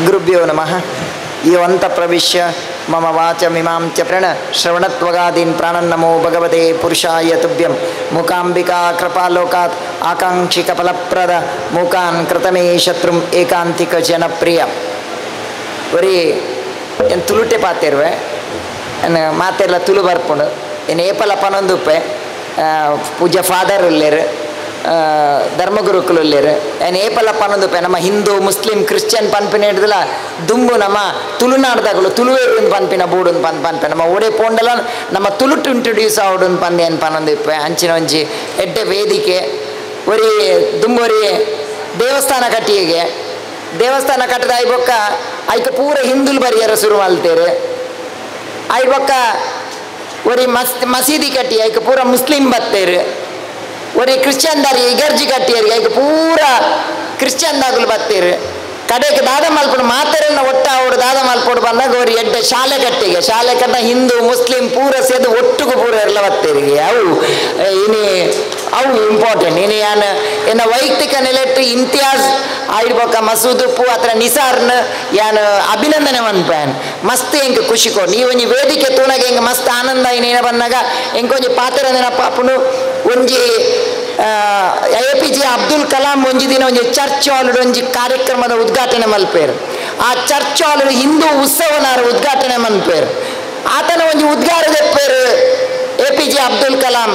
ಗುರುಭ್ಯೋ ನಮಃ. ಯೋವಂತ ಪ್ರವಿಶ್ಯ ಮಮ ವಾಚಮಿಮಾಂ ಚ ಪ್ರಣ್ ಶ್ರವಣತ್ವಗಾದೀನ್ ಪ್ರಾಣನ್ನಮೋ ಭಗವತೆ ಪುರುಷಾಯ ತುಭ್ಯಂ. ಮೂಕಾಂಬಿಕಾ ಕೃಪಾಲೋಕಾತ್ ಆಕಾಂಕ್ಷಿಕ ಫಲಪ್ರದ ಮೂಕಾನ್ ಕೃತಮೇ ಶತ್ರುಂ ಏಕಾಂತಿಕ ಜನಪ್ರಿಯ. ಬರೀ ಏನು ತುಳುಟೆ ಪಾತಿರುವೆ ಮಾತೆಲ್ಲ ತುಳು ಬರ್ಪುಂಡು ಏನು ಏಪಲ ಪನೊಂದುಪ್ಪೆ ಪೂಜ್ಯ ಫಾದರ್ ಉಲ್ಲೇರು ಧರ್ಮಗುರುಕುಲಲ್ಲೇರು ಏನು ಏಪಲ ಪನ್ನೊಂದು ನಮ್ಮ ಹಿಂದೂ ಮುಸ್ಲಿಂ ಕ್ರಿಶ್ಚಿಯನ್ ಪನ್ಪಿನ ಹಿಡಿದಿಲ್ಲ ದುಂಬು ನಮ್ಮ ತುಳುನಾಡ್ದಾಗಲು ತುಳುವೇರು ಪನ್ಪಿನ ಬೂಡು ಪನ್ಪೆ ನಮ್ಮ ಓಡೆ ಪೋಂಡಲ ನಮ್ಮ ತುಳುಟು ಇಂಟ್ರೊಡ್ಯೂಸ್ ಆವಡು ಪಂದೆ ಏನು ಪನ್ನೊಂದು ಇಪ್ಪೆ ಅಂಚಿನ ಒಂಜಿ ಎಡ್ಡೆ ವೇದಿಕೆ ಒರಿ ದುಂಬೊರಿ ದೇವಸ್ಥಾನ ಕಟ್ಟಿಗೆ ದೇವಸ್ಥಾನ ಕಟ್ಟದ ಐಬೊಕ್ಕ ಐಕ ಪೂರ ಹಿಂದುಲು ಬರಿಯರ ಶುರು ಮಲ್ತೇರು ಐಬೊಕ್ಕ ಒರಿ ಮಸೀದಿ ಕಟ್ಟಿ ಐಕ ಪೂರ ಮುಸ್ಲಿಂ ಬತ್ತೇರು ಒರಿ ಕ್ರಿಶ್ಚಿಯನ್ ದಾರಿ ಇಗರ್ಜಿ ಕಟ್ಟಿಯರಿ ಐಕ ಪೂರ ಕ್ರಿಶ್ಚಿಯನ್ ದಾಗಲು ಬತ್ತೇರು ಕಡೆಗೆ ದಾದ ಮಲ್ಪಡು ಮಾತೆರನ್ನ ಒಟ್ಟ ಅವಡು ದಾದ ಮಲ್ಪಡು ಬಂದಾಗ ಅವ್ರು ಎಡ್ಡೆ ಶಾಲೆ ಕಟ್ಟಿಗೆ ಶಾಲೆ ಕಟ್ಟ ಹಿಂದೂ ಮುಸ್ಲಿಂ ಪೂರ ಸೇದು ಒಟ್ಟಿಗೂ ಪೂರ ಎಲ್ಲ ಬತ್ತೇರಿಗೆ ಅವು ಅವು ಇಂಪಾರ್ಟೆಂಟ್ ಇನ್ನು ಯಾನು ಎನ್ನ ವೈಯಕ್ತಿಕ ನೆಲೆಟ್ಟು ಇಂತಿಯಾಜ್ ಆಯ್ಡ್ಬೋಕ ಮಸೂದ್ ಉಪ್ಪು ಅತ್ರ ನಿಸಾರ್ನ ಯಾನು ಅಭಿನಂದನೆ ಮನ್ಪೇನ್ ಮಸ್ತ್ ಹೆಂಗೆ ಖುಷಿಕೋ ನೀವು ಒಂಜಿ ವೇದಿಕೆ ತೂನಾಗ ಹೆಂಗೆ ಮಸ್ತ್ ಆನಂದ ಇನ್ನೇನ ಬಂದಾಗ ಹೆಂಗೊಂಜಿ ಪಾತ್ರ ನೆನಪಾಪುನು ಒಂಜಿ APJ ಅಬ್ದುಲ್ ಕಲಾಂ ಒಂಜಿ ದಿನ ಒಂಜಿ ಚರ್ಚ್ ಹಾಲ್ ಒಂಜಿ ಕಾರ್ಯಕ್ರಮದ ಉದ್ಘಾಟನೆ ಮಲ್ಪೇರು ಆ ಚರ್ಚ್ ಹಾಲ್ ಹಿಂದೂ ಉತ್ಸವನಾರ ಉದ್ಘಾಟನೆ ಮನ್ಪೇರು ಆತನ ಒಂಜಿ ಉದ್ಗಾರ ತೆಪ್ಪೇರು APJ ಅಬ್ದುಲ್ ಕಲಾಂ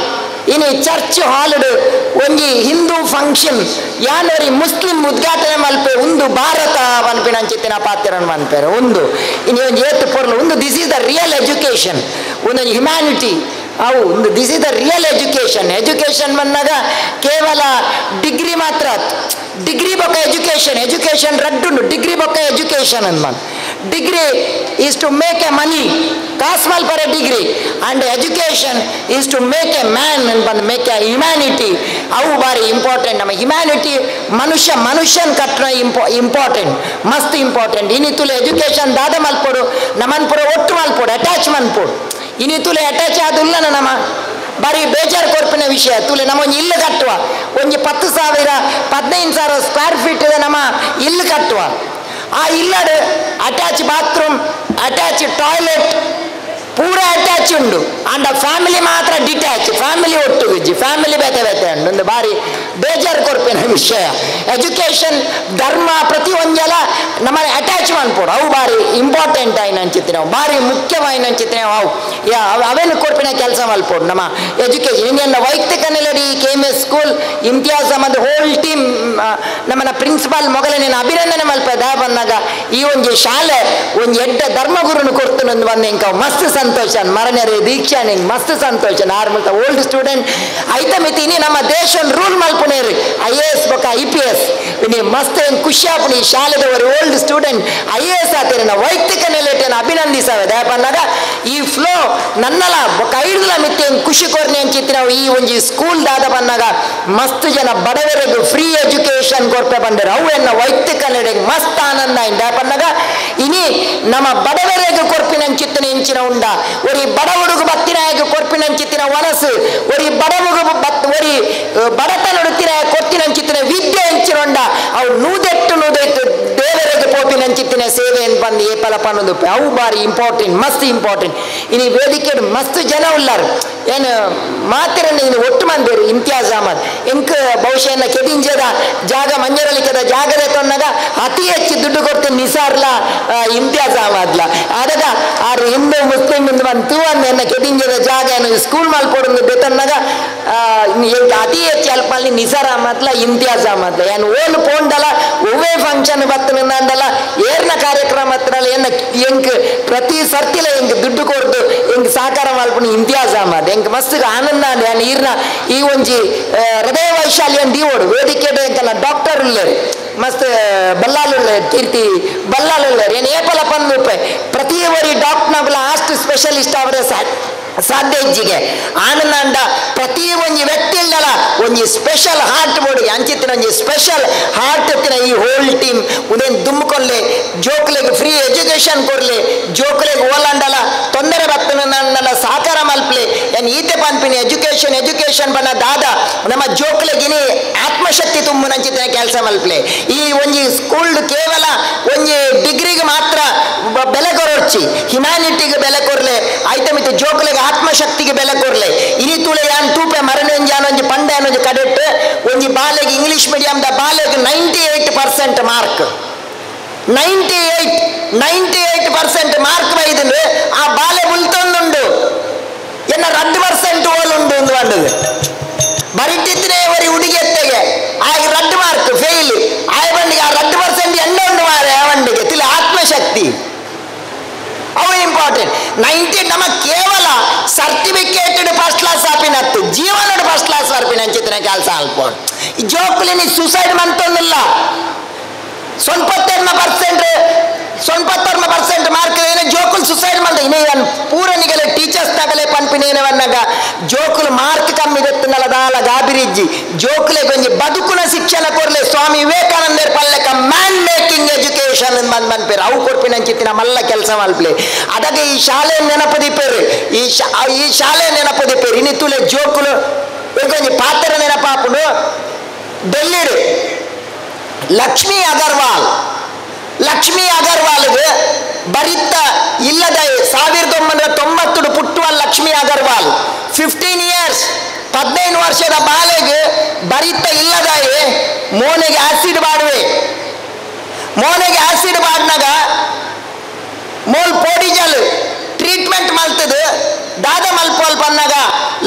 ಇನ್ನು ಚರ್ಚ್ ಹಾಲ್ ಒಂಜಿ ಹಿಂದೂ ಫಂಕ್ಷನ್ ಯಾನರಿ ಮುಸ್ಲಿಂ ಉದ್ಘಾಟನೆ ಮಲ್ಪೆ ಒಂದು ಭಾರತ ಪನ್ಪಿನ ಅಂಚಿತ್ತಿನ ಪಾತ್ರನ ಮನ್ಪೇರು ಒಂದು ಇನ್ನು ಒಂಜಿ ಏತು ಪೊರ್ಲು ಒಂದು this is the real education ಒಂದೊಂದು ಹ್ಯುಮ್ಯಾನಿಟಿ ಅವು ಒಂದು this is the real education ಬಂದಾಗ ಕೇವಲ ಡಿಗ್ರಿ ಮಾತ್ರ ಡಿಗ್ರಿ ಬೊಕ್ಕ ಎಜುಕೇಶನ್ ರಡ್ಡುಂಡು ಡಿಗ್ರಿ ಬೊಕ್ಕ ಎಜುಕೇಶನ್ ಅನ್ಬಂದು degree is to make a money ಕಾಸ್ ಮಲ್ಪರೆ degree and education is to make a man ಅನ್ಬಂದು ಮೇಕ್ ಎ ಹ್ಯುಮ್ಯಾನಿಟಿ ಅವು ಭಾರಿ ಇಂಪಾರ್ಟೆಂಟ್ ನಮ್ಮ ಹ್ಯುಮ್ಯಾನಿಟಿ ಮನುಷ್ಯನ್ ಕಟ್ಟಣ ಇಂಪಾರ್ಟೆಂಟ್ ಮಸ್ತ್ ಇಂಪಾರ್ಟೆಂಟ್ ಇನ್ನಿತ್ತುಲೆ ಎಜುಕೇಶನ್ ದಾದ ಮಲ್ಪೋಡು ನಮ್ಮನ್ ಪುರ ಒಟ್ಟು ಮಲ್ಪೋಡು ಅಟ್ಯಾಚ್ ಮನ್ಪೋಡು ಇನ್ನಿತ್ತುಲೆ ಅಟ್ಯಾಚ್ ಆದುಲ್ಲ ನಮ್ಮ ಬಾರಿ ಬೇಜಾರು ಕೊರ್ಪಿನ ವಿಷಯ ತುಲೆ ನಮ್ಮ ಒಂದು ಇಲ್ಲು ಕಟ್ಟುವ ಒಂಜಿ 10,000 15,000 ಸ್ಕ್ವೇರ್ ಫೀಟ್ ನಮ್ಮ ಇಲ್ಲು ಕಟ್ಟುವ ಆ ಇಲ್ಲಡು ಅಟ್ಯಾಚ್ ಬಾತ್ರೂಮ್ ಅಟ್ಯಾಚ್ ಟಾಯ್ಲೆಟ್ ಪೂರ ಅಟ್ಯಾಚ್ ಉಂಡು ಅಂಡ ಫ್ಯಾಮಿಲಿ ಮಾತ್ರ ಡಿಟ್ಯಾಚ್ ಫ್ಯಾಮಿಲಿ ಒಟ್ಟು ಗುಜ್ಜಿ ಫ್ಯಾಮಿಲಿ ಬೇತೆ ಉಂಡು ಒಂದು ಬಾರಿ ಬೇಜಾರು ಕೊರ್ಪಿನ ವಿಷಯ ಎಜುಕೇಶನ್ ಧರ್ಮ ಪ್ರತಿ ಒಂಜಲ ನಮ್ಮ ಅಟ್ಯಾಚ್ ಮಾಡ್ಕೊಡು ಅವು ಬಾರಿ ಇಂಪಾರ್ಟೆಂಟ್ ಆಯ್ನ ಅನ್ಚಿತ್ತು ನಾವು ಬಾರಿ ಮುಖ್ಯವಾಯಿನ ಅನ್ಚಿತ್ತು ನಾವು ಅವು ಅವೇನು ಕೊರ್ಪಿನ ಕೆಲಸ ಮಲ್ಪೋಡು ನಮ್ಮ ಎಜುಕೇಶನ್ ಇನ್ನೇನು ವೈಯಕ್ತಿಕ ನೆಲಡಿ KMS school Imtiaz Ahmed whole team ನಮ್ಮನ್ನ ಪ್ರಿನ್ಸಿಪಾಲ್ ಮೊಗಲನೇನು ಅಭಿನಂದನೆ ಮಲ್ಪದ ಬಂದಾಗ ಈ ಒಂಜಿ ಶಾಲೆ ಒಂದು ಎಡ್ಡ ಧರ್ಮಗುರುನು ಕೊಡ್ತು ಬಂದ ಇಂಕ ಮಸ್ತ್ ಸಂತೋಷ ಮರಣ್ಯರೇ ದೀಕ್ಷಾ ನಿಂಗೆ ಮಸ್ತ್ ಸಂತೋಷ ನಾರ್ಮಲ್ ಓಲ್ಡ್ ಸ್ಟೂಡೆಂಟ್ ಐತ ಮಿತಿನಿ ನಮ್ಮ ದೇಶ ರೂಲ್ ಮಲ್ಪುನೇರಿ IAS ಬೊಕ್ಕ IPS ನೀವು ಮಸ್ತ್ ಹೆಂಗೆ ಖುಷಿ ಆಪುನಿ ಶಾಲೆದವರು ಓಲ್ಡ್ ಸ್ಟೂಡೆಂಟ್ IAS ಆತೀರಿ ನಾವು ವೈಯಕ್ತಿಕ ನೆಲೆಟೇನು ಅಭಿನಂದಿಸವೆ ದಯಪನ್ನಾಗ ಈ ಫ್ಲೋ ನನ್ನಲ ಬೊಕ್ಕ ಐಡ್ಲ ಮಿತ್ತಿ ಹೆಂಗೆ ಖುಷಿ ಕೊರ್ನಿ ಅಂಚಿತ್ತಿ ನಾವು ಈ ಒಂಜಿ ಸ್ಕೂಲ್ ದಾದ ಬಂದಾಗ ಮಸ್ತ್ ಜನ ಬಡವರಿಗೂ ಫ್ರೀ ಎಜುಕೇಶನ್ ಕೊರ್ಪೆ ಬಂದರು ಅವು ಎನ್ನ ವೈಯಕ್ತಿಕ ನೆಲೆಗೆ ಮಸ್ತ್ ಆನಂದ ಆಯ್ತು ದಯಪನ್ನಾಗ ಇನಿ ನಮ್ಮ ಬಡವರಿಗೂ ಕೊರ್ಪಿನ ಅಂಚಿತ್ತಿನ ಹೆಂಚಿನ ಉಂಡ ಒರಿ ಬಡವಡುಗು ಬತ್ತಿನಾಯಕ ಕೊರ್ಪಿನಂಚಿತ್ತಿನ ವನಸು ಒರಿ ಬಡವಗು ಒರಿ ಬಡತನಡುತ್ತಿನ ಕೊತ್ತಿನಂಚಿತ್ತಿನ ವಿದ್ಯೆ ಹೆಂಚಿನೊಂಡ ಅವು ನೂದೆಟ್ಟು ದೇವರಿಗೆ ಪೋಪಿನಂಚಿತ್ತಿನ ಸೇವೆ ಅಂತ ಬಂದು ಏಪಲ ಪನ್ನೊಂದು ಅವು ಬಾರಿ ಇಂಪಾರ್ಟೆಂಟ್ ಮಸ್ತ್ ಇಂಪಾರ್ಟೆಂಟ್ ಇನ್ನು ವೇದಿಕೆ ಮಸ್ತ್ ಜನ ಉಳ್ಳಾರು ಏನು ಮಾತಿರನ್ನ ಇನ್ನು ಒಟ್ಟು ಮಂದಿರು ಇಮ್ತಿಯಾಜ್ ಅಹಮದ್ ಎಂಕ್ ಬಹುಶಃ ಕೆದಿಂಜದ ಜಾಗ ಮಂಜರಲಿಕದ ಜಾಗದ ತೊಂದಾಗ ಅತಿ ಹೆಚ್ಚು ದುಡ್ಡು ಕೊಡ್ತೀನಿ ನಿಸಾರ್ಲ ಇಮ್ತಿಯಾಜ್ ಅಹಮದ್ಲ ಆದಾಗ ಆರು ಹಿಂದೂ ಮುಸ್ಲಿಂ ಬಂತು ಅಂದ ಎನ್ನ ಕೆದಿಂಜದ ಜಾಗ ಏನು ಸ್ಕೂಲ್ ಮಲ್ಪೊಡು ಬೇತನ್ನಾಗ ಅತಿ ಹೆಚ್ಚು ಹೆಲ್ಪ್ ಮಾಡಿ ನಿಸಾರ್ ಅಹಮದ್ಲ ಇಮ್ತಿಯಾಜ್ ಅಹಮದ್ಲ ಏನು ಓನ್ ಪೋಂಡಲ ಒವ್ವೇ ಫಂಕ್ಷನ್ ಬತ್ತನ ಅಂದಲ್ಲ ಏರ್ನ ಕಾರ್ಯಕ್ರಮ ಹತ್ರಲ್ಲ ಏನ ಹೆಂಗ್ ಪ್ರತಿ ಸರ್ತಿಲ ಹೆಂಗ್ ದುಡ್ಡು ಕೊಡ್ದು ಹೆಂಗ್ ಸಾಕಾರ ಮಲ್ಪುನಿ ಇಮ್ತಿಯಾಜ್ ಅಹಮದ್ ಹೆಂಗ್ ಮಸ್ತ್ ಆನಂದ ಅಂದ ಈರ್ನ ಈ ಒಂಜಿ ಹೃದಯ ವೈಶಾಲ್ಯ ದೀವೋಡು ವೇದಿಕೆ ಎಂಕಲ್ಲ ಡಾಕ್ಟರ್ ಉಳ್ಳೇರು ಮಸ್ತ್ ಬಲ್ಲಾಲುಳ್ಳೆ ಕೀರ್ತಿ ಬಲ್ಲಾಲುಳ್ಳೇರು ಏನು ಏಪಲ ಪಂದು ಪ್ರತಿ ಒರಿ ಡಾಕ್ಟರ್ನಗಳ ಅಷ್ಟು ಸ್ಪೆಷಲಿಸ್ಟ್ ಅವರೇ ಸಾಧ್ಯ ಇಜ್ಜಿಗೆ ಆನಂದ ಪ್ರತಿ ಒಂಜಿ ವ್ಯಕ್ತಿ ಇಲ್ಲಲ್ಲ ಒಂಜಿ ಸ್ಪೆಷಲ್ ಹಾರ್ಟ್ ಬೋಡಿಗೆ ಅಂಚಿತ್ತಿನ ಒಂಜಿ ಸ್ಪೆಷಲ್ ಹಾರ್ಟ್ ಎತ್ತಿನ ಈ ಹೋಲ್ ಟೀಮ್ ಉದೇನು ದುಮ್ಕೊಲ್ಲೆ ಜೋಕ್ಲೆಗೆ ಫ್ರೀ ಎಜುಕೇಶನ್ ಕೊಡ್ಲಿ ಜೋಕ್ಲೆಗೆ ಓಲಾಂಡಲ ತೊಂದರೆ ಬರ್ತನಲ್ಲ ಸಾಕಾರ ಮಲ್ಪಲೆ ಏನು ಈತೆ ಪನ್ಪಿನಿ ಎಜುಕೇಶನ್ ಬನ್ನ ದಾದ ನಮ್ಮ ಜೋಕ್ಲೆಗಿನಿ ಆತ್ಮಶಕ್ತಿ ತುಂಬುನಂಚಿತ್ತಿನ ಕೆಲಸ ಮಲ್ಪಲೆ ಈ ಒಂಜಿ ಸ್ಕೂಲ್ ಕೇವಲ ಒಂಜಿ ಡಿಗ್ರಿಗೆ ಮಾತ್ರ ಬೆಲೆ ಕೊರೊಚ್ಚಿ ಹ್ಯುಮ್ಯಾನಿಟಿಗೆ ಬೆಲೆ ಕೊರ್ಲೆ ಆಯ್ತ ಮಿತ್ತು ಜೋಕ್ಲೆಗೆ ಆತ್ಮಶಕ್ತಿಗೆ ಬೆಲೆ ಕೊರ್ಲೆ ಇನಿ ತುಳೆ ಯಾನ್ ತೂಪೆ ಮರಣೊಂಜಿ ಅನ್ನೊಂಜಿ ಪಂಡೆ ಅನ್ನೊಂಜಿ ಕಡೆಟ್ ಒಂಜಿ ಬಾಲೆಗೆ ಇಂಗ್ಲಿಷ್ ಮೀಡಿಯಂದ ಬಾಲೆಗೆ 98% ಮಾರ್ಕ್ 98% ಮಾರ್ಕ್ ಬೈದ್ರೆ ಆ ಬಾಲೆ ಮುಲ್ತೊಂದುಂಡು ಎನ್ನ 2% ಓಲುಂಡು ಒಂದು ಬಂಡದು ಬರಿಟ್ಟಿದ್ರೆ ಅವರಿ ಹುಡುಗಿ ಎತ್ತೆಗೆ ಸರ್ಟಿಫಿಕೇಟೆಡ್ ಫಸ್ಟ್ ಕ್ಲಾಸ್ ಆಪಿನತ್ತು ಜೀವನದ ಫಸ್ಟ್ ಕ್ಲಾಸ್ ಬರ್ಪಿನ ಅಂಚಿತ್ತಿನ ಕೆಲಸ ಅಲ್ಪೋಣ ಈ ಜೋಕ್ಲಿನಿ ಸೂಸೈಡ್ ಮಂತೊಂದಿಲ್ಲ 90% ಮಾರ್ಕ್ ಏನೇ ಜೋಕುಲು ಸುಸೈಡ್ ಮಾಡಿದೆ ಇನ್ನೇನು ಪೂರನಿಗೆಲ್ಲ ಟೀಚರ್ಸ್ ತಗಲೆ ಪಂಪಿನೇನವನ್ನಾಗ ಜೋಕುಲು ಮಾರ್ಕ್ ಕಮ್ಮಿ ಗೊತ್ತನಲ್ಲ ದಾಲ ಗಾಬಿರಿಜ್ಜಿ ಜೋಕುಲೆ ಕೊಂಚ ಬದುಕುನ ಶಿಕ್ಷಣ ಕೊರ್ಲೆ ಸ್ವಾಮಿ ವಿವೇಕಾನಂದರ್ ಪಲ್ಲೆಕ ಮ್ಯಾನ್ ಮೇಕಿಂಗ್ ಎಜುಕೇಶನ್ ಬಂದ್ಪೇರು ಅವು ಕೊಡ್ಪಿನ ಅಂಚಿತ್ತಿನ ಮಲ್ಲ ಕೆಲಸ ಮಲ್ಪಲೆ ಅದಕ್ಕೆ ಈ ಶಾಲೆ ನೆನಪದಿಪ್ಪೇರು ಈ ಶಾಲೆ ನೆನಪದಿಪ್ಪೇರು ಇನ್ನು ತುಲೆ ಜೋಕುಲು ಕೊಂಚ ಪಾತ್ರ ನೆನಪಾಪುಡು ಡೆಲ್ಲಿಡು ಲಕ್ಷ್ಮೀ ಅಗರ್ವಾಲ್ಗೆ ಬರಿತ್ತ ಇಲ್ಲದ 1990 ಪುಟ್ಟುವ ಲಕ್ಷ್ಮೀ ಅಗರ್ವಾಲ್ 15 ಇಯರ್ಸ್ 15 ವರ್ಷದ ಬಾಲೆಗೆ ಬರಿತ್ತ ಇಲ್ಲದ ಮೋನೆಗೆ ಆಸಿಡ್ ಬಾಡ್ನಾಗ ಮೋಲ್ ಪೋಡಿಜಲ್ ಟ್ರೀಟ್ಮೆಂಟ್ ಮಲ್ತದು ದಾದ ಮಲ್ಪೋಲ್ ಪನ್ನಾಗ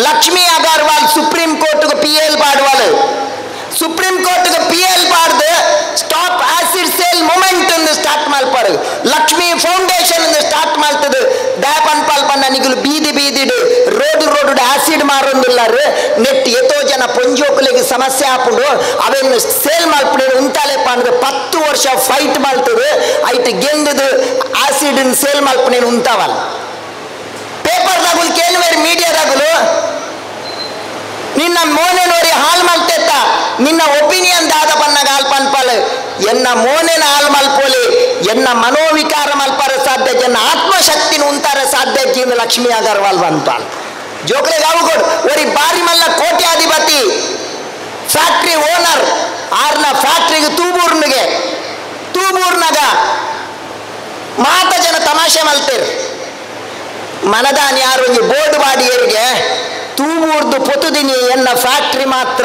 ಲಕ್ಷ್ಮೀ ಅಗರ್ವಾಲ್ ಸುಪ್ರೀಂ ಕೋರ್ಟ್ಗೆ PL ಪಾಡುವಲ್ ಸುಪ್ರೀಂ ಕೋರ್ಟ್ಗೆ PL ಪಾಡ್ದು ಸ್ಟಾಪ್ ಆಸಿಡ್ ಸೇಲ್ ಮೂಮೆಂಟ್ ಎಂದು ಸ್ಟಾರ್ಟ್ ಮಲ್ಪಾರು ಲಕ್ಷ್ಮೀ ಫೌಂಡೇಶನ್ ಎಂದು ಸ್ಟಾರ್ಟ್ ಮಾಡ್ತದೆ ದಾಪನ್ ಪಾಲ್ಪನ್ನ ನಿಗಲು ಬೀದಿಡು ರೋಡು ಆಸಿಡ್ ಮಾರೊಂದಿಲ್ಲಾರು ನೆಟ್ ಎತ್ತೋ ಜನ ಪೊಂಜೋಕುಲಿಗೆ ಸಮಸ್ಯೆ ಹಾಕೊಂಡು ಅವನ್ನು ಸೇಲ್ ಮಾಡ್ಬಿಡಿ ಉಂಟಾಲೆ ಪಾಂದ್ರೆ 10 ವರ್ಷ ಫೈಟ್ ಮಾಡ್ತದೆ ಐಟ್ ಗೆಂದದು ಆಸಿಡ್ ಸೇಲ್ ಮಾಡ್ಬಿಡಿ ಉಂಟಾವಲ್ಲ ಪೇಪರ್ದಾಗುಲು ಕೇಳುವೇರು ಮೀಡಿಯಾದಾಗುಲು ನಿನ್ನ ಮೋನೆನೋರಿ ಹಾಲ್ ಮಲ್ತೆತ್ತ ನಿನ್ನ ಒಪಿನಿಯನ್ ದಾದ ಬನ್ನಾಗ ಹಾಲ್ ಪನ್ಪಾಲ್ ಎನ್ನ ಮೋನೆನ ಹಾಲ್ ಮಲ್ಪೋಲಿ ಎನ್ನ ಮನೋವಿಕಾರ ಮಲ್ಪಾರ ಸಾಧ್ಯ ಎನ್ನ ಆತ್ಮಶಕ್ತಿನ ಉಂಟಾರ ಸಾಧ್ಯ ಜೀವನ ಲಕ್ಷ್ಮೀ ಅಗರ್ವಾಲ್ ಬಂದ್ಪಾಲ್ ಜೋಕ್ಲೆಗೆ ಅವುಗಳು ಒರಿ ಬಾರಿ ಮಲ್ಲ ಕೋಟ್ಯಾಧಿಪತಿ ಫ್ಯಾಕ್ಟ್ರಿ ಓನರ್ ಆರ್ನ ಫ್ಯಾಕ್ಟ್ರಿಗೆ ತೂಬೂರ್ನಾಗ ಮಾತ ಜನ ತಮಾಷೆ ಮಲ್ತೇರು ಮನದಾನಿ ಯಾರು ಬೋರ್ಡ್ ಬಾಡಿಯರಿಗೆ ತೂಬೂರ್ದು ಪೊತುದಿನಿ ಎನ್ನ ಫ್ಯಾಕ್ಟ್ರಿ ಮಾತ್ರ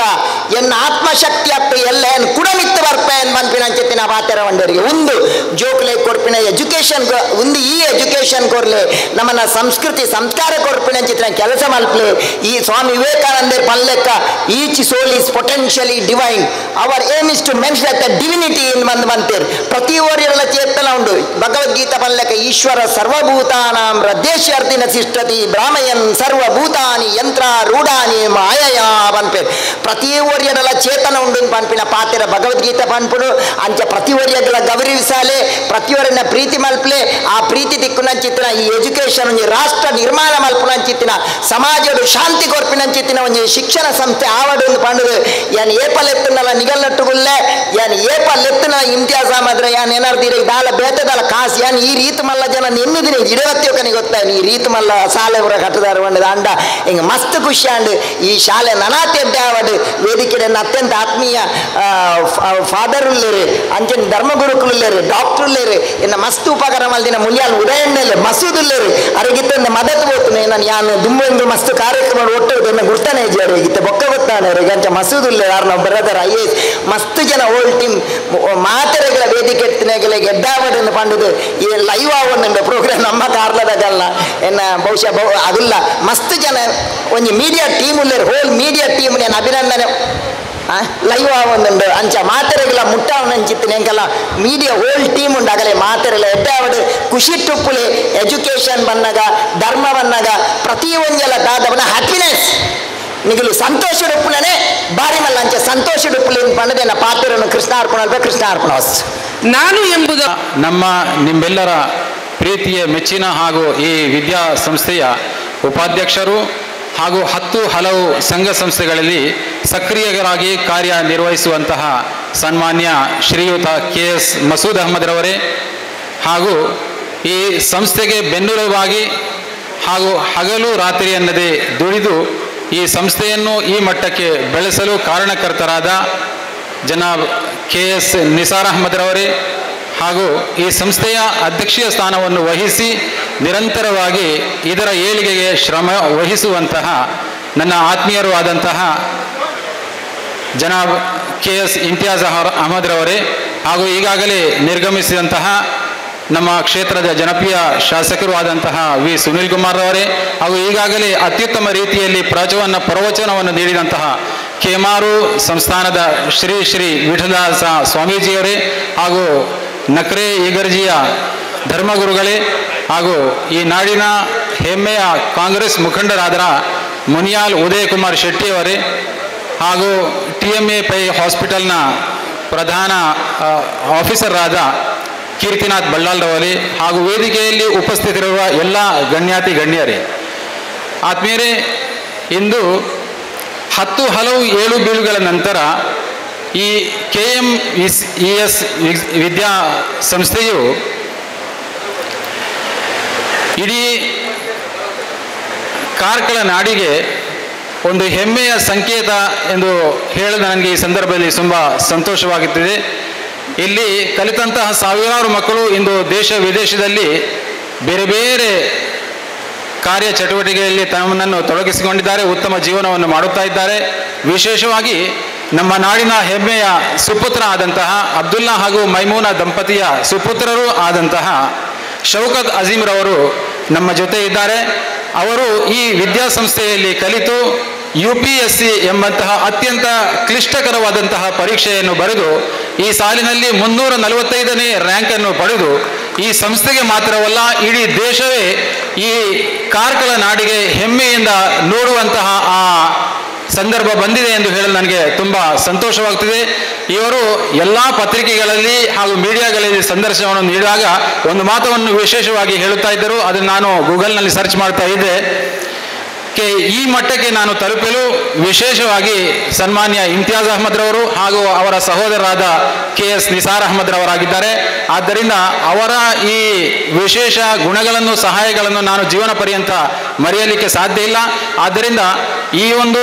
ಎನ್ನ ಆತ್ಮಶಕ್ತಿ ಅಪ್ಪ ಎಲ್ಲ ಏನು ಕುಡಮಿತ್ತು ಬರ್ಪ ಏನು ಬಂದ್ಪಿನ ಅಂಚೆತ್ತಿನ ಪಾತ್ರ ಒಂದರಿಗೆ ಒಂದು ಜೋಕ್ಲೆ ಕೊಡ್ಪಿನ ಎಜುಕೇಶನ್ ಒಂದು ಈ ಎಜುಕೇಶನ್ ಕೊರ್ಲೆ ನಮ್ಮನ್ನ ಸಂಸ್ಕೃತಿ ಸಂಸ್ಕಾರ ಕೊಡ್ಪಿನ ಅಂಚಿತ್ತಿನ ಕೆಲಸ ಮಲ್ಪಲೆ ಈ ಸ್ವಾಮಿ ವಿವೇಕಾನಂದರ್ ಪಲ್ಲೆಕ್ಕ each soul is potentially divine our aim is to mention the divinity in ಬಂತೇರು ಪ್ರತಿ ಓರಿಯಲ್ಲ ಚೇತನ ಉಂಡು ಭಗವದ್ಗೀತಾ ಪಲ್ಲೆಕ್ಕ ಈಶ್ವರ ಸರ್ವಭೂತಾನಾಂ ಹೃದಯರ್ದಿನ ಸಿಷ್ಠತಿ ಬ್ರಾಹ್ಮಯನ್ ಸರ್ವಭೂತಾನಿ ಯಂತ್ರ ರೂಢಾನಿ ಮಾಯಯ ಪನ್ಪೇರು ಪ್ರತಿ ಓರಿಯಡಲ ಚೇತನ ಉಂಡು ಪನ್ಪಿನ ಪಾತ್ರ ಭಗವದ್ಗೀತೆ ಪನ್ಪುಡು ಅಂಚ ಪ್ರತಿ ಓರಿಯಗಳ ಗೌರವಿಸಾಲೆ ಪ್ರತಿಯೊರನ್ನ ಪ್ರೀತಿ ಮಲ್ಪಲೆ ಆ ಪ್ರೀತಿ ದಿಕ್ಕುನಂಚಿತ್ತಿನ ಈ ಎಜುಕೇಶನ್ ಒಂದು ರಾಷ್ಟ್ರ ನಿರ್ಮಾಣ ಮಲ್ಪುನಂಚಿತ್ತಿನ ಸಮಾಜಡು ಶಾಂತಿ ಕೊರ್ಪಿನಂಚಿತ್ತಿನ ಒಂದು ಶಿಕ್ಷಣ ಸಂಸ್ಥೆ ಆವಡು ಪಂಡುದು ಏನ್ ಏಪಲ್ ಎತ್ತನಲ್ಲ ನಿಗಲ್ನಟ್ಟುಗುಲ್ಲೆ ಏನ್ ಏಪಲ್ ಎತ್ತನ ಇಮ್ತಿಯಾಜ ಮಾದ್ರೆ ಏನ್ ಏನಾರ್ದಿರ ದಾಲ ಬೇತದಲ್ಲ ಕಾಸು ಏನ್ ಈ ರೀತಿ ಮಲ್ಲ ಜನ ನೆಮ್ಮದಿನಿ ಇಡವತ್ತಿಯೋಕನಿಗೆ ಗೊತ್ತಾಯ್ತು ಈ ರೀತಿ ಮಲ್ಲ ಸಾಲೆ ಊರ ಕಟ್ಟದಾರ ಬಂಡದ ಅಂಡ ಹಿಂಗೆ ಮಸ್ತ್ ಖುಷಿ ಅಂಡ್ ಈ ಶಾಲೆ ನನಾತೆಡ್ಡೆ ಆವಡು ವೇದಿಕೆ ಅತ್ಯಂತ ಆತ್ಮೀಯ ಫಾದರ್ ಉಳ್ಳೇರು ಅಂಚನ್ ಧರ್ಮಗುರುಕುಲ್ಲೇರು ಡಾಕ್ಟರ್ ಉಳ್ಳೇರು ಇನ್ನ ಮಸ್ತ್ ಉಪಕಾರ ಮಲ್ದಿನ ಮುಲ್ಯಾಲ್ ಉದಯಣ್ಣೆ ಮಸೂದ್ ಉಳ್ಳೇರು ಅರಿಗಿತ್ತ ಮದತ್ ಹೋಗ್ತಾನೆ ನಾನು ಯಾನು ದುಂಬು ಮಸ್ತ್ ಕಾರ್ಯಕ್ರಮ ಒಟ್ಟು ಗುರ್ತಾನೆ ಅರಿಗಿತ್ತೆ ಬೊಕ್ಕ ಗೊತ್ತಾನೆ ಅವ್ರಿಗೆ ಅಂಚ ಮಸೂದ್ ಉಳ್ಳೇರು ಯಾರು ನಾವು ಬ್ರದರ್ IAS ಮಸ್ತ್ ಜನ ಓಲ್ಡ್ ಟೀಮ್ ಮಾತೆರೆಗಳ ವೇದಿಕೆ ಎತ್ತಿನಗಳಿಗೆ ಗೆದ್ದಾವಡನ್ನು ಪಂಡುದು ಈ ಲೈವ್ ಆವೊಂದು ಪ್ರೋಗ್ರಾಮ್ ನಮ್ಮ ಕಾರ್ಲದಾಗಲ್ಲ ಎನ್ನ ಬಹುಶಃ ಅದಿಲ್ಲ ಮಸ್ತ್ ಜನ ಒಂದು ಮೀಡಿಯಾ ಟೀಮ್ ಉಳ್ಳೇರು ಹೋಲ್ ಮೀಡಿಯಾ ಟೀಮ್ ನಾನು ಅಭಿನಂದನೆ ಲೈವ್ ಆವೊಂದುಂಡು ಅಂಚ ಮಾತೆರೆಗಳ ಮುಟ್ಟಾವನ ಅಂಚಿತ್ತಿನ ಎಂಕಲ್ಲ ಮೀಡಿಯಾ ಹೋಲ್ ಟೀಮ್ ಉಂಡಾಗಲೇ ಮಾತೆರೆಗಳ ಎಡ್ಡಾವಡು ಖುಷಿ ಟುಪ್ಪುಲಿ ಎಜುಕೇಶನ್ ಬಂದಾಗ ಧರ್ಮ ಬಂದಾಗ ಪ್ರತಿ ಒಂಜಲ ದಾದವನ ಹ್ಯಾಪಿನೆಸ್ ನಿಗಲು ಸಂತೋಷ ಡುಪ್ಪುಲನೆ ಬಾರಿ ಮಲ್ಲ ಅಂಚ ಸಂತೋಷ ಡುಪ್ಪುಲಿ ಪಂಡದೇನ ಪಾತ್ರವನ್ನು ಕೃಷ್ಣಾರ್ಪಣ ನಾನು ಎಂಬುದು ನಮ್ಮ ನಿಮ್ಮೆಲ್ಲರ ಪ್ರೀತಿಯ ಮೆಚ್ಚಿನ ಹಾಗೂ ಈ ವಿದ್ಯಾ ಸಂಸ್ಥೆಯ ಉಪಾಧ್ಯಕ್ಷರು ಹಾಗೂ 10 ಹಲವು ಸಂಘ ಸಂಸ್ಥೆಗಳಲ್ಲಿ ಸಕ್ರಿಯರಾಗಿ ಕಾರ್ಯನಿರ್ವಹಿಸುವಂತಹ ಸನ್ಮಾನ್ಯ ಶ್ರೀಯುತ KS ಮಸೂದ್ ಅಹಮದ್ರವರೇ ಹಾಗೂ ಈ ಸಂಸ್ಥೆಗೆ ಬೆನ್ನೆಲುಬಾಗಿ ಹಾಗೂ ಹಗಲು ರಾತ್ರಿ ಎನ್ನದೇ ದುಡಿದು ಈ ಸಂಸ್ಥೆಯನ್ನು ಈ ಮಟ್ಟಕ್ಕೆ ಬೆಳೆಸಲು ಕಾರಣಕರ್ತರಾದ ಜನಾಬ್ KS ನಿಸಾರ್ ಅಹಮದ್ರವರೇ ಹಾಗೂ ಈ ಸಂಸ್ಥೆಯ ಅಧ್ಯಕ್ಷೀಯ ಸ್ಥಾನವನ್ನು ವಹಿಸಿ ನಿರಂತರವಾಗಿ ಇದರ ಏಳಿಗೆಗೆ ಶ್ರಮ ವಹಿಸುವಂತಹ ನನ್ನ ಆತ್ಮೀಯರು ಆದಂತಹ ಜನಾಬ್ KS ಇಮ್ತಿಯಾಜ್ ಅಹಮದ್ರವರೇ ಹಾಗೂ ಈಗಾಗಲೇ ನಿರ್ಗಮಿಸಿದಂತಹ ನಮ್ಮ ಕ್ಷೇತ್ರದ ಜನಪ್ರಿಯ ಶಾಸಕರು ಆದಂತಹ ವಿ ಸುನೀಲ್ ಕುಮಾರ್ ಅವರೇ ಹಾಗೂ ಈಗಾಗಲೇ ಅತ್ಯುತ್ತಮ ರೀತಿಯಲ್ಲಿ ಪ್ರವಚನವನ್ನು ನೀಡಿದಂತಹ ಕೇಮಾರು ಸಂಸ್ಥಾನದ ಶ್ರೀ ವಿಠಲದಾಸ ಸ್ವಾಮೀಜಿಯವರೇ ಹಾಗೂ ನಕ್ರೆ ಈಗರ್ಜಿಯ ಧರ್ಮಗುರುಗಳೇ ಹಾಗೂ ಈ ನಾಡಿನ ಹೆಮ್ಮೆಯ ಕಾಂಗ್ರೆಸ್ ಮುಖಂಡರಾದ ಮುನಿಯಾಲ್ ಉದಯ್ ಕುಮಾರ್ ಶೆಟ್ಟಿ ಅವರೇ ಹಾಗೂ TMA ಪೈ ಹಾಸ್ಪಿಟಲ್ನ ಪ್ರಧಾನ ಆಫೀಸರಾದ ಕೀರ್ತಿನಾಥ್ ಬಳ್ಳಾಲ್ರವರೇ ಹಾಗೂ ವೇದಿಕೆಯಲ್ಲಿ ಉಪಸ್ಥಿತರಿರುವ ಎಲ್ಲ ಗಣ್ಯಾತಿ ಗಣ್ಯರೇ, ಆತ್ಮೀಯರೇ, ಇಂದು 10 ಹಲವು ಏಳು ಬೀಳುಗಳ ನಂತರ ಈ KMES ವಿದ್ಯಾ ಸಂಸ್ಥೆಯು ಇಡೀ ಕಾರ್ಕಳ ನಾಡಿಗೆ ಒಂದು ಹೆಮ್ಮೆಯ ಸಂಕೇತ ಎಂದು ಹೇಳಲು ನನಗೆ ಈ ಸಂದರ್ಭದಲ್ಲಿ ತುಂಬ ಸಂತೋಷವಾಗುತ್ತಿದೆ. ಇಲ್ಲಿ ಕಲಿತಂತಹ ಸಾವಿರಾರು ಮಕ್ಕಳು ಇಂದು ದೇಶ ವಿದೇಶದಲ್ಲಿ ಬೇರೆ ಬೇರೆ ಕಾರ್ಯ ಚಟುವಟಿಕೆಯಲ್ಲಿ ತಮ್ಮನ್ನು ತೊಡಗಿಸಿಕೊಂಡಿದ್ದಾರೆ, ಉತ್ತಮ ಜೀವನವನ್ನು ಮಾಡುತ್ತಾ ಇದ್ದಾರೆ. ವಿಶೇಷವಾಗಿ ನಮ್ಮ ನಾಡಿನ ಹೆಮ್ಮೆಯ ಸುಪುತ್ರ ಆದಂತಹ ಅಬ್ದುಲ್ಲಾ ಹಾಗೂ ಮೈಮೂನಾ ದಂಪತಿಯ ಸುಪುತ್ರರೂ ಆದಂತಹ ಶೌಕತ್ ಅಜೀಮ್ರವರು ನಮ್ಮ ಜೊತೆ ಇದ್ದಾರೆ. ಅವರು ಈ ವಿದ್ಯಾಸಂಸ್ಥೆಯಲ್ಲಿ ಕಲಿತು UPSC ಎಂಬಂತಹ ಅತ್ಯಂತ ಕ್ಲಿಷ್ಟಕರವಾದಂತಹ ಪರೀಕ್ಷೆಯನ್ನು ಬರೆದು ಈ ಸಾಲಿನಲ್ಲಿ 345ನೇ ರ್ಯಾಂಕನ್ನು ಪಡೆದು ಈ ಸಂಸ್ಥೆಗೆ ಮಾತ್ರವಲ್ಲ ಇಡೀ ದೇಶವೇ ಈ ಕಾರ್ಕಳ ನಾಡಿಗೆ ಹೆಮ್ಮೆಯಿಂದ ನೋಡುವಂತಹ ಆ ಸಂದರ್ಭ ಬಂದಿದೆ ಎಂದು ಹೇಳಲು ನನಗೆ ತುಂಬ ಸಂತೋಷವಾಗ್ತಿದೆ. ಇವರು ಎಲ್ಲ ಪತ್ರಿಕೆಗಳಲ್ಲಿ ಹಾಗೂ ಮೀಡಿಯಾಗಳಲ್ಲಿ ಸಂದರ್ಶನವನ್ನು ನೀಡಿದಾಗ ಒಂದು ಮಾತನ್ನು ವಿಶೇಷವಾಗಿ ಹೇಳುತ್ತಾ ಇದ್ದರು. ಅದನ್ನು ನಾನು ಗೂಗಲ್ನಲ್ಲಿ ಸರ್ಚ್ ಮಾಡ್ತಾ ಇದ್ದೆ. ಈ ಮಟ್ಟಕ್ಕೆ ನಾನು ತಲುಪಲು ವಿಶೇಷವಾಗಿ ಸನ್ಮಾನ್ಯ ಇಮ್ತಿಯಾಜ್ ಅಹಮದ್ರವರು ಹಾಗೂ ಅವರ ಸಹೋದರರಾದ KS ನಿಸಾರ್ ಅಹಮದ್ರವರಾಗಿದ್ದಾರೆ. ಆದ್ದರಿಂದ ಅವರ ಈ ವಿಶೇಷ ಗುಣಗಳನ್ನು ಸಹಾಯಗಳನ್ನು ನಾನು ಜೀವನ ಪರ್ಯಂತ ಮರೆಯಲಿಕ್ಕೆ ಸಾಧ್ಯ ಇಲ್ಲ. ಆದ್ದರಿಂದ ಈ ಒಂದು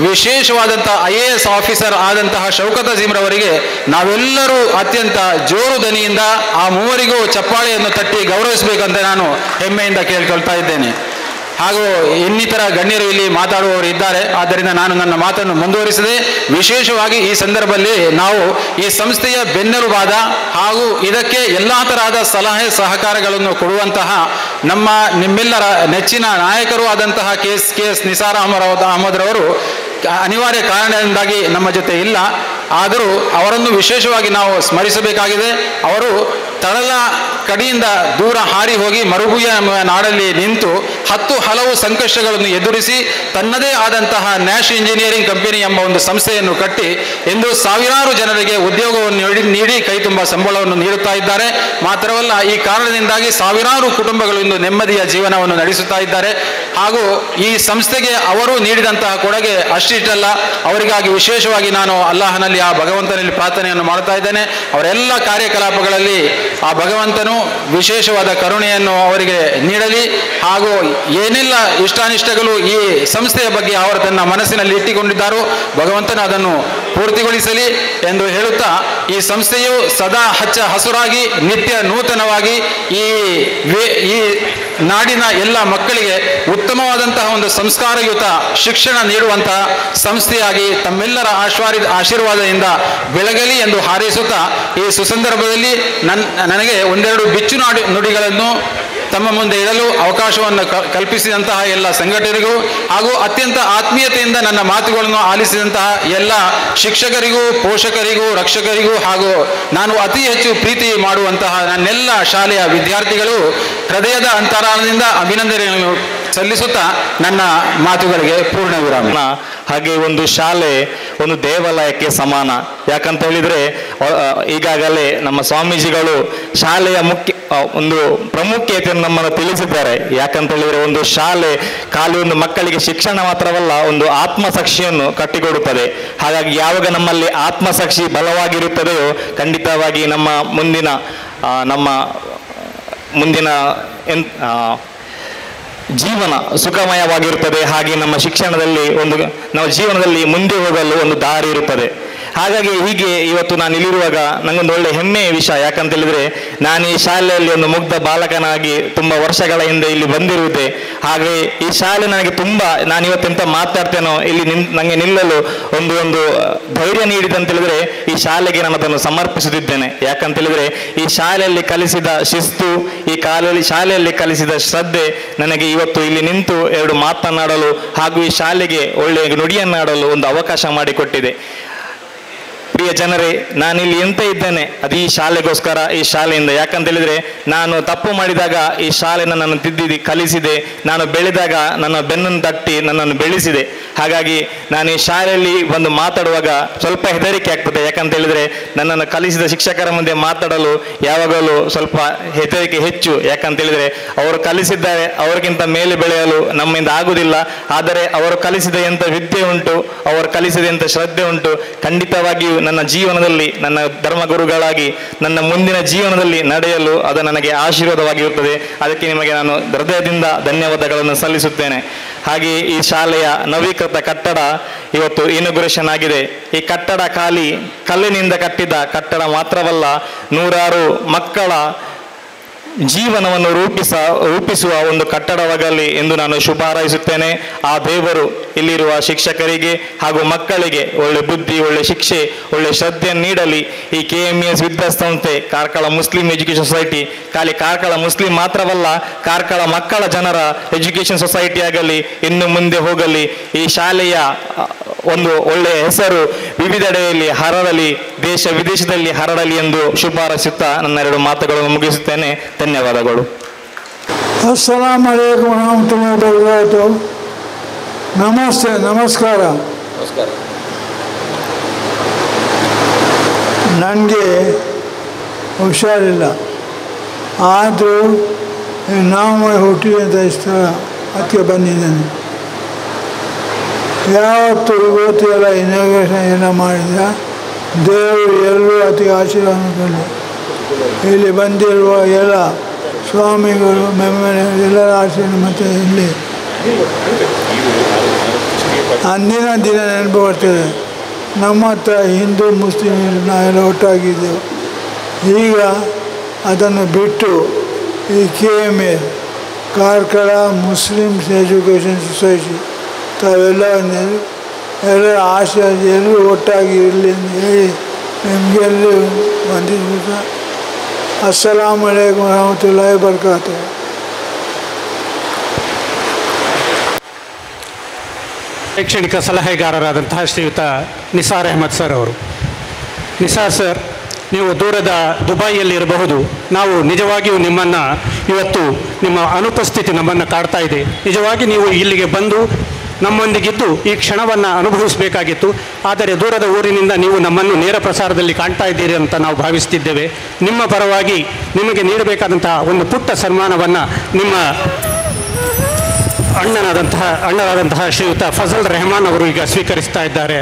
ವಿಶೇಷವಾದಂಥ IAS ಆಫೀಸರ್ ಆದಂತಹ ಶೌಕತ್ ಅಜೀಮ್ರವರಿಗೆ ನಾವೆಲ್ಲರೂ ಅತ್ಯಂತ ಜೋರು ದನಿಯಿಂದ ಆ ಮೂವರಿಗೂ ಚಪ್ಪಾಳೆಯನ್ನು ತಟ್ಟಿ ಗೌರವಿಸಬೇಕಂತ ನಾನು ಹೆಮ್ಮೆಯಿಂದ ಕೇಳ್ಕೊಳ್ತಾ ಇದ್ದೇನೆ. ಹಾಗೂ ಇನ್ನಿತರ ಗಣ್ಯರು ಇಲ್ಲಿ ಮಾತಾಡುವವರು ಇದ್ದಾರೆ. ಆದ್ದರಿಂದ ನಾನು ನನ್ನ ಮಾತನ್ನು ಮುಂದುವರಿಸಿದೆ. ವಿಶೇಷವಾಗಿ ಈ ಸಂದರ್ಭದಲ್ಲಿ ನಾವು ಈ ಸಂಸ್ಥೆಯ ಬೆನ್ನೆಲುಬಾದ ಹಾಗೂ ಇದಕ್ಕೆ ಎಲ್ಲ ತರಹದ ಸಲಹೆ ಸಹಕಾರಗಳನ್ನು ಕೊಡುವಂತಹ ನಿಮ್ಮೆಲ್ಲರ ನೆಚ್ಚಿನ ನಾಯಕರು ಆದಂತಹ KS ನಿಸಾರ್ ಅಹಮದ್ರವರು ಅನಿವಾರ್ಯ ಕಾರಣದಿಂದಾಗಿ ನಮ್ಮ ಜೊತೆ ಇಲ್ಲ. ಆದರೂ ಅವರನ್ನು ವಿಶೇಷವಾಗಿ ನಾವು ಸ್ಮರಿಸಬೇಕಾಗಿದೆ. ಅವರು ತಳಲ ಕಡಿಯಿಂದ ದೂರ ಹಾರಿ ಹೋಗಿ ಮರುಭೂಮಿಯ ನಾಡಲ್ಲಿ ನಿಂತು 10 ಹಲವು ಸಂಕಷ್ಟಗಳನ್ನು ಎದುರಿಸಿ ತನ್ನದೇ ಆದಂತಹ ನ್ಯಾಶ್ ಇಂಜಿನಿಯರಿಂಗ್ ಕಂಪನಿ ಎಂಬ ಒಂದು ಸಂಸ್ಥೆಯನ್ನು ಕಟ್ಟಿ ಇಂದು ಸಾವಿರಾರು ಜನರಿಗೆ ಉದ್ಯೋಗವನ್ನು ನೀಡಿ ಕೈ ತುಂಬ ಸಂಬಳವನ್ನು ನೀಡುತ್ತಾ ಇದ್ದಾರೆ. ಮಾತ್ರವಲ್ಲ, ಈ ಕಾರಣದಿಂದಾಗಿ ಸಾವಿರಾರು ಕುಟುಂಬಗಳು ಇಂದು ನೆಮ್ಮದಿಯ ಜೀವನವನ್ನು ನಡೆಸುತ್ತಾ ಇದ್ದಾರೆ. ಹಾಗೂ ಈ ಸಂಸ್ಥೆಗೆ ಅವರು ನೀಡಿದಂತಹ ಕೊಡುಗೆ ಅಷ್ಟಿಷ್ಟಲ್ಲ, ಅವರಿಗಾಗಿ ವಿಶೇಷವಾಗಿ ನಾನು ಅಲ್ಲಾಹನಲ್ಲಿ ಆ ಭಗವಂತನಲ್ಲಿ ಪ್ರಾರ್ಥನೆಯನ್ನು ಮಾಡ್ತಾ ಇದ್ದೇನೆ. ಅವರೆಲ್ಲ ಕಾರ್ಯಕಲಾಪಗಳಲ್ಲಿ ಆ ಭಗವಂತನು ವಿಶೇಷವಾದ ಕರುಣೆಯನ್ನು ಅವರಿಗೆ ನೀಡಲಿ. ಹಾಗೂ ಏನೆಲ್ಲ ಇಷ್ಟಾನಿಷ್ಟಗಳು ಈ ಸಂಸ್ಥೆಯ ಬಗ್ಗೆ ಅವರು ತನ್ನ ಮನಸ್ಸಿನಲ್ಲಿ ಇಟ್ಟುಕೊಂಡಿದ್ದಾರೋ ಭಗವಂತನು ಅದನ್ನು ಪೂರ್ತಿಗೊಳಿಸಲಿ ಎಂದು ಹೇಳುತ್ತಾ, ಈ ಸಂಸ್ಥೆಯು ಸದಾ ಹಚ್ಚ ಹಸುರಾಗಿ ನಿತ್ಯ ನೂತನವಾಗಿ ಈ ನಾಡಿನ ಎಲ್ಲ ಮಕ್ಕಳಿಗೆ ಉತ್ತಮವಾದಂತಹ ಒಂದು ಸಂಸ್ಕಾರಯುತ ಶಿಕ್ಷಣ ನೀಡುವಂತಹ ಸಂಸ್ಥೆಯಾಗಿ ತಮ್ಮೆಲ್ಲರ ಆಶೀರ್ವಾದದಿಂದ ಬೆಳಗಲಿ ಎಂದು ಹಾರೈಸುತ್ತಾ, ಈ ಸುಸಂದರ್ಭದಲ್ಲಿ ನನಗೆ ಒಂದೆರಡು ಬಿಚ್ಚು ನುಡಿಗಳನ್ನು ತಮ್ಮ ಮುಂದೆ ಇಡಲು ಅವಕಾಶವನ್ನು ಕಲ್ಪಿಸಿದಂತಹ ಎಲ್ಲ ಸಂಘಟನೆಗೂ ಹಾಗೂ ಅತ್ಯಂತ ಆತ್ಮೀಯತೆಯಿಂದ ನನ್ನ ಮಾತುಗಳನ್ನು ಆಲಿಸಿದಂತಹ ಎಲ್ಲ ಶಿಕ್ಷಕರಿಗೂ, ಪೋಷಕರಿಗೂ, ರಕ್ಷಕರಿಗೂ ಹಾಗೂ ನಾನು ಅತಿ ಹೆಚ್ಚು ಪ್ರೀತಿ ಮಾಡುವಂತಹ ನನ್ನೆಲ್ಲ ಶಾಲೆಯ ವಿದ್ಯಾರ್ಥಿಗಳು ಹೃದಯದ ಅಂತರಾಳದಿಂದ ಅಭಿನಂದನೆಗಳನ್ನು ಸಲ್ಲಿಸುತ್ತಾ ನನ್ನ ಮಾತುಗಳಿಗೆ ಪೂರ್ಣ ವಿರಾಮ. ಹಾಗೆ ಒಂದು ಶಾಲೆ ಒಂದು ದೇವಾಲಯಕ್ಕೆ ಸಮಾನ. ಯಾಕಂತ ಹೇಳಿದರೆ ಈಗಾಗಲೇ ನಮ್ಮ ಸ್ವಾಮೀಜಿಗಳು ಶಾಲೆಯ ಒಂದು ಪ್ರಾಮುಖ್ಯತೆಯನ್ನು ನಮ್ಮನ್ನು ತಿಳಿಸಿದ್ದಾರೆ. ಯಾಕಂತ ಹೇಳಿದರೆ ಒಂದು ಶಾಲೆ ಖಾಲಿ ಒಂದು ಮಕ್ಕಳಿಗೆ ಶಿಕ್ಷಣ ಮಾತ್ರವಲ್ಲ, ಒಂದು ಆತ್ಮಸಾಕ್ಷಿಯನ್ನು ಕಟ್ಟಿಕೊಡುತ್ತದೆ. ಹಾಗಾಗಿ ಯಾವಾಗ ನಮ್ಮಲ್ಲಿ ಆತ್ಮಸಾಕ್ಷಿ ಬಲವಾಗಿರುತ್ತದೆಯೋ ಖಂಡಿತವಾಗಿ ನಮ್ಮ ಮುಂದಿನ ಜೀವನ ಸುಖಮಯವಾಗಿರುತ್ತದೆ. ಹಾಗೆ ನಮ್ಮ ಶಿಕ್ಷಣದಲ್ಲಿ ನಮ್ಮ ಜೀವನದಲ್ಲಿ ಮುಂದೆ ಹೋಗಲು ಒಂದು ದಾರಿ ಇರುತ್ತದೆ. ಹಾಗಾಗಿ ಹೀಗೆ ಇವತ್ತು ನಾನು ಇಲ್ಲಿರುವಾಗ ನನಗೊಂದು ಒಳ್ಳೆ ಹೆಮ್ಮೆಯ ವಿಷಯ. ಯಾಕಂತ ಹೇಳಿದ್ರೆ ನಾನು ಈ ಶಾಲೆಯಲ್ಲಿ ಒಂದು ಮುಗ್ಧ ಬಾಲಕನಾಗಿ ತುಂಬ ವರ್ಷಗಳ ಹಿಂದೆ ಇಲ್ಲಿ ಬಂದಿರುವುದೇ. ಹಾಗೆ ಈ ಶಾಲೆ ನನಗೆ ತುಂಬ, ನಾನು ಇವತ್ತೆಂತ ಮಾತಾಡ್ತೇನೋ ಇಲ್ಲಿ ನನಗೆ ನಿಲ್ಲಲು ಒಂದು ಧೈರ್ಯ ನೀಡಿದಂತ ಹೇಳಿದ್ರೆ ಈ ಶಾಲೆಗೆ ನಾನು ಅದನ್ನು ಸಮರ್ಪಿಸುತ್ತಿದ್ದೇನೆ. ಯಾಕಂತ ಹೇಳಿದ್ರೆ ಈ ಶಾಲೆಯಲ್ಲಿ ಕಲಿಸಿದ ಶಿಸ್ತು, ಶಾಲೆಯಲ್ಲಿ ಕಲಿಸಿದ ಶ್ರದ್ಧೆ ನನಗೆ ಇವತ್ತು ಇಲ್ಲಿ ನಿಂತು ಎರಡು ಮಾತನಾಡಲು ಹಾಗೂ ಈ ಶಾಲೆಗೆ ಒಳ್ಳೆಯ ನುಡಿಯನ್ನಾಡಲು ಒಂದು ಅವಕಾಶ ಮಾಡಿಕೊಟ್ಟಿದೆ. ಪ್ರಿಯ ಪ್ರಿಯ ಜನರೇ, ನಾನಿಲ್ಲಿ ಎಂತ ಇದ್ದೇನೆ ಅದು ಈ ಶಾಲೆಗೋಸ್ಕರ, ಈ ಶಾಲೆಯಿಂದ. ಯಾಕಂತೇಳಿದರೆ ನಾನು ತಪ್ಪು ಮಾಡಿದಾಗ ಈ ಶಾಲೆ ನನ್ನನ್ನು ತಿದ್ದಿದೆ, ಕಲಿಸಿದೆ. ನಾನು ಬೆಳೆದಾಗ ನನ್ನ ಬೆನ್ನನ್ನು ತಟ್ಟಿ ನನ್ನನ್ನು ಬೆಳೆಸಿದೆ. ಹಾಗಾಗಿ ನಾನು ಈ ಶಾಲೆಯಲ್ಲಿ ಬಂದು ಮಾತಾಡುವಾಗ ಸ್ವಲ್ಪ ಹೆದರಿಕೆ ಆಗ್ತದೆ. ಯಾಕಂತೇಳಿದರೆ ನನ್ನನ್ನು ಕಲಿಸಿದ ಶಿಕ್ಷಕರ ಮುಂದೆ ಮಾತಾಡಲು ಯಾವಾಗಲೂ ಸ್ವಲ್ಪ ಹೆದರಿಕೆ ಹೆಚ್ಚು. ಯಾಕಂತೇಳಿದರೆ ಅವರು ಕಲಿಸಿದ್ದಾರೆ, ಅವರಿಗಿಂತ ಮೇಲೆ ಬೆಳೆಯಲು ನಮ್ಮಿಂದ ಆಗುವುದಿಲ್ಲ. ಆದರೆ ಅವರು ಕಲಿಸಿದ ಎಂಥ ವಿದ್ಯೆ ಉಂಟು, ಅವರು ಕಲಿಸಿದ ಎಂಥ ಶ್ರದ್ಧೆ ಉಂಟು, ಖಂಡಿತವಾಗಿಯೂ ನನ್ನ ಜೀವನದಲ್ಲಿ, ನನ್ನ ಧರ್ಮಗುರುಗಳಾಗಿ ನನ್ನ ಮುಂದಿನ ಜೀವನದಲ್ಲಿ ನಡೆಯಲು ಅದು ನನಗೆ ಆಶೀರ್ವಾದವಾಗಿರುತ್ತದೆ. ಅದಕ್ಕೆ ನಿಮಗೆ ನಾನು ಹೃದಯದಿಂದ ಧನ್ಯವಾದಗಳನ್ನು ಸಲ್ಲಿಸುತ್ತೇನೆ. ಹಾಗೆಯೇ ಈ ಶಾಲೆಯ ನವೀಕೃತ ಕಟ್ಟಡ ಇವತ್ತು ಇನಾಗ್ಯುರೇಷನ್ ಆಗಿದೆ. ಈ ಕಟ್ಟಡ ಖಾಲಿ ಕಲ್ಲಿನಿಂದ ಕಟ್ಟಿದ ಕಟ್ಟಡ ಮಾತ್ರವಲ್ಲ, ನೂರಾರು ಮಕ್ಕಳ ಜೀವನವನ್ನು ರೂಪಿಸುವ ಒಂದು ಕಟ್ಟಡವಾಗಲಿ ಎಂದು ನಾನು ಶುಭ ಹಾರೈಸುತ್ತೇನೆ. ಆ ದೇವರು ಇಲ್ಲಿರುವ ಶಿಕ್ಷಕರಿಗೆ ಹಾಗೂ ಮಕ್ಕಳಿಗೆ ಒಳ್ಳೆ ಬುದ್ಧಿ, ಒಳ್ಳೆ ಶಿಕ್ಷೆ, ಒಳ್ಳೆ ಶ್ರದ್ಧೆಯನ್ನು ನೀಡಲಿ. ಈ KMES ವಿದ್ಯಾಸಂಸ್ಥೆ, ಕಾರ್ಕಳ ಮುಸ್ಲಿಂ ಎಜುಕೇಷನ್ ಸೊಸೈಟಿ ಖಾಲಿ ಕಾರ್ಕಳ ಮುಸ್ಲಿಂ ಮಾತ್ರವಲ್ಲ, ಕಾರ್ಕಳ ಮಕ್ಕಳ ಜನರ ಎಜುಕೇಷನ್ ಸೊಸೈಟಿ ಆಗಲಿ, ಇನ್ನು ಮುಂದೆ ಹೋಗಲಿ. ಈ ಶಾಲೆಯ ಒಂದು ಒಳ್ಳೆಯ ಹೆಸರು ವಿವಿಧೆಡೆಯಲ್ಲಿ ಹರಡಲಿ, ದೇಶ ವಿದೇಶದಲ್ಲಿ ಹರಡಲಿ ಎಂದು ಶುಭ ಹಾರೈಸುತ್ತಾ ನನ್ನ 2 ಮಾತುಗಳನ್ನು ಮುಗಿಸುತ್ತೇನೆ. ಧನ್ಯವಾದಗಳು. ಅಸ್ಸಲಾಮು ಅಲೈಕುಂ ವರಹಮತುಲ್ಲಾಹಿ ವಬರಕಾತುಹು. ನಮಸ್ತೆ, ನಮಸ್ಕಾರ. ನನಗೆ ಹುಷಾರಿಲ್ಲ, ಆದರೂ ನಾವು ಹುಟ್ಟಿದಂಥ ಸ್ಥಳ ಅದಕ್ಕೆ ಬಂದಿದ್ದೇನೆ. ಯಾವತ್ತು ಇವತ್ತೆಲ್ಲ ಇನಾಗ್ರೇಷನ್ ಎಲ್ಲ ಮಾಡಿದ ದೇವರು ಎಲ್ಲರೂ ಅದಕ್ಕೆ ಆಶೀರ್ವಾದ ಕೊಡಲಿ. ಇಲ್ಲಿ ಬಂದಿರುವ ಎಲ್ಲ ಸ್ವಾಮಿಗಳು, ಎಲ್ಲರ ಆಶೀರ್ವಾದ. ಮತ್ತು ಇಲ್ಲಿ ಅಂದಿನ ದಿನ ನೆನಪು ಬರ್ತದೆ. ನಮ್ಮ ಹತ್ರ ಹಿಂದೂ ಮುಸ್ಲಿಂ ನಾವೆಲ್ಲ ಒಟ್ಟಾಗಿದ್ದೆವು. ಈಗ ಅದನ್ನು ಬಿಟ್ಟು ಈ KMES Karkala Muslims education society ತಾವೆಲ್ಲ ಎಲ್ಲರ ಆಶೀರ್ವಾದ ಎಲ್ಲರೂ ಒಟ್ಟಾಗಿ ಇರಲಿ ಅಂತ ಹೇಳಿ ನಿಮಗೆಲ್ಲೂ ಬಂದಿದ್ದು. ಅಸ್ಸಲಾಮು ಅಲೈಕುಂ ವರಹಮತುಲ್ಲಾಹಿ ವಬರಕಾತುಹು. ಶೈಕ್ಷಣಿಕ ಸಲಹೆಗಾರರಾದಂತಹ ಶ್ರೀಯುತ ನಿಸಾರ್ ಅಹಮದ್ ಸರ್ ಅವರು. ನಿಸಾರ್ ಸರ್, ನೀವು ದೂರದ ದುಬೈಯಲ್ಲಿರಬಹುದು. ನಾವು ನಿಜವಾಗಿಯೂ ನಿಮ್ಮನ್ನು ಇವತ್ತು ನಿಮ್ಮ ಅನುಪಸ್ಥಿತಿ ನಮ್ಮನ್ನು ಕಾಡ್ತಾ ಇದೆ. ನಿಜವಾಗಿ ನೀವು ಇಲ್ಲಿಗೆ ಬಂದು ನಮ್ಮೊಂದಿಗಿದ್ದು ಈ ಕ್ಷಣವನ್ನು ಅನುಭವಿಸಬೇಕಾಗಿತ್ತು. ಆದರೆ ದೂರದ ಊರಿನಿಂದ ನೀವು ನಮ್ಮನ್ನು ನೇರ ಪ್ರಸಾರದಲ್ಲಿ ಕಾಣ್ತಾ ಇದ್ದೀರಿ ಅಂತ ನಾವು ಭಾವಿಸ್ತಿದ್ದೇವೆ. ನಿಮ್ಮ ಪರವಾಗಿ ನಿಮಗೆ ನೀಡಬೇಕಾದಂತಹ ಒಂದು ಪುಟ್ಟ ಸನ್ಮಾನವನ್ನು ನಿಮ್ಮ ಅಣ್ಣನಾದಂತಹ ಶ್ರೀಯುತ ಫಜಲ್ ರೆಹಮಾನ್ ಅವರು ಈಗ ಸ್ವೀಕರಿಸ್ತಾ ಇದ್ದಾರೆ.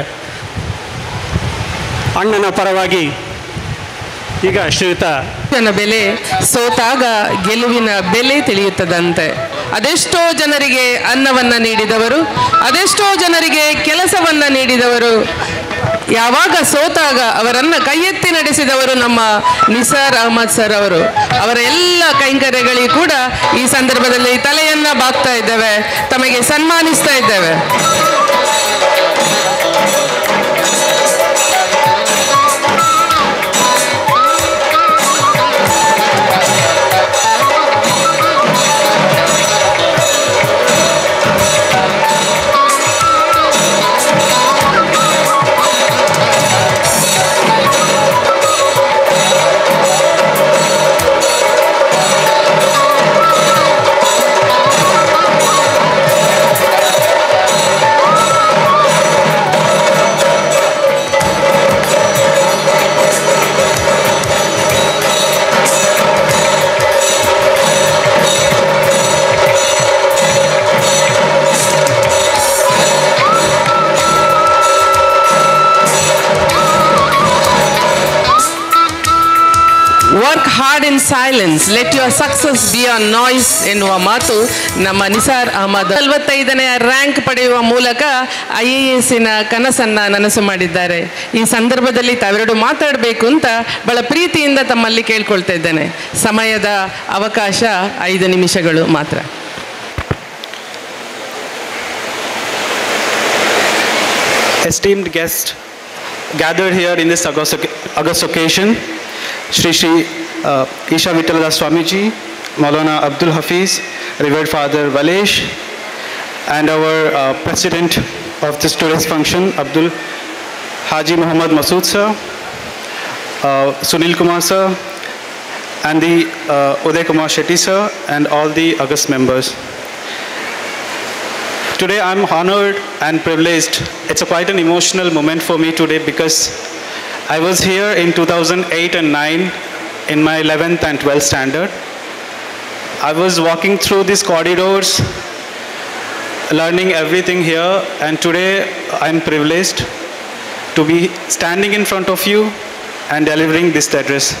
ಅಣ್ಣನ ಪರವಾಗಿ ಈಗ ಶ್ರೀಯುತ ಬೆಲೆ ಸೋತಾಗ ಗೆಲುವಿನ ಬೆಲೆ ತಿಳಿಯುತ್ತದಂತೆ. ಅದೆಷ್ಟೋ ಜನರಿಗೆ ಅನ್ನವನ್ನು ನೀಡಿದವರು, ಅದೆಷ್ಟೋ ಜನರಿಗೆ ಕೆಲಸವನ್ನು ನೀಡಿದವರು, ಯಾವಾಗ ಸೋತಾಗ ಅವರನ್ನು ಕೈ ಎತ್ತಿ ನಡೆಸಿದವರು ನಮ್ಮ ನಿಸಾರ್ ಅಹಮದ್ ಸರ್ ಅವರು. ಅವರ ಎಲ್ಲ ಕೈಂಕರ್ಯಗಳಿಗೂ ಕೂಡ ಈ ಸಂದರ್ಭದಲ್ಲಿ ತಲೆಯನ್ನು ಬಾಗ್ತಾ ಇದ್ದೇವೆ, ತಮಗೆ ಸನ್ಮಾನಿಸ್ತಾ ಇದ್ದೇವೆ. Work hard in silence, let your success be a noise ಎನ್ನುವ ಮಾತು ನಮ್ಮ ನಿಸಾರ್ ಅಹಮದ್ 45ನೇ ರ್ಯಾಂಕ್ ಪಡೆಯುವ ಮೂಲಕ IAS-ನ ಕನಸನ್ನು ನನಸು ಮಾಡಿದ್ದಾರೆ. ಈ ಸಂದರ್ಭದಲ್ಲಿ ತಾವೆರಡು ಮಾತಾಡಬೇಕು ಅಂತ ಬಹಳ ಪ್ರೀತಿಯಿಂದ ತಮ್ಮಲ್ಲಿ ಕೇಳ್ಕೊಳ್ತಾ ಇದ್ದೇನೆ. ಸಮಯದ ಅವಕಾಶ 5 ನಿಮಿಷಗಳು ಮಾತ್ರ. Esteemed guests gathered here in this August occasion, Shri Isha Vittalada Swamiji, Maulana Abdul Hafiz, Revered Father Valesh, and our President of this today's function, Abdul Haji Muhammad Masood sir, Sunil Kumar sir, and the Uday Kumar Shetty sir, and all the August members. Today I'm honored and privileged. It's quite an emotional moment for me today because I was here in 2008 and 9 in my 11th and 12th standard. I was walking through these corridors, learning everything here, and today I'm privileged to be standing in front of you and delivering this address.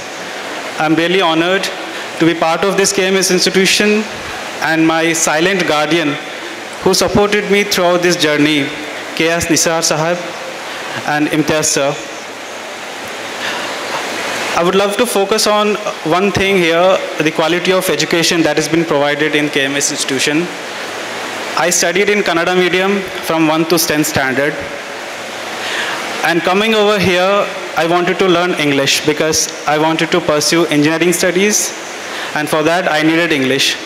I'm really honored to be part of this KMS institution, and my silent guardian who supported me throughout this journey, K.S. Nisar Sahab and Imtiaz sir. I would love to focus on one thing here, the quality of education that has been provided in KMS institution. I studied in Kannada medium from 1 to 10th standard. And coming over here, I wanted to learn English because I wanted to pursue engineering studies, and for that I needed English.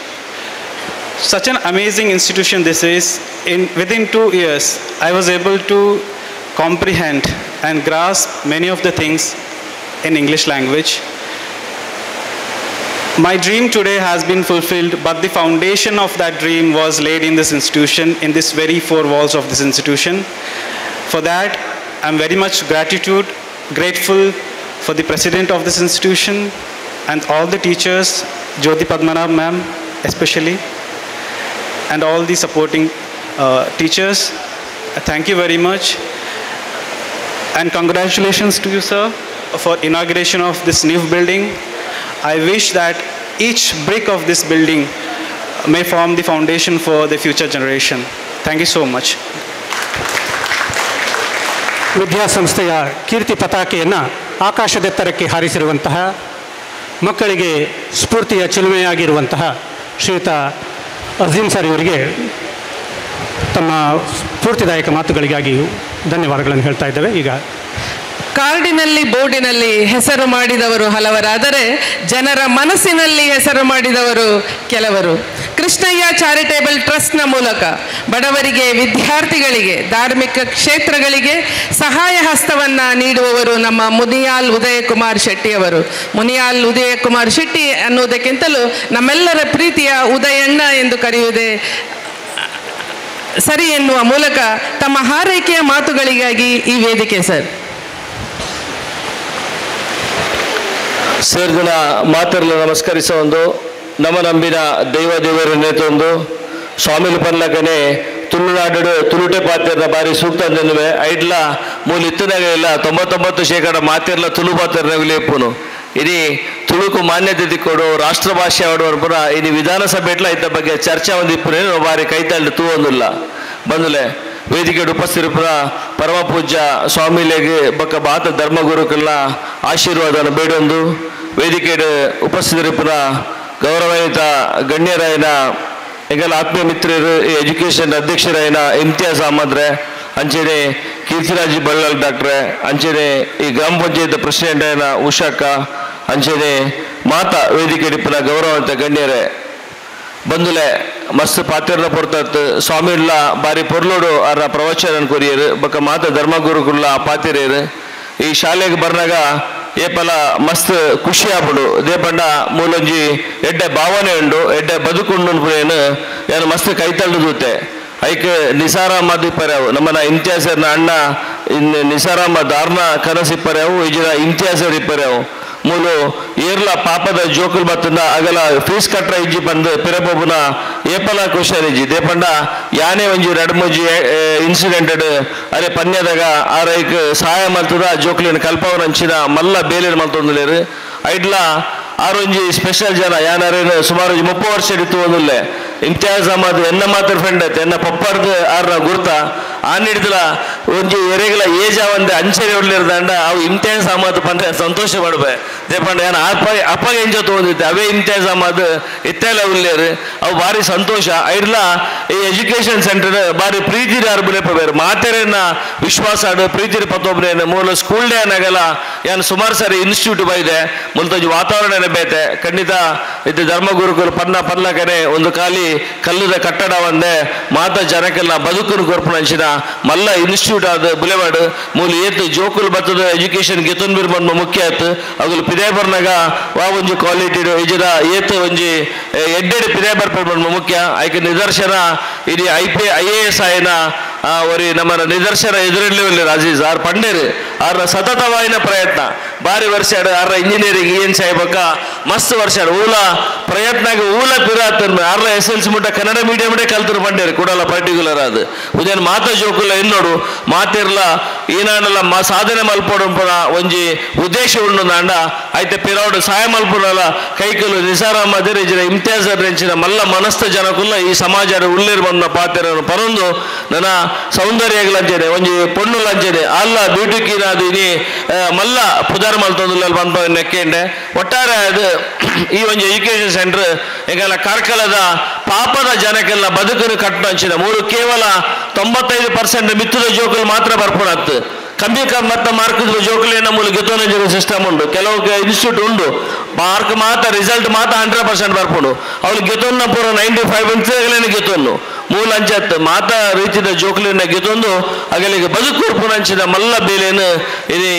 Such an amazing institution this is. Within 2 years, I was able to comprehend and grasp many of the things in English language. My dream today has been fulfilled, but the foundation of that dream was laid in this institution, in this very 4 walls of this institution. For that, I'm very much grateful for the president of this institution and all the teachers, Jyoti Padmanabh ma'am especially, and all the supporting teachers. Thank you very much. And congratulations to you, sir, for inauguration of this new building. I wish that each brick of this building may form the foundation for the future generation. Thank you so much. ವಿದ್ಯಾಸಂಸ್ಥೆಯ ಕೀರ್ತಿ ಪತಾಕೆಯನ್ನು ಆಕಾಶದೆತ್ತರಕ್ಕೆ ಹಾರಿಸಿರುವಂತಹ ಮಕ್ಕಳಿಗೆ ಸ್ಫೂರ್ತಿಯ ಚಿಲುಮೆಯಾಗಿರುವಂತಹ ಶ್ರೀಯುತ Azeem sir ಇವರಿಗೆ ತಮ್ಮ ಸ್ಫೂರ್ತಿದಾಯಕ ಮಾತುಗಳಿಗಾಗಿ ಧನ್ಯವಾದಗಳನ್ನು ಹೇಳ್ತಾ ಇದ್ದೇವೆ. ಈಗ ಕಾರ್ಡಿನಲ್ಲಿ ಬೋರ್ಡಿನಲ್ಲಿ ಹೆಸರು ಮಾಡಿದವರು ಹಲವರಾದರೆ ಜನರ ಮನಸ್ಸಿನಲ್ಲಿ ಹೆಸರು ಮಾಡಿದವರು ಕೆಲವರು. ಕೃಷ್ಣಯ್ಯ ಚಾರಿಟೇಬಲ್ ಟ್ರಸ್ಟ್ನ ಮೂಲಕ ಬಡವರಿಗೆ, ವಿದ್ಯಾರ್ಥಿಗಳಿಗೆ, ಧಾರ್ಮಿಕ ಕ್ಷೇತ್ರಗಳಿಗೆ ಸಹಾಯ ಹಸ್ತವನ್ನು ನೀಡುವವರು ನಮ್ಮ ಮುನಿಯಾಲ್ ಉದಯಕುಮಾರ್ ಶೆಟ್ಟಿಯವರು. ಮುನಿಯಾಲ್ ಉದಯಕುಮಾರ್ ಶೆಟ್ಟಿ ಅನ್ನುವುದಕ್ಕಿಂತಲೂ ನಮ್ಮೆಲ್ಲರ ಪ್ರೀತಿಯ ಉದಯಣ್ಣ ಎಂದು ಕರೆಯುವುದೇ ಸರಿ ಎನ್ನುವ ಮೂಲಕ ತಮ್ಮ ಹಾರೈಕೆಯ ಮಾತುಗಳಿಗಾಗಿ ಈ ವೇದಿಕೆ ಸರ್. ಸೇರಿದ ಮಾತರಲು ನಮಸ್ಕರಿಸ ಒಂದು ನಮ್ಮ ನಂಬಿನ ದೇವರನ್ನೇ ತಂದು ಸ್ವಾಮಿಲು ಪರ್ಲಕನೆ ತುಳುನಾಡು ತುಳುಟೆ ಪಾತ್ರೆನ ಬಾರಿ ಸೂಕ್ತ ಅಂದನುವೆ ಐಡ್ಲ ಮೂಲ ಇತ್ತನಾಗ ಇಲ್ಲ 99% ಮಾತಿರ್ಲ ತುಳು ಪಾತ್ರೆನ ವಿಲೇಪುನು ಇಡೀ ತುಳುಕು ಮಾನ್ಯತೆ ತಿಕ್ಕೊಡು ರಾಷ್ಟ್ರ ಭಾಷೆ ಆಡುವ ಪುರ ಇಡೀ ವಿಧಾನಸಭೆಟ್ಲ ಇದ್ದ ಬಗ್ಗೆ ಚರ್ಚೆ ಒಂದಿಪ್ಪು ಬಾರಿ ಕೈತಳ್ಳಿ ತೂವೊಂದಿಲ್ಲ ಬಂದುಲೆ ವೇದಿಕೆಡು ಉಪಸ್ಥಿತಿಪುರ ಪರಮ ಪೂಜ್ಯ ಸ್ವಾಮಿಲೆಗೆ ಬಕ್ಕ ಬಾತ ಧರ್ಮಗುರುಕಲ್ಲ ಆಶೀರ್ವಾದನ ಬೇಡೊಂದು ವೇದಿಕೆಡು ಉಪಸ್ಥಿತಿಪುರ ಗೌರವಾನ್ವಿತ ಗಣ್ಯರಾಯನ ಎಂಗಲ ಆತ್ಮೀಯ ಮಿತ್ರರು ಎಜುಕೇಷನ್ ಅಧ್ಯಕ್ಷರಾಯನ ಇಮ್ತಿಯಾಜ್ ಅಹಮದ್ ಅಂಚೆನೆ ಕೀರ್ತಿರಾಜ್ ಬಳ್ಳಾಲ್ ಡಾಕ್ಟ್ರೆ ಅಂಚೆನೆ ಈ ಗ್ರಾಮ ಪಂಚಾಯತ್ ಪ್ರೆಸಿಡೆಂಟ್ ಆಯನ ಉಷಾಕ್ಕ ಅಂಚೆನೆ ಮಾತಾ ವೇದಿಕೆ ಇಪ್ಪನ ಗೌರವಾನ್ವಿತ ಗಣ್ಯರೇ ಬಂದುಲೆ ಮಸ್ತ್ ಪಾತ್ರೆನ ಪೊರ್ತತ್ ಸ್ವಾಮಿಡ್ಲ ಬಾರಿ ಪೊರ್ಲೋಡು ಅವರ ಪ್ರವಚನ ಕೊರಿಯರು ಬಕ್ಕ ಮಾತ ಧರ್ಮಗುರುಗುಲ್ಲ ಪಾತಿರೇರು ಈ ಶಾಲೆಗೆ ಬರ್ನಾಗ ಏಪಲ ಮಸ್ತ್ ಖುಷಿ ಆಗ್ಬಿಡು ದೇಪಂಡ ಮೂಲೊಂಜಿ ಎಡ್ಡೆ ಭಾವನೆ ಉಂಡು ಎಡ್ಡೆ ಬದುಕುಂಡು ಏನು ಮಸ್ತ್ ಕೈತಳ್ಳುತ್ತೆ ಐಕೆ ನಿಸಾರ್ ಅಹಮದ್ ಇಪ್ಪರ್ಯಾವು ನಮ್ಮನ ಇಮ್ತಿಯಾಜರ್ನ ಅಣ್ಣ ನಿಸಾರ್ ಅಹಮದ್ ಆರ್ನ ಕನಸಿಪ್ಪರ್ಯಾವು ಈಜಿನ ಇಮ್ತಿಯಾಜರ್ ಇಪ್ಪರ್ಯಾವು ಮೂಲು ಏರ್ಲ ಪಾಪದ ಜೋಕುಲ್ ಬತ್ತಂದ ಅಗಲ ಫೀಸ್ ಕಟ್ರ ಇಜ್ಜಿ ಬಂದು ಪಿರಪೊಬ್ಬನ ಏಪಲ ಕ್ವಶನ್ ಇಜ್ಜಿ ದೇಪಂಡ ಯಾನೇ ಒಂಜಿ ರಡ್ಮೂಜಿ ಇನ್ಸಿಡೆಂಟೆಡ್ ಅರೆ ಪನ್ಯದಾಗ ಆರೈಕ್ ಸಹಾಯ ಮಾಡ್ತದ ಜೋಕ್ಲಿನ ಕಲ್ಪವನ ಅಂಚಿನ ಮಲ್ಲ ಬೇಲೇನು ಮಲ್ತೊಂದುಲೇರು ಐಡ್ಲ ಆರೊಂಜಿ ಸ್ಪೆಷಲ್ ಜನ ಯಾನಾರೇನು ಸುಮಾರು 30 ವರ್ಷ ಇತ್ತು ಒಂದಿಲ್ಲ ಇಮ್ತಿಯಾಜ್ ಅಹಮದ್ ಎನ್ನ ಮಾತ್ರ ಫ್ರೆಂಡ್ ಐತೆ ಎನ್ನ ಪಪ್ಪರ್ದು ಆರ್ನ ಗುರ್ತ ಆನಿಡ್ದಲ ಒಂಜಿ ಎರೆಗಳ ಏಜ್ ಅವಂದೆ ಅಂಚೆರೆ ಹೊಡ್ಲಿರ್ದಂಡ ಅವು ಇಮ್ತಿಯಾಜ್ ಅಹಮದ್ ಪಂದ್ರೆ ಸಂತೋಷ ಪಡ್ಬೆ ದೇಪಂಡ ಏನ ಅಪ್ಪಗೆ ಎಂಜೋ ತೊಗೊಂಡಿದ್ದೆ ಅವೇ ಇಮ್ತಿಯಾಜ್ ಅಹಮದ್ ಇತ್ತೆಲ್ಲ ಉಳ್ಳೇರು ಅವು ಭಾರಿ ಸಂತೋಷ ಐಡ್ಲ ಈ ಎಜುಕೇಶನ್ ಸೆಂಟರ್ ಭಾರಿ ಪ್ರೀತಿರಿ ಅರ್ಬುಲೆ ಪಬೇರು ಮಾತೆರೇನ ವಿಶ್ವಾಸ ಆಡು ಪ್ರೀತಿರಿ ಪತ್ತೊಬ್ಬರೇನು ಮೂಲ ಸ್ಕೂಲ್ ಡೇ ಅನ್ನಗಲ್ಲ ಯಾನು ಸುಮಾರು ಸಾರಿ ಇನ್ಸ್ಟಿಟ್ಯೂಟ್ ಬೈದೆ ಮುಲ್ತೊಂಜಿ ವಾತಾವರಣ ಬೇತೆ ಖಂಡಿತ ಇದು ಧರ್ಮಗುರುಕುಲು ಪನ್ನಕನೆ ಒಂದು ಖಾಲಿ ಕಲ್ಲುದ ಕಟ್ಟಡ ಒಂದೇ ಮಾತ ಜನಕ್ಕೆಲ್ಲ ಬದುಕನ್ನು ಕೊರ್ಪುಣಂಚಿನ ಮಲ್ಲ ಇನ್ಸ್ಟಿಟ್ಯೂಟ್ ಆದ ಬುಲೆವಾಡ್ ಮೂಲ ಏತು ಜೋಕುಲು ಬತ್ತದ ಎಜುಕೇಶನ್ ಗೆತನ್ ಬಿರ್ ಬಂದ ಮುಖ್ಯ ಆಯ್ತು ಅವುಲು ಪಿದೇ ಬರ್ನಾಗ ವಾ ಒಂಜಿ ಕ್ವಾಲಿಟಿ ಇಜದ ಏತು ಒಂಜಿ ಎಡ್ಡೆಡ್ ಪಿದೇ ಬರ್ಪಡ್ ಮುಖ್ಯ ಆಯ್ಕೆ ನಿದರ್ಶನ ಇಡೀ IAS ಆಯ್ನ ಒರಿ ನಮ್ಮ ನಿದರ್ಶನ ಎದುರಲ್ಲಿ ಅಜೀಜ್ ಆರ್ ಪಂಡೇರು ಆರ ಸತತವಾಯಿನ ಪ್ರಯತ್ನ ಬಾರಿ ವರ್ಷ ಆರ ಇಂಜಿನಿಯರಿಂಗ್ ಏನ್ ಸಾಯ್ಬೇಕ ಮಸ್ತ್ ವರ್ಷ ಊಲ ಪ್ರಯತ್ನಾಗ ಊಲ ಪಿರಾತ್ ಆರ್ಲ SLC ಮುಟ್ಟ ಕನ್ನಡ ಮೀಡಿಯಂ ಕಲ್ತರು ಪಂಡೇರು ಕೂಡಲ್ಲ ಪರ್ಟಿಕ್ಯುಲರ್ ಅದು ಉದೇನು ಮಾತ ಜೋಕುಲ್ಲ ಎನ್ನೋಡು ಮಾತಿರ್ಲ ಈನಾಡಲ್ಲ ಸಾಧನೆ ಮಲ್ಪೋಡು ಒಂಜಿ ಉದ್ದೇಶ ಉಂಡು ನಾಂಡ ಆಯ್ತು ಪಿರೌಡ್ ಸಹಾಯ ಮಲ್ಪುರಲ್ಲ ಕೈಕಲು ನಿಸಾರ್ ಅಹಮದ್ ಇಜರ ಇಮ್ತಿಯಾಜ್ ರೆಂಚಿನ ಮಲ್ಲ ಮನಸ್ಥ ಜನಕುಲ್ಲ ಈ ಸಮಾಜ ಉಳ್ಳೇರು ಬಂದ ಪಾತ್ರವನ್ನು ಪರೊಂದು ನನ್ನ ಸೌಂದರ್ಯಗಳಂಚನೆ ಒಂಜಿ ಪೊಣ್ಣುಲಂಚನೆ ಅಲ್ಲ ಬ್ಯೂಟಿ ಕೀನಾದು ಇನಿ ಮಲ್ಲ ಪುದಾರ್ ಮಲ್ತೊಂದು ಬಂದ ನೆಕ್ಕೆಂಡೆ ಒಟ್ಟಾರೆ ಅದು ಈ ಒಂದು ಎಜುಕೇಶನ್ ಸೆಂಟರ್ ಈಗೆಲ್ಲ ಕಾರ್ಕಳದ ಪಾಪದ ಜನಕ್ಕೆಲ್ಲ ಬದುಕನ್ನು ಕಟ್ಟಂಚಿನ ಮೂರು ಕೇವಲ 95% ಮಿತ್ತದ ಜೋಕುಲು ಮಾತ್ರ ಬರ್ಪುಣತ್ತು ಕಮ್ಮಿ ಮತ್ತೆ ಮಾರ್ಕ್ ಜೋಕುಲಿನ ಮೂಲ ಗೆತೋನ ಸಿಸ್ಟಮ್ ಉಂಡು ಕೆಲವು ಇನ್ಸ್ಟಿಟ್ಯೂಟ್ ಉಂಡು ಮಾರ್ಕ್ ಮಾತ್ರ ರಿಸಲ್ಟ್ ಮಾತ್ರ 100% ಬರ್ಪುಂಡು ಅವ್ಳು ಗೆತೋನ್ನ ಪೂರ 95 ಇಂಚಗಳೇನು ಗೆತೋನು ಮೂಲ ಅಂಚತ್ ಮಾತ ರೀತಿಯ ಜೋಕುಲಿನ ಗೆತೊಂದು ಅಗಲಿಗೆ ಬದುಕು ಪುಣಂಚಿನ ಮಲ್ಲ ಬೇಲೇನು ಇದು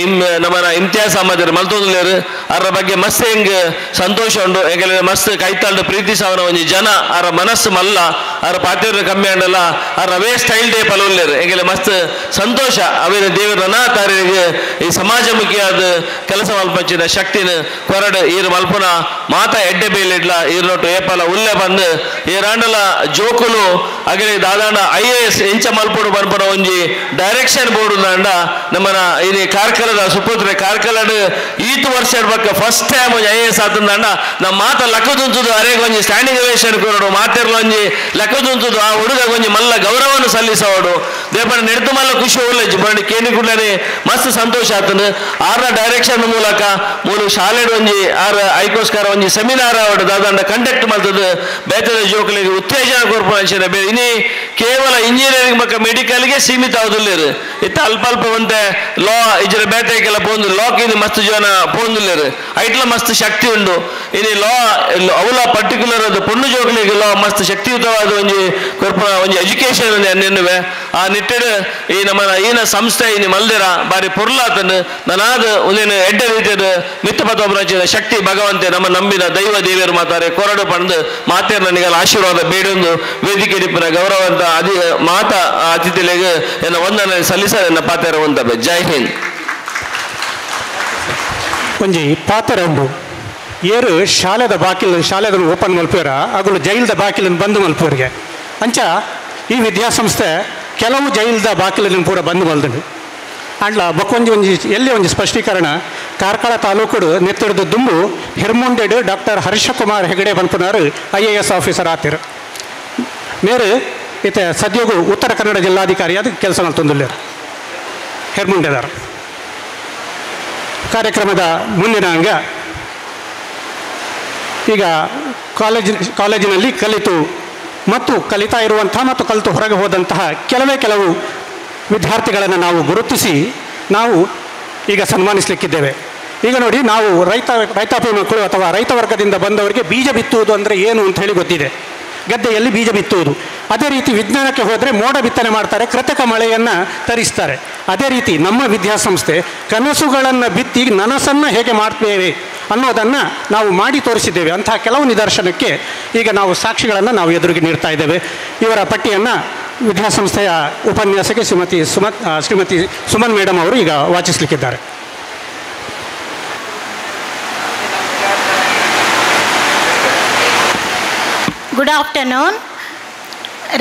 ನಮ್ಮನ ಇಮ್ತಿಯಾಜ್ ಅಹಮದ್ ಮಲ್ತೊಂದುಲೇರು ಅದರ ಬಗ್ಗೆ ಮಸ್ತ್ ಹೆಂಗ್ ಸಂತೋಷ ಉಂಡು ಹೆಂಗೆ ಮಸ್ತ್ ಕೈತಾಳ್ದ ಪ್ರೀತಿ ಸಾವನ ಒಂಜಿ ಜನ ಅವರ ಮನಸ್ಸು ಮಲ್ಲ ಅವರ ಪಾತ್ರೆ ಕಮ್ಮಿ ಅಂಡಲ್ಲ ಅವರ ಅವೇ ಸ್ಟೈಲ್ ಡೇ ಪಲವಲ್ಲೇರು ಹೆಂಗೆ ಮಸ್ತ್ ಸಂತೋಷ ಅವೇನು ದೇವರ ತಾರಿಗೆ ಈ ಸಮಾಜಮುಖಿಯಾದ ಕೆಲಸ ಮಲ್ಪಂಚಿನ ಶಕ್ತಿನ ಕೊರಡು ಈರು ಮಲ್ಪುನ ಮಾತ ಎಡ್ಡೆ ಬೇಲಿಡ್ಲ ಈರ್ನೊಟ್ಟು ಏಪಲ ಉಲ್ಲೆ ಬಂದು ಈರಾಂಡಲ ಜೋಕುಲು ಅಗಲಿ ದಾದಾಂಡ IAS ಇಂಚ ಮಲ್ಪುಡು ಬರ್ಪಡ ಒಂಜಿ ಡೈರೆಕ್ಷನ್ ಬೋರ್ಡು ನಾಂಡ ನಮ್ಮನ ಇದು ಕಾರ್ಕಳದ ಸುಪುತ್ರೆ ಕಾರ್ಕಳದ ಈತು ವರ್ಷ ಇರ್ಬೇಕ ಫಸ್ಟ್ ಟೈಮ್ ಒಂಜಿ IAS ಆತಂದಾಂಡ ನಮ್ಮ ಮಾತ ಲಕ್ಕದುಂಚುದು ಅರೆಗೆ ಒಂಜಿ ಸ್ಟ್ಯಾಂಡಿಂಗ್ ಅವೇಷನ್ ಕೊರಡು ಮಾತಿರ್ಲ ಒಂಜಿ ಲಕ್ಕದುಂಚುದು ಆ ಹುಡುಗ ಒಂಜಿ ಮಲ್ಲ ಗೌರವವನ್ನು ಸಲ್ಲಿಸೋಡು ದೇಪಣ ನೆಡ್ತು ಮಲ್ಲ ಖುಷಿ ಉಳ್ಳಜ್ಜಿ ಬಂಡಿ ಕೇಳಿ ಕೂಡಲೇ ಮಸ್ತ್ ಸಂತೋಷ ಆತನು ಆರ ಡೈರೆಕ್ಷನ್ ಮೂಲಕ ಮೂರು ಶಾಲೆ ಒಂಜಿ ಆರ ಐಕೋಸ್ಕರ ಒಂಜಿ ಸೆಮಿನಾರ್ ಅವಡು ದಾದಾಂಡ ಕಂಡಕ್ಟ್ ಮಾಡ್ತದೆ ಬೇತದ ಜೋಕುಲಿಗೆ ಉತ್ತೇಜನ ಕೊರ್ಪುಣಂಚಿನ ಇನಿ ಕೇವಲ ಇಂಜಿನಿಯರಿಂಗ್ ಮಕ್ಕ ಮೆಡಿಕಲ್ಗೆ ಸೀಮಿತ ಆಗುದಿಲ್ಲೇರು ಇತ್ತ ಅಲ್ಪ ಅಲ್ಪ ಒಂತೆ ಲಾ ಇಜರ ಬೇತೆಗೆಲ್ಲ ಪೋಂದು ಲಾಕಿಂದು ಮಸ್ತ್ ಜನ ಪೋಂದುಲ್ಲೇರು ಐಟ್ಲ ಮಸ್ತ್ ಶಕ್ತಿ ಉಂಡು ಇನಿ ಲಾ ಅವಲ ಪರ್ಟಿಕ್ಯುಲರ್ ಅದು ಪೊಣ್ಣು ಜೋಕುಲಿಗೆ ಲಾ ಮಸ್ತ್ ಶಕ್ತಿಯುತವಾದ ಒಂಜಿ ಕೊರ್ಪುಣ ಒಂಜಿ ಎಜುಕೇಶನ್ ನೆನ್ನುವೆ ಆ ನಿಟ್ಟೆಡು ಈ ನಮ್ಮ ಈನ ಸಂಸ್ಥೆ ಇನಿ ಮಲ್ದಿರ ಬಾರಿ ಪೊರ್ಲಾತನು ನಾನಾದ ಒಂದೇನು ಎಡ್ಡ ರೀತಿಯ ಮಿತ್ತಪತೊಬ್ಬರ ಶಕ್ತಿ ಭಗವಂತೆ ನಮ್ಮ ನಂಬಿನ ದೈವ ದೇವಿಯರು ಮಾತಾರೆ ಕೊರಡು ಪಂದು ಮಾತೇರು ನನಗೆಲ್ಲ ಆಶೀರ್ವಾದ ಬೇಡೊಂದು ವೇದಿಕೆ ನಿಪ್ಪಿನ ಗೌರವಂತ ಮಾತ ಅತಿಥಿಗಳಿಗೆ ಎನ್ನ ವಂದನೆ ಸಲ್ಲಿಸ ಎನ್ನ ಪಾತೆರ ಒಂದವೆ ಜೈ ಹಿಂದ್ ಒಂಜಿ ಪಾತೆರ ಉಂಡು ಏರು ಶಾಲೆದ ಓಪನ್ ಮಲ್ಪುವರ ಅಗಳು ಜೈಲ್ದ ಬಾಕಿಲನ್ನು ಬಂದು ಮಲ್ಪುವರಿಗೆ ಅಂಚ ಈ ವಿದ್ಯಾಸಂಸ್ಥೆ ಕೆಲವು ಜೈಲ್ದ ಬಾಕಿಲನ್ನು ಪೂರ ಬಂದು ಮಲ್ದನು ಅಂಡ್ಲ ಬೊಕ್ಕೊಂಜಿ ಎಲ್ಲಿ ಒಂಜಿ ಸ್ಪಷ್ಟೀಕರಣ ಕಾರ್ಕಳ ತಾಲೂಕುಡು ನೆತ್ತರದ ದುಂಬು ಹಿರ್ಮುಂಡೆಡು ಡಾಕ್ಟರ್ ಹರ್ಷಕುಮಾರ್ ಹೆಗಡೆ ಪನ್ಪುನಾರು IAS ಆಫೀಸರ್ ಆತಿರು ಮೇರು ಈತ ಸದ್ಯಗೂ ಉತ್ತರ ಕನ್ನಡ ಜಿಲ್ಲಾಧಿಕಾರಿಯಾದ ಕೆಲಸ ಮಾಡ್ತೊಂದುಲ್ಲೇರು ಹಿರ್ಮುಂಡೆದಾರ ಕಾರ್ಯಕ್ರಮದ ಮುಂದಿನ ಅಂಗ ಈಗ ಕಾಲೇಜಿನಲ್ಲಿ ಕಲಿತು ಮತ್ತು ಕಲಿತಾ ಇರುವಂಥ ಮತ್ತು ಕಲಿತು ಹೊರಗೆ ಹೋದಂತಹ ಕೆಲವು ವಿದ್ಯಾರ್ಥಿಗಳನ್ನು ನಾವು ಗುರುತಿಸಿ ನಾವು ಈಗ ಸನ್ಮಾನಿಸಲಿಕ್ಕಿದ್ದೇವೆ. ಈಗ ನೋಡಿ, ನಾವು ರೈತಾಪಿ ಮಕ್ಕಳು ಅಥವಾ ರೈತ ವರ್ಗದಿಂದ ಬಂದವರಿಗೆ ಬೀಜ ಬಿತ್ತುವುದು ಅಂದರೆ ಏನು ಅಂತ ಹೇಳಿ ಗೊತ್ತಿದೆ. ಗದ್ದೆಯಲ್ಲಿ ಬೀಜ ಬಿತ್ತುವುದು. ಅದೇ ರೀತಿ ವಿಜ್ಞಾನಕ್ಕೆ ಹೋದರೆ ಮೋಡ ಬಿತ್ತನೆ ಮಾಡ್ತಾರೆ, ಕೃತಕ ಮಳೆಯನ್ನು ತರಿಸ್ತಾರೆ. ಅದೇ ರೀತಿ ನಮ್ಮ ವಿದ್ಯಾಸಂಸ್ಥೆ ಕನಸುಗಳನ್ನು ಬಿತ್ತಿ ನನಸನ್ನು ಹೇಗೆ ಮಾಡ್ತೇವೆ ಅನ್ನೋದನ್ನು ನಾವು ಮಾಡಿ ತೋರಿಸಿದ್ದೇವೆ. ಅಂತಹ ಕೆಲವು ನಿದರ್ಶನಕ್ಕೆ ಈಗ ನಾವು ಸಾಕ್ಷಿಗಳನ್ನು ನಾವು ಎದುರಿಗೆ ನೀಡ್ತಾ ಇದ್ದೇವೆ. ಇವರ ಪಟ್ಟಿಯನ್ನು ವಿದ್ಯಾಸಂಸ್ಥೆಯ ಉಪನ್ಯಾಸಕಿ ಶ್ರೀಮತಿ ಸುಮನ್ ಮೇಡಮ್ ಅವರು ಈಗ ವಾಚಿಸಲಿಕ್ಕಿದ್ದಾರೆ. Good afternoon.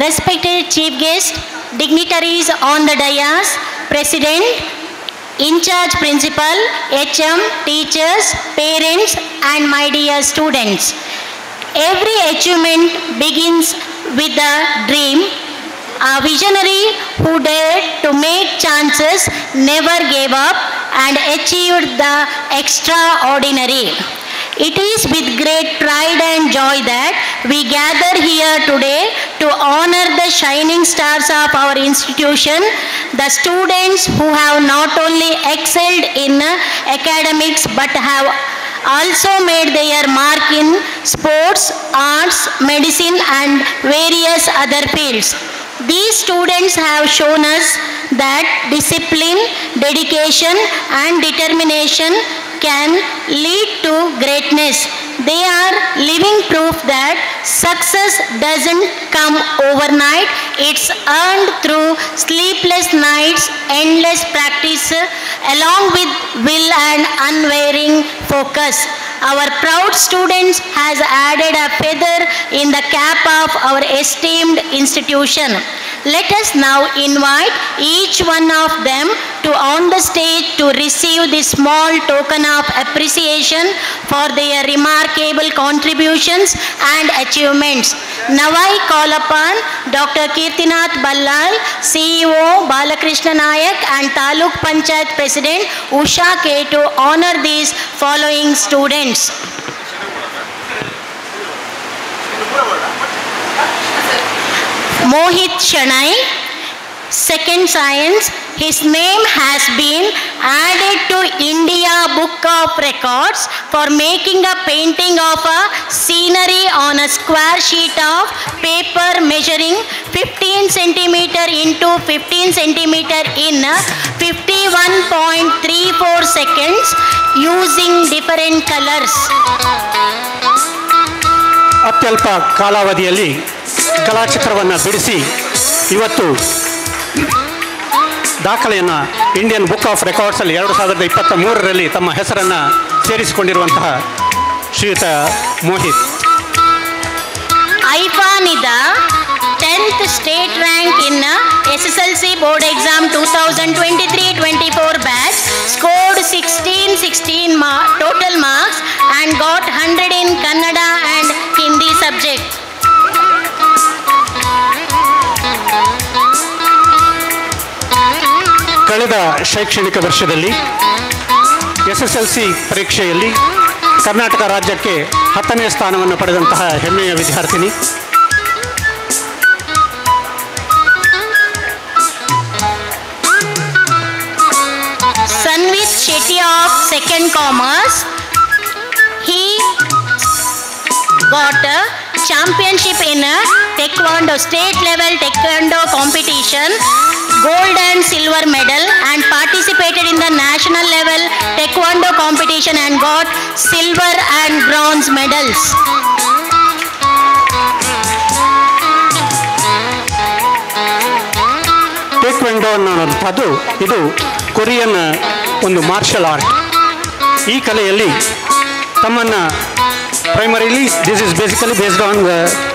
Respected chief guest, dignitaries on the dais, president, in-charge principal, HM, teachers, parents, and my dear students. Every achievement begins with a dream. A visionary who dared to make chances, never gave up, and achieved the extraordinary. It is with great pride and joy that we gather here today to honor the shining stars of our institution, the students who have not only excelled in academics but have also made their mark in sports, arts, medicine and various other fields. These students have shown us that discipline, dedication and determination can lead to greatness. They are living proof that success doesn't come overnight. It's earned through sleepless nights, endless practice, along with will and unwavering focus. Our proud students has added a feather in the cap of our esteemed institution. Let us now invite each one of them to on the stage to receive this small token of appreciation for their remarkable contributions and achievements. Now I call upon Dr. Kirtinath Ballal, CEO Balakrishna Nayak and Taluk Panchayat President Usha K to honor these following students. Mohit Shanai, second science. His name has been added to India Book of Records for making a painting of a scenery on a square sheet of paper measuring 15 centimeter into 15 centimeter in 51.34 seconds using different colors. ಅತ್ಯಲ್ಪ ಕಾಲಾವಧಿಯಲ್ಲಿ ಕಲಾಚಿತ್ರವನ್ನು ಬಿಡಿಸಿ ಇವತ್ತು ದಾಖಲೆಯನ್ನು Indian book of ರೆಕಾರ್ಡ್ಸಲ್ಲಿ 2023ರಲ್ಲಿ ತಮ್ಮ ಹೆಸರನ್ನು ಸೇರಿಸಿಕೊಂಡಿರುವಂತಹ ಶ್ರೀಯುತ Mohit. Aifanida, 10th state rank in SSLC board exam 2023-24 batch, scored 16 total marks and got 100 in Kannada and Hindi subject. ಕಳೆದ ಶೈಕ್ಷಣಿಕ ವರ್ಷದಲ್ಲಿ SSLC ಪರೀಕ್ಷೆಯಲ್ಲಿ ಕರ್ನಾಟಕ ರಾಜ್ಯಕ್ಕೆ 10ನೇ ಸ್ಥಾನವನ್ನು ಪಡೆದಂತಹ ಹೆಮ್ಮೆಯ ವಿದ್ಯಾರ್ಥಿನಿ. Sanvit Shetty of second commerce. He got a championship in a taekwondo, state level taekwondo competition, gold and silver medal, and participated in the national level taekwondo competition and got silver and bronze medals. ಟೇಕ್ವೆಂಡೋ ಅನ್ನುವಂಥದ್ದು ಇದು Korean ಒಂದು marshal art. ಈ ಕಲೆಯಲ್ಲಿ ತಮ್ಮನ್ನು primarily this is basically based on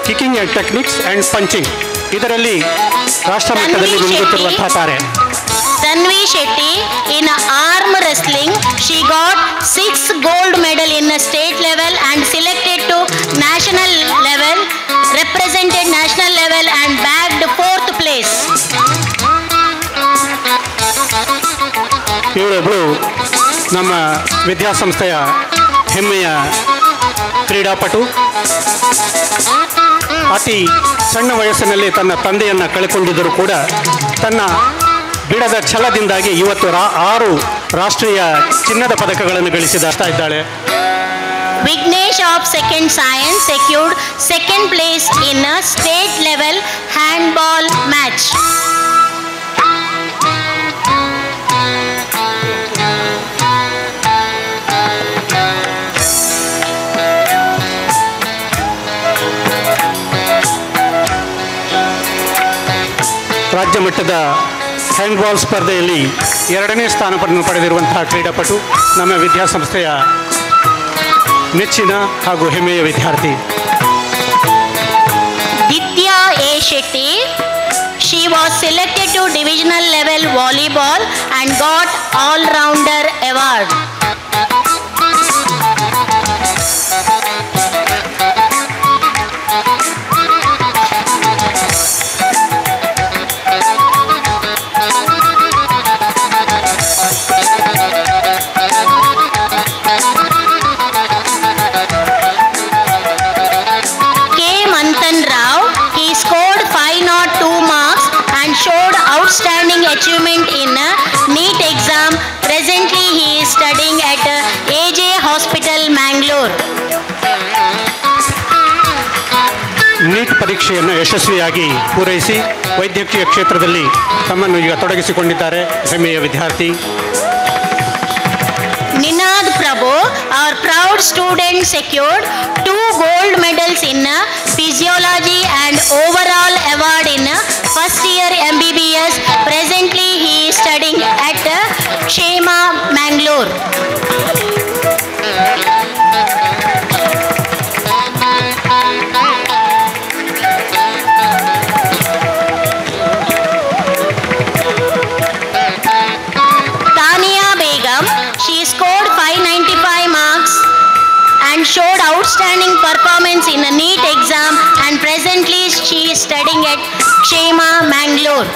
kicking techniques and punching, ಇದರಲ್ಲಿ ರಾಷ್ಟ್ರಮಟ್ಟದಲ್ಲಿ ಮುಂದುತ್ತಿರುವಂತಹ ತಾರೆ. Sanvi Shetty in arm wrestling, she got 6 gold medal in a state level and selected to national level, represented national level and bagged 4th place. ಇವರೊಬ್ಬರು ನಮ್ಮ ವಿದ್ಯಾಸಂಸ್ಥೆಯ ಹೆಮ್ಮೆಯ ಕ್ರೀಡಾಪಟು. ಅತಿ ಸಣ್ಣ ವಯಸ್ಸಿನಲ್ಲಿ ತನ್ನ ತಂದೆಯನ್ನು ಕಳೆದುಕೊಂಡಿದ್ದರೂ ಕೂಡ ತನ್ನ ಬಿಡದ ಛಲದಿಂದಾಗಿ ಇವತ್ತು 6 ರಾಷ್ಟ್ರೀಯ ಚಿನ್ನದ ಪದಕಗಳನ್ನು ಗಳಿಸಿದಸ್ತಾ ಇದ್ದಾಳೆ. Vignesh of second science secured 2nd place in a state level handball match. ರಾಜ್ಯ ಮಟ್ಟದ ಹ್ಯಾಂಡ್ಬಾಲ್ ಸ್ಪರ್ಧೆಯಲ್ಲಿ 2ನೇ ಸ್ಥಾನವನ್ನು ಪಡೆದಿರುವಂತಹ ಕ್ರೀಡಾಪಟು, ನಮ್ಮ ವಿದ್ಯಾಸಂಸ್ಥೆಯ ನೆಚ್ಚಿನ ಹಾಗೂ ಹೆಮ್ಮೆಯ ವಿದ್ಯಾರ್ಥಿ. Ditya A. Shetty, she was selected to divisional level volleyball and got all-rounder award. Outstanding achievement in a NEET exam. Presently he is studying Mangalore. NEET ಪರೀಕ್ಷೆಯನ್ನು ಯಶಸ್ವಿಯಾಗಿ ಪೂರೈಸಿ ವೈದ್ಯಕೀಯ ಕ್ಷೇತ್ರದಲ್ಲಿ ತಮ್ಮನ್ನು ಈಗ ತೊಡಗಿಸಿಕೊಂಡಿದ್ದಾರೆ ಹೆಮ್ಮೆಯ ವಿದ್ಯಾರ್ಥಿ. Ninad Prabhu, our proud student, secured 2 gold medals in physiology and overall award in first year MBBS. Presently he is studying at Kshema, Mangalore. Tania Begum, she scored 595 marks and showed outstanding performance in a NEET exam, and presently she is studying at Kshema, Mangalore.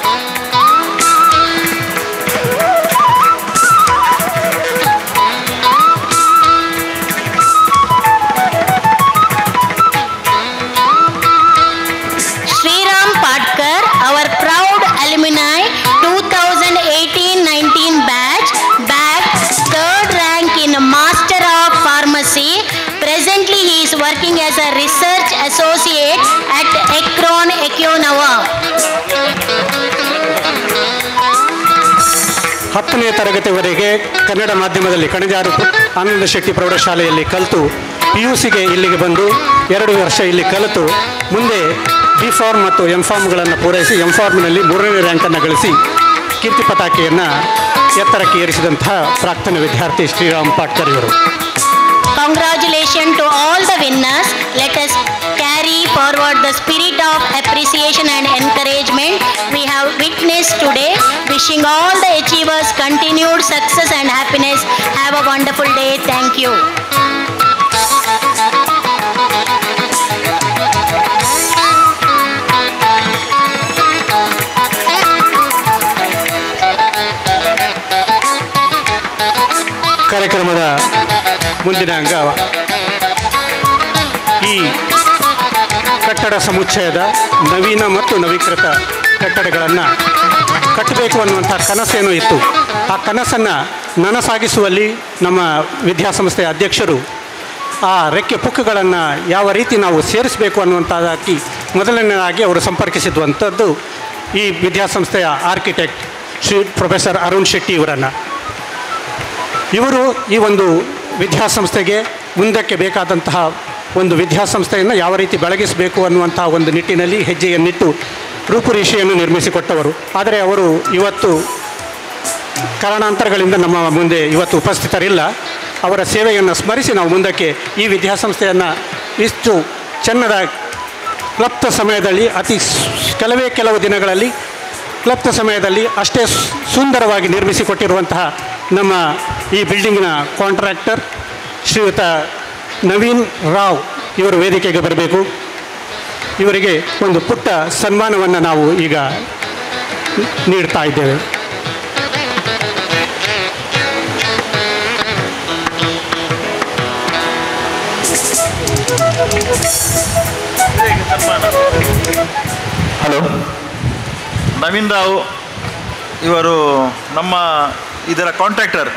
Sriram Patkar, our proud alumni, 2018-19 batch, bagged 3rd rank in Master of Pharmacy. Presently he is working as a research associate at Ekron Ekionava. 10ನೇ ತರಗತಿವರೆಗೆ Kannada ಮಾಧ್ಯಮದಲ್ಲಿ ಕಣಜಾರು ಆನಂದ ಶೆಟ್ಟಿ ಪ್ರೌಢಶಾಲೆಯಲ್ಲಿ ಕಲಿತು PUCಗೆ ಇಲ್ಲಿಗೆ ಬಂದು 2 ವರ್ಷ ಇಲ್ಲಿ ಕಲಿತು ಮುಂದೆ B.Pharm ಮತ್ತು M.Pharmಗಳನ್ನು ಪೂರೈಸಿ M.Pharmನಲ್ಲಿ 3ನೇ ರ್ಯಾಂಕನ್ನು ಗಳಿಸಿ ಕೀರ್ತಿ ಪತಾಕೆಯನ್ನು ಎತ್ತರಕ್ಕೆ ಏರಿಸಿದಂತಹ ಪ್ರಾಕ್ತನ ವಿದ್ಯಾರ್ಥಿ ಶ್ರೀರಾಮ್ ಪಾಟ್ಕರ್ ಇವರು. Congratulations to all the winners. Let us carry forward the spirit of appreciation and encouragement we have witnessed today. Wishing all the achievers continued success and happiness. Have a wonderful day. Thank you. ಕಾರ್ಯಕ್ರಮದ ಮುಂದಿನ ಅಂಗ ಈ ಕಟ್ಟಡ ಸಮುಚ್ಚಯದ ನವೀನ ಮತ್ತು ನವೀಕೃತ ಕಟ್ಟಡಗಳನ್ನು ಕಟ್ಟಬೇಕು ಅನ್ನುವಂಥ ಕನಸೇನೋ ಇತ್ತು. ಆ ಕನಸನ್ನು ನನಸಾಗಿಸುವಲ್ಲಿ ನಮ್ಮ ವಿದ್ಯಾಸಂಸ್ಥೆಯ ಅಧ್ಯಕ್ಷರು ಆ ರೆಕ್ಕೆ ಪುಕ್ಕಗಳನ್ನು ಯಾವ ರೀತಿ ನಾವು ಸೇರಿಸಬೇಕು ಅನ್ನುವಂಥದ್ದಾಗಿ ಮೊದಲನೇದಾಗಿ ಅವರು ಸಂಪರ್ಕಿಸಿರುವಂಥದ್ದು ಈ ವಿದ್ಯಾಸಂಸ್ಥೆಯ ಆರ್ಕಿಟೆಕ್ಟ್ ಶ್ರೀ ಪ್ರೊಫೆಸರ್ ಅರುಣ್ ಶೆಟ್ಟಿ ಇವರನ್ನು. ಇವರು ಈ ಒಂದು ವಿದ್ಯಾಸಂಸ್ಥೆಗೆ ಮುಂದಕ್ಕೆ ಬೇಕಾದಂತಹ ಒಂದು ವಿದ್ಯಾಸಂಸ್ಥೆಯನ್ನು ಯಾವ ರೀತಿ ಬೆಳಗಿಸಬೇಕು ಅನ್ನುವಂತಹ ಒಂದು ನಿಟ್ಟಿನಲ್ಲಿ ಹೆಜ್ಜೆಯನ್ನಿಟ್ಟು ರೂಪುರೇಷೆಯನ್ನು ನಿರ್ಮಿಸಿಕೊಟ್ಟವರು. ಆದರೆ ಅವರು ಇವತ್ತು ಕಾರಣಾಂತರಗಳಿಂದ ನಮ್ಮ ಮುಂದೆ ಇವತ್ತು ಉಪಸ್ಥಿತರಿಲ್ಲ. ಅವರ ಸೇವೆಯನ್ನು ಸ್ಮರಿಸಿ ನಾವು ಮುಂದಕ್ಕೆ ಈ ವಿದ್ಯಾಸಂಸ್ಥೆಯನ್ನು ಇಷ್ಟು ಚೆನ್ನದ ಕ್ಲಪ್ತ ಸಮಯದಲ್ಲಿ ಕೆಲವು ದಿನಗಳಲ್ಲಿ ಕ್ಲಪ್ತ ಸಮಯದಲ್ಲಿ ಅಷ್ಟೇ ಸುಂದರವಾಗಿ ನಿರ್ಮಿಸಿಕೊಟ್ಟಿರುವಂತಹ ನಮ್ಮ ಈ ಬಿಲ್ಡಿಂಗಿನ ಕಾಂಟ್ರಾಕ್ಟರ್ ಶ್ರೀಯುತ ನವೀನ್ ರಾವ್ ಇವರು ವೇದಿಕೆಗೆ ಬರಬೇಕು. ಇವರಿಗೆ ಒಂದು ಪುಟ್ಟ ಸನ್ಮಾನವನ್ನು ನಾವು ಈಗ ನೀಡ್ತಾ ಇದ್ದೇವೆ. ಹಲೋ, ನವೀನ್ ರಾವ್ ಇವರು ನಮ್ಮ ಇದರ ಕಾಂಟ್ರಾಕ್ಟರ್,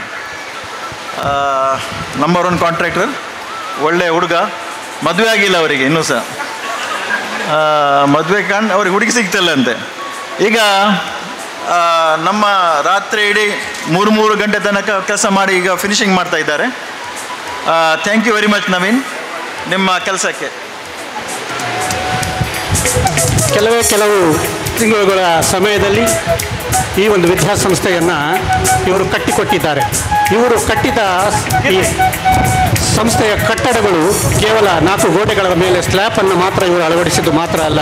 ನಂಬರ್ 1 ಕಾಂಟ್ರಾಕ್ಟರ್. ಒಳ್ಳೆಯ ಹುಡುಗ, ಮದುವೆ ಆಗಿಲ್ಲ ಅವರಿಗೆ ಇನ್ನೂ ಸಹ. ಮದುವೆ ಅವ್ರಿಗೆ ಹುಡುಗಿ ಸಿಗ್ತಿಲ್ಲಂತೆ. ಈಗ ನಮ್ಮ ರಾತ್ರಿ ಇಡೀ 3 ಗಂಟೆ ತನಕ ಕೆಲಸ ಮಾಡಿ ಈಗ ಫಿನಿಶಿಂಗ್ ಮಾಡ್ತಾ ಇದ್ದಾರೆ. Thank you very much Naveen, ನಿಮ್ಮ ಕೆಲಸಕ್ಕೆ. ಕೆಲವು ತಿಂಗಳುಗಳ ಸಮಯದಲ್ಲಿ ಈ ಒಂದು ವಿದ್ಯಾಸಂಸ್ಥೆಯನ್ನು ಇವರು ಕಟ್ಟಿಕೊಟ್ಟಿದ್ದಾರೆ. ಇವರು ಕಟ್ಟಿದ ಈ ಸಂಸ್ಥೆಯ ಕಟ್ಟಡಗಳು ಕೇವಲ 4 ಗೋಡೆಗಳ ಮೇಲೆ ಸ್ಲ್ಯಾಪನ್ನು ಮಾತ್ರ ಇವರು ಅಳವಡಿಸಿದ್ದು ಮಾತ್ರ ಅಲ್ಲ,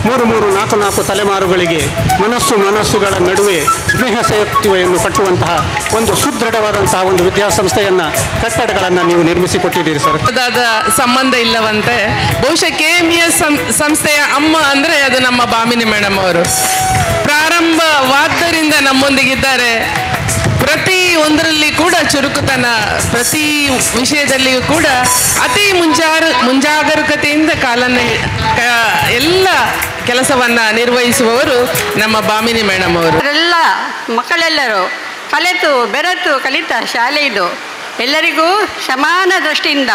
4 ತಲೆಮಾರುಗಳಿಗೆ ಮನಸ್ಸುಗಳ ನಡುವೆ ಸ್ನೇಹ ಸೇತುವೆಯನ್ನು ಕಟ್ಟುವಂತಹ ಒಂದು ಸುದೃಢವಾದಂತಹ ಒಂದು ವಿದ್ಯಾಸಂಸ್ಥೆಯನ್ನು ಕಟ್ಟಡಗಳನ್ನು ನೀವು ನಿರ್ಮಿಸಿಕೊಟ್ಟಿದ್ದೀರಿ ಸರ್. ಸಂಬಂಧ ಇಲ್ಲವಂತೆ. ಬಹುಶಃ KMES ಸಂಸ್ಥೆಯ ಅಮ್ಮ ಅಂದರೆ ಅದು ನಮ್ಮ ಭಾಮಿನಿ ಮೇಡಮ್ ಅವರು. ಪ್ರಾರಂಭವಾದ್ದರಿಂದ ನಮ್ಮೊಂದಿಗಿದ್ದಾರೆ. ಪ್ರತಿ ಒಂದರಲ್ಲಿ ಕೂಡ ಚುರುಕುತನ, ಪ್ರತಿ ವಿಷಯದಲ್ಲಿಯೂ ಕೂಡ ಅತಿ ಮುಂಜಾಗರೂಕತೆಯಿಂದ ಎಲ್ಲ ಕೆಲಸವನ್ನು ನಿರ್ವಹಿಸುವವರು ನಮ್ಮ ಭಾಮಿನಿ ಮೇಡಮ್ ಅವರು. ಅವರೆಲ್ಲ ಮಕ್ಕಳೆಲ್ಲರೂ ಕಲಿತು ಬೆರೆತು ಕಲಿತ ಶಾಲೆ ಇದು. ಎಲ್ಲರಿಗೂ ಸಮಾನ ದೃಷ್ಟಿಯಿಂದ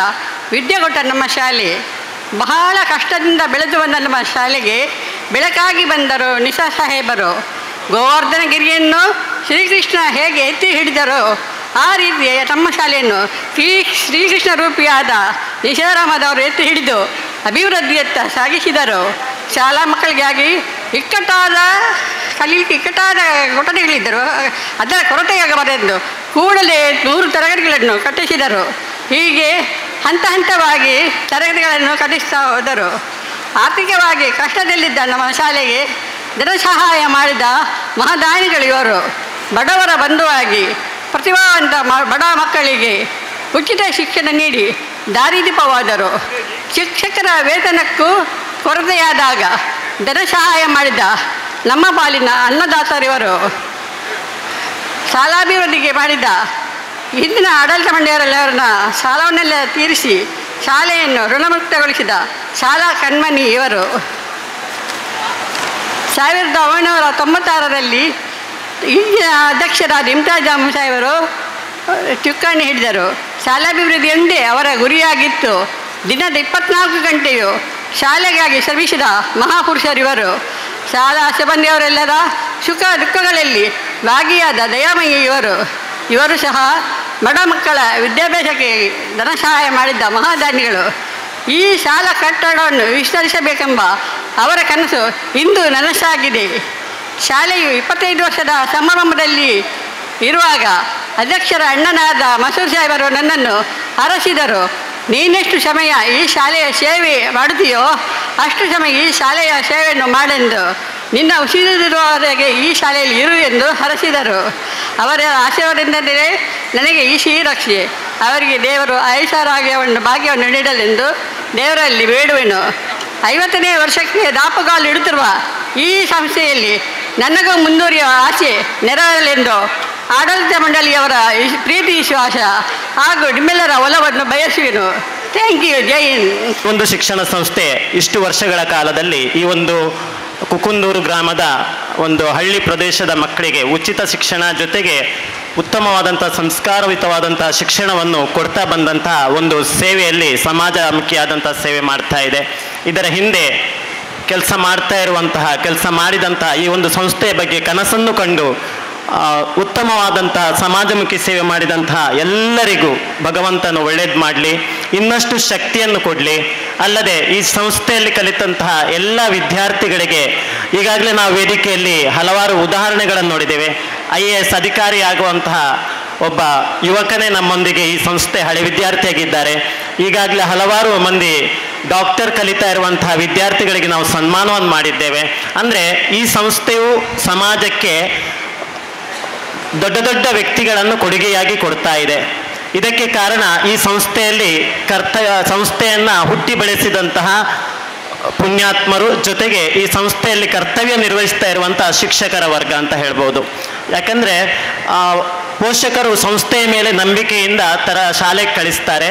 ವಿದ್ಯೆ ಕೊಟ್ಟ ನಮ್ಮ ಶಾಲೆ. ಬಹಳ ಕಷ್ಟದಿಂದ ಬೆಳೆದು ಬಂದ ನಮ್ಮ ಶಾಲೆಗೆ ಬೆಳಕಾಗಿ ಬಂದರು ನಿಸಾ ಸಾಹೇಬರು. ಗೋವರ್ಧನಗಿರಿಯನ್ನು ಶ್ರೀಕೃಷ್ಣ ಹೇಗೆ ಎತ್ತಿ ಹಿಡಿದರೋ ಆ ರೀತಿ ನಮ್ಮ ಶಾಲೆಯನ್ನು ಶ್ರೀಕೃಷ್ಣ ರೂಪಿಯಾದ ನಿಸಾರಾಮದವರು ಎತ್ತಿ ಹಿಡಿದು ಅಭಿವೃದ್ಧಿಯತ್ತ ಸಾಗಿಸಿದರು. ಶಾಲಾ ಮಕ್ಕಳಿಗಾಗಿ ಕಲೀಲಿಕ್ಕೆ ಇಕ್ಕಟ್ಟಾದ ಕೊಠಡಿಗಳಿದ್ದರು. ಅದರ ಕೊರತೆಯಾಗಬಾರದೆಂದು ಕೂಡಲೇ 100 ತರಗತಿಗಳನ್ನು ಕಟ್ಟಿಸಿದರು. ಹೀಗೆ ಹಂತ ಹಂತವಾಗಿ ತರಗತಿಗಳನ್ನು ಕಟ್ಟಿಸ್ತಾ ಹೋದರು. ಆರ್ಥಿಕವಾಗಿ ಕಷ್ಟದಲ್ಲಿದ್ದ ನಮ್ಮ ಶಾಲೆಗೆ ಧನ ಸಹಾಯ ಮಾಡಿದ ಮಹದಾನಿಗಳು ಇವರು. ಬಡವರ ಬಂಧುವಾಗಿ ಪ್ರತಿಭಾವಂತ ಬಡ ಮಕ್ಕಳಿಗೆ ಉಚಿತ ಶಿಕ್ಷಣ ನೀಡಿ ದಾರಿದೀಪವಾದರು. ಶಿಕ್ಷಕರ ವೇತನಕ್ಕೂ ಕೊರತೆಯಾದಾಗ ಧನ ಸಹಾಯ ಮಾಡಿದ ನಮ್ಮ ಪಾಲಿನ ಅನ್ನದಾತರಿವರು. ಶಾಲಾಭಿವೃದ್ಧಿಗೆ ಮಾಡಿದ ಹಿಂದಿನ ಆಡಳಿತ ಮಂಡಳಿಯವರನ್ನ ಸಾಲವನ್ನೆಲ್ಲ ತೀರಿಸಿ ಶಾಲೆಯನ್ನು ಋಣಮುಕ್ತಗೊಳಿಸಿದ ಶಾಲಾ ಕಣ್ಮಣಿ ಇವರು. 1996ರಲ್ಲಿ ಈಗಿನ ಅಧ್ಯಕ್ಷರಾದ ಇಮ್ತಿಯಾಜ್ ಅಹಮದ್ ಸಾಹೇಬರು ಚುಕ್ಕಾಣಿ ಹಿಡಿದರು. ಶಾಲಾಭಿವೃದ್ಧಿಯೊಂದೇ ಅವರ ಗುರಿಯಾಗಿತ್ತು. ದಿನದ 24 ಗಂಟೆಯು ಶಾಲೆಗಾಗಿ ಶ್ರಮಿಸಿದ ಮಹಾಪುರುಷರಿವರು. ಶಾಲಾ ಸಿಬ್ಬಂದಿಯವರೆಲ್ಲರ ಸುಖ ದುಃಖಗಳಲ್ಲಿ ಭಾಗಿಯಾದ ದಯಾಮಯಿ ಇವರು ಸಹ ಬಡ ಮಕ್ಕಳ ವಿದ್ಯಾಭ್ಯಾಸಕ್ಕೆ ಧನ ಸಹಾಯ ಮಾಡಿದ್ದ ಮಹಾದಾನಿಗಳು. ಈ ಶಾಲಾ ಕಟ್ಟಡವನ್ನು ವಿಸ್ತರಿಸಬೇಕೆಂಬ ಅವರ ಕನಸು ಇಂದು ನನಸಾಗಿದೆ. ಶಾಲೆಯು 25 ವರ್ಷದ ಸಂಭ್ರಮದಲ್ಲಿ ಇರುವಾಗ ಅಧ್ಯಕ್ಷರ ಅಣ್ಣನಾದ ಮಸೂರ್ ಸಾಹೇಬರು ನನ್ನನ್ನು ಹರಸಿದರು. ನೀನೆಷ್ಟು ಸಮಯ ಈ ಶಾಲೆಯ ಸೇವೆ ಮಾಡುತ್ತೀಯೋ ಅಷ್ಟು ಸಮಯ ಈ ಶಾಲೆಯ ಸೇವೆಯನ್ನು ಮಾಡೆಂದು, ನಿನ್ನ ಉಸಿರಿರುವವರೆಗೆ ಈ ಶಾಲೆಯಲ್ಲಿ ಇರು ಎಂದು ಹರಸಿದರು. ಅವರ ಆಶೀರ್ವಾದದಿಂದಲೇ ನನಗೆ ಈ ಶ್ರೀರಕ್ಷೆ. ಅವರಿಗೆ ದೇವರು ಐಷಾರಾಗ್ಯವನ್ನು ಭಾಗ್ಯವನ್ನು ನೀಡಲೆಂದು ದೇವರಲ್ಲಿ ಬೇಡುವೆನು. 50ನೇ ವರ್ಷಕ್ಕೆ ದಾಪುಗಾಲು ಇಡುತ್ತಿರುವ ಈ ಸಂಸ್ಥೆಯಲ್ಲಿ ನನಗೂ ಮುಂದುವರಿಯುವ ಆಸೆ ನೆರವೇರಲೆಂದು ಆಡಳಿತ ಮಂಡಳಿಯವರ ಪ್ರೀತಿ ವಿಶ್ವಾಸ ಹಾಗೂ ನಿಮ್ಮೆಲ್ಲರ ಒಲವನ್ನು ಬಯಸುವೆನು. Thank you. ಜೈ ಹಿಂದ್. ಒಂದು ಶಿಕ್ಷಣ ಸಂಸ್ಥೆ ಇಷ್ಟು ವರ್ಷಗಳ ಕಾಲದಲ್ಲಿ ಈ ಒಂದು ಕುಕುಂದೂರು ಗ್ರಾಮದ ಒಂದು ಹಳ್ಳಿ ಪ್ರದೇಶದ ಮಕ್ಕಳಿಗೆ ಉಚಿತ ಶಿಕ್ಷಣ ಜೊತೆಗೆ ಉತ್ತಮವಾದಂಥ ಸಂಸ್ಕಾರಯುತವಾದಂಥ ಶಿಕ್ಷಣವನ್ನು ಕೊಡ್ತಾ ಬಂದಂತಹ ಒಂದು ಸೇವೆಯಲ್ಲಿ ಸಮಾಜಮುಖಿಯಾದಂಥ ಸೇವೆ ಮಾಡ್ತಾ ಇದೆ. ಇದರ ಹಿಂದೆ ಕೆಲಸ ಮಾಡಿದಂತಹ ಈ ಒಂದು ಸಂಸ್ಥೆಯ ಬಗ್ಗೆ ಕನಸನ್ನು ಕಂಡು ಉತ್ತಮವಾದಂತಹ ಸಮಾಜಮುಖಿ ಸೇವೆ ಮಾಡಿದಂತಹ ಎಲ್ಲರಿಗೂ ಭಗವಂತನು ಒಳ್ಳೇದು ಮಾಡಲಿ, ಇನ್ನಷ್ಟು ಶಕ್ತಿಯನ್ನು ಕೊಡಲಿ. ಅಲ್ಲದೆ ಈ ಸಂಸ್ಥೆಯಲ್ಲಿ ಕಲಿತಂತಹ ಎಲ್ಲ ವಿದ್ಯಾರ್ಥಿಗಳಿಗೆ ಈಗಾಗಲೇ ನಾವು ವೇದಿಕೆಯಲ್ಲಿ ಹಲವಾರು ಉದಾಹರಣೆಗಳನ್ನು ನೋಡಿದ್ದೇವೆ. IAS ಅಧಿಕಾರಿ ಆಗುವಂತಹ ಒಬ್ಬ ಯುವಕನೇ ನಮ್ಮೊಂದಿಗೆ ಈ ಸಂಸ್ಥೆ ಹಳೆ ವಿದ್ಯಾರ್ಥಿಯಾಗಿದ್ದಾರೆ. ಈಗಾಗಲೇ ಹಲವಾರು ಮಂದಿ ಡಾಕ್ಟರ್ ಕಲಿತಾ ಇರುವಂತಹ ವಿದ್ಯಾರ್ಥಿಗಳಿಗೆ ನಾವು ಸನ್ಮಾನವನ್ನು ಮಾಡಿದ್ದೇವೆ. ಅಂದರೆ ಈ ಸಂಸ್ಥೆಯು ಸಮಾಜಕ್ಕೆ ದೊಡ್ಡ ದೊಡ್ಡ ವ್ಯಕ್ತಿಗಳನ್ನು ಕೊಡುಗೆಯಾಗಿ ಕೊಡ್ತಾ ಇದೆ. ಇದಕ್ಕೆ ಕಾರಣ ಈ ಸಂಸ್ಥೆಯಲ್ಲಿ ಸಂಸ್ಥೆಯನ್ನು ಹುಟ್ಟಿ ಬೆಳೆಸಿದಂತಹ ಪುಣ್ಯಾತ್ಮರು, ಜೊತೆಗೆ ಈ ಸಂಸ್ಥೆಯಲ್ಲಿ ಕರ್ತವ್ಯ ನಿರ್ವಹಿಸ್ತಾ ಇರುವಂತಹ ಶಿಕ್ಷಕರ ವರ್ಗ ಅಂತ ಹೇಳ್ಬೋದು. ಯಾಕಂದರೆ ಪೋಷಕರು ಸಂಸ್ಥೆಯ ಮೇಲೆ ನಂಬಿಕೆಯಿಂದ ಶಾಲೆಗೆ ಕಳಿಸ್ತಾರೆ.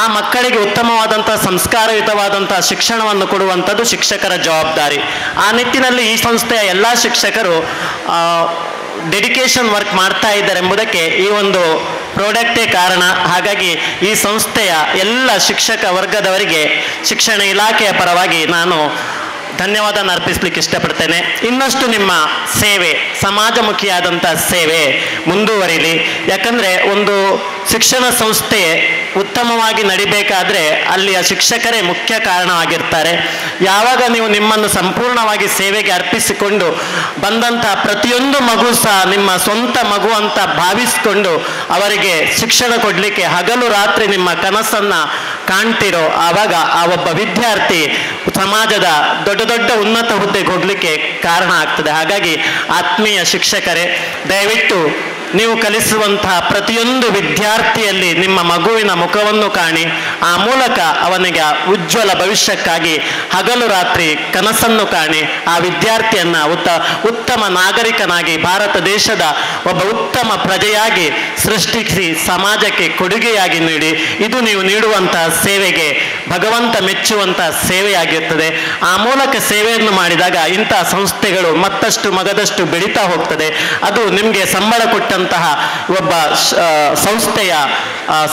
ಆ ಮಕ್ಕಳಿಗೆ ಉತ್ತಮವಾದಂಥ ಸಂಸ್ಕಾರಯುತವಾದಂಥ ಶಿಕ್ಷಣವನ್ನು ಕೊಡುವಂಥದ್ದು ಶಿಕ್ಷಕರ ಜವಾಬ್ದಾರಿ. ಆ ನಿಟ್ಟಿನಲ್ಲಿ ಈ ಸಂಸ್ಥೆಯ ಎಲ್ಲ ಶಿಕ್ಷಕರು ಡೆಡಿಕೇಶನ್ ವರ್ಕ್ ಮಾಡ್ತಾ ಇದ್ದಾರೆ ಎಂಬುದಕ್ಕೆ ಈ ಒಂದು ಪ್ರಾಡಕ್ಟೇ ಕಾರಣ. ಹಾಗಾಗಿ ಈ ಸಂಸ್ಥೆಯ ಎಲ್ಲ ಶಿಕ್ಷಕ ವರ್ಗದವರಿಗೆ ಶಿಕ್ಷಣ ಇಲಾಖೆಯ ಪರವಾಗಿ ನಾನು ಧನ್ಯವಾದ ಅರ್ಪಿಸಲಿಕ್ಕೆ ಇಷ್ಟಪಡ್ತೇನೆ. ಇನ್ನಷ್ಟು ನಿಮ್ಮ ಸೇವೆ, ಸಮಾಜಮುಖಿಯಾದಂಥ ಸೇವೆ ಮುಂದುವರಿಲಿ. ಯಾಕಂದರೆ ಒಂದು ಶಿಕ್ಷಣ ಸಂಸ್ಥೆ ಉತ್ತಮವಾಗಿ ನಡಿಬೇಕಾದ್ರೆ ಅಲ್ಲಿಯ ಶಿಕ್ಷಕರೇ ಮುಖ್ಯ ಕಾರಣವಾಗಿರ್ತಾರೆ. ಯಾವಾಗ ನೀವು ನಿಮ್ಮನ್ನು ಸಂಪೂರ್ಣವಾಗಿ ಸೇವೆಗೆ ಅರ್ಪಿಸಿಕೊಂಡು ಬಂದಂತಹ ಪ್ರತಿಯೊಂದು ಮಗು ಸಹ ನಿಮ್ಮ ಸ್ವಂತ ಮಗು ಅಂತ ಭಾವಿಸಿಕೊಂಡು ಅವರಿಗೆ ಶಿಕ್ಷಣ ಕೊಡಲಿಕ್ಕೆ ಹಗಲು ರಾತ್ರಿ ನಿಮ್ಮ ಕನಸನ್ನು ಕಾಣ್ತಿರೋ ಆವಾಗ ಆ ಒಬ್ಬ ವಿದ್ಯಾರ್ಥಿ ಸಮಾಜದ ದೊಡ್ಡ ದೊಡ್ಡ ಉನ್ನತ ಹುದ್ದೆಗೆ ಹೋಗಲಿಕ್ಕೆ ಕಾರಣ ಆಗ್ತದೆ. ಹಾಗಾಗಿ ಆತ್ಮೀಯ ಶಿಕ್ಷಕರೇ, ದಯವಿಟ್ಟು ನೀವು ಕಲಿಸುವಂತಹ ಪ್ರತಿಯೊಂದು ವಿದ್ಯಾರ್ಥಿಯಲ್ಲಿ ನಿಮ್ಮ ಮಗುವಿನ ಮುಖವನ್ನು ಕಾಣಿ. ಆ ಮೂಲಕ ಅವನಿಗೆ ಉಜ್ವಲ ಭವಿಷ್ಯಕ್ಕಾಗಿ ಹಗಲು ರಾತ್ರಿ ಕನಸನ್ನು ಕಾಣಿ. ಆ ವಿದ್ಯಾರ್ಥಿಯನ್ನು ಉತ್ತಮ ನಾಗರಿಕನಾಗಿ ಭಾರತ ದೇಶದ ಒಬ್ಬ ಉತ್ತಮ ಪ್ರಜೆಯಾಗಿ ಸೃಷ್ಟಿಸಿ ಸಮಾಜಕ್ಕೆ ಕೊಡುಗೆಯಾಗಿ ನೀಡಿ. ಇದು ನೀವು ನೀಡುವಂತಹ ಸೇವೆಗೆ ಭಗವಂತ ಮೆಚ್ಚುವಂತಹ ಸೇವೆಯಾಗಿರ್ತದೆ. ಆ ಮೂಲಕ ಸೇವೆಯನ್ನು ಮಾಡಿದಾಗ ಇಂತಹ ಸಂಸ್ಥೆಗಳು ಮತ್ತಷ್ಟು ಮಗದಷ್ಟು ಬೆಳೀತಾ ಹೋಗ್ತದೆ. ಅದು ನಿಮಗೆ ಸಂಬಳ ಕೊಟ್ಟ ನಡೆಸಿದಂತಹ ಒಬ್ಬ ಸಂಸ್ಥೆಯ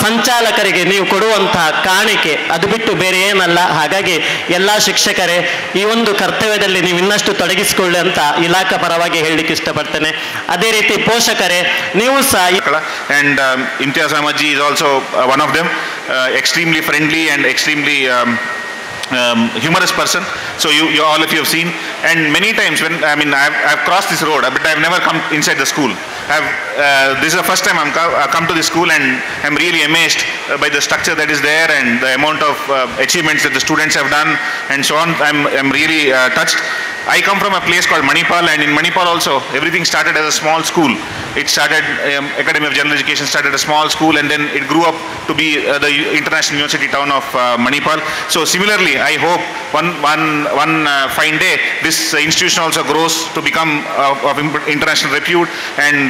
ಸಂಚಾಲಕರಿಗೆ ನೀವು ಕೊಡುವಂತಹ ಕಾಣಿಕೆ ಅದು ಬಿಟ್ಟು ಬೇರೆ ಏನಲ್ಲ. ಹಾಗಾಗಿ ಎಲ್ಲ ಶಿಕ್ಷಕರೇ ಈ ಒಂದು ಕರ್ತವ್ಯದಲ್ಲಿ ನೀವು ಇನ್ನಷ್ಟು ತೊಡಗಿಸಿಕೊಳ್ಳಿ ಅಂತ ಇಲಾಖಾ ಪರವಾಗಿ ಹೇಳಲಿಕ್ಕೆ ಇಷ್ಟಪಡ್ತೇನೆ. ಅದೇ ರೀತಿ ಪೋಷಕರೇ ನೀವು ಸಹ and Imtiaz Ahmad ji is also one of them, extremely friendly and extremely humorous person. So you all of you have seen, and many times when I've crossed this road, but I've never come inside the school. This is the first time I've come to this school, and I'm really amazed by the structure that is there and the amount of achievements that the students have done and so on. I'm really touched. I come from a place called Manipal, and in Manipal also everything started as a small school. It started, Academy of General Education started a small school, and then it grew up to be the international university town of Manipal. So similarly, I hope one fine day this institution also grows to become of international repute and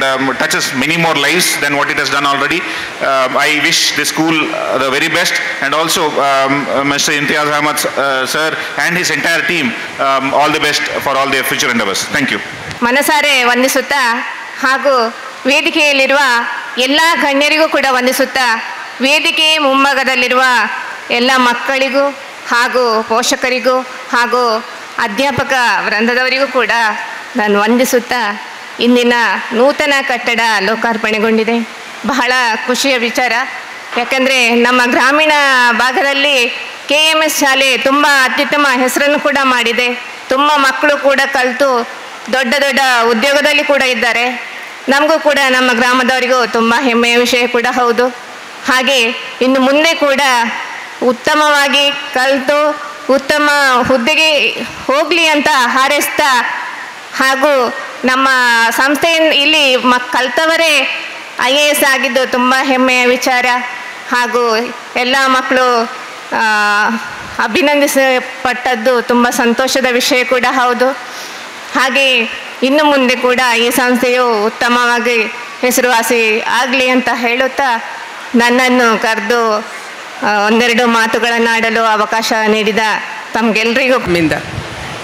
touches many more lives than what it has done already. I wish this school the very best, and also Mr. Imtiaz Ahmad sir and his entire team all the best for all their future endeavors. Thank you. ಮನಸಾರೆ ವಂದಿಸುತ್ತಾ ಹಾಗೂ ವೇದಿಕೆಯಲ್ಲಿರುವ ಎಲ್ಲ ಗಣ್ಯರಿಗೂ ಕೂಡ ವಂದಿಸುತ್ತಾ ವೇದಿಕೆ ಮುಂಭಾಗದಲ್ಲಿರುವ ಎಲ್ಲ ಮಕ್ಕಳಿಗೂ ಹಾಗೂ ಪೋಷಕರಿಗೂ ಹಾಗೂ ಅಧ್ಯಾಪಕ ವೃಂದದವರಿಗೂ ಕೂಡ ನಾನು ವಂದಿಸುತ್ತಾ ಇಂದಿನ ನೂತನ ಕಟ್ಟಡ ಲೋಕಾರ್ಪಣೆಗೊಂಡಿದೆ. ಬಹಳ ಖುಷಿಯ ವಿಚಾರ. ಯಾಕಂದರೆ ನಮ್ಮ ಗ್ರಾಮೀಣ ಭಾಗದಲ್ಲಿ KMS ಶಾಲೆ ತುಂಬ ಅತ್ಯುತ್ತಮ ಹೆಸರನ್ನು ಕೂಡ ಮಾಡಿದೆ. ತುಂಬ ಮಕ್ಕಳು ಕೂಡ ಕಲಿತು ದೊಡ್ಡ ದೊಡ್ಡ ಉದ್ಯೋಗದಲ್ಲಿ ಕೂಡ ಇದ್ದಾರೆ. ನಮಗೂ ಕೂಡ ನಮ್ಮ ಗ್ರಾಮದವರಿಗೂ ತುಂಬ ಹೆಮ್ಮೆಯ ವಿಷಯ ಕೂಡ ಹೌದು. ಹಾಗೆ ಇನ್ನು ಮುಂದೆ ಕೂಡ ಉತ್ತಮವಾಗಿ ಕಲಿತು ಉತ್ತಮ ಹುದ್ದೆಗೆ ಹೋಗಲಿ ಅಂತ ಹಾರೈಸ್ತಾ, ಹಾಗೂ ನಮ್ಮ ಸಂಸ್ಥೆಯಿಂದ ಇಲ್ಲಿ ಕಲಿತವರೇ IAS ಆಗಿದ್ದು ತುಂಬ ಹೆಮ್ಮೆಯ ವಿಚಾರ. ಹಾಗೂ ಎಲ್ಲ ಮಕ್ಕಳು ಅಭಿನಂದಿಸಲ್ಪಟ್ಟದ್ದು ತುಂಬ ಸಂತೋಷದ ವಿಷಯ ಕೂಡ ಹೌದು. ಹಾಗೆ ಇನ್ನು ಮುಂದೆ ಕೂಡ ಈ ಸಂಸ್ಥೆಯು ಉತ್ತಮವಾಗಿ ಹೆಸರುವಾಸಿ ಆಗಲಿ ಅಂತ ಹೇಳುತ್ತಾ ನನ್ನನ್ನು ಕರೆದು ಒಂದೆರಡು ಮಾತುಗಳನ್ನಾಡಲು ಅವಕಾಶ ನೀಡಿದ ತಮಗೆಲ್ಲರಿಗೂ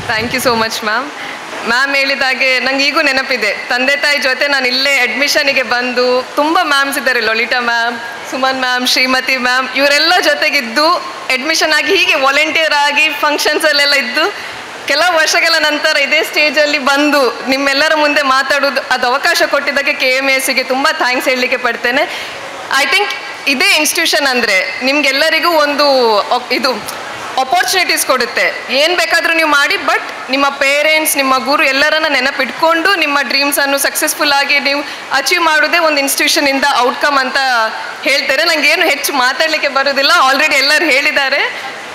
thank you so much ma'am. Ma'am ಹೇಳಿದಾಗೆ ನಂಗೆ ಈಗೂ ನೆನಪಿದೆ, ತಂದೆ ತಾಯಿ ಜೊತೆ ನಾನು ಇಲ್ಲೇ ಅಡ್ಮಿಷನಿಗೆ ಬಂದು ತುಂಬ ಮ್ಯಾಮ್ಸ್ ಇದ್ದಾರೆ, Lalitha ma'am, Suman ma'am, Shrimati ma'am, ಇವರೆಲ್ಲ ಜೊತೆಗಿದ್ದು ಅಡ್ಮಿಷನ್ ಆಗಿ ಹೀಗೆ ವಾಲಂಟಿಯರ್ ಆಗಿ ಫಂಕ್ಷನ್ಸಲ್ಲೆಲ್ಲ ಇದ್ದು ಕೆಲವು ವರ್ಷಗಳ ನಂತರ ಇದೇ ಸ್ಟೇಜಲ್ಲಿ ಬಂದು ನಿಮ್ಮೆಲ್ಲರ ಮುಂದೆ ಮಾತಾಡೋದು ಅದು ಅವಕಾಶ ಕೊಟ್ಟಿದ್ದಕ್ಕೆ KMSಗೆ ತುಂಬ ಥ್ಯಾಂಕ್ಸ್ ಹೇಳಲಿಕ್ಕೆ ಪಡ್ತೇನೆ. ಐ ಥಿಂಕ್ ಇದೇ ಇನ್ಸ್ಟಿಟ್ಯೂಷನ್ ಅಂದರೆ ನಿಮಗೆಲ್ಲರಿಗೂ ಒಂದು ಇದು ಅಪರ್ಚುನಿಟೀಸ್ ಕೊಡುತ್ತೆ. ಏನು ಬೇಕಾದರೂ ನೀವು ಮಾಡಿ, ಬಟ್ ನಿಮ್ಮ ಪೇರೆಂಟ್ಸ್, ನಿಮ್ಮ ಗುರು ಎಲ್ಲರನ್ನ ನೆನಪಿಟ್ಕೊಂಡು ನಿಮ್ಮ ಡ್ರೀಮ್ಸನ್ನು ಸಕ್ಸಸ್ಫುಲ್ ಆಗಿ ನೀವು ಅಚೀವ್ ಮಾಡೋದೇ ಒಂದು ಇನ್ಸ್ಟಿಟ್ಯೂಷನಿಂದ ಔಟ್ಕಮ್ ಅಂತ ಹೇಳ್ತಾರೆ. ನನಗೇನು ಹೆಚ್ಚು ಮಾತಾಡಲಿಕ್ಕೆ ಬರೋದಿಲ್ಲ, ಆಲ್ರೆಡಿ ಎಲ್ಲರೂ ಹೇಳಿದ್ದಾರೆ.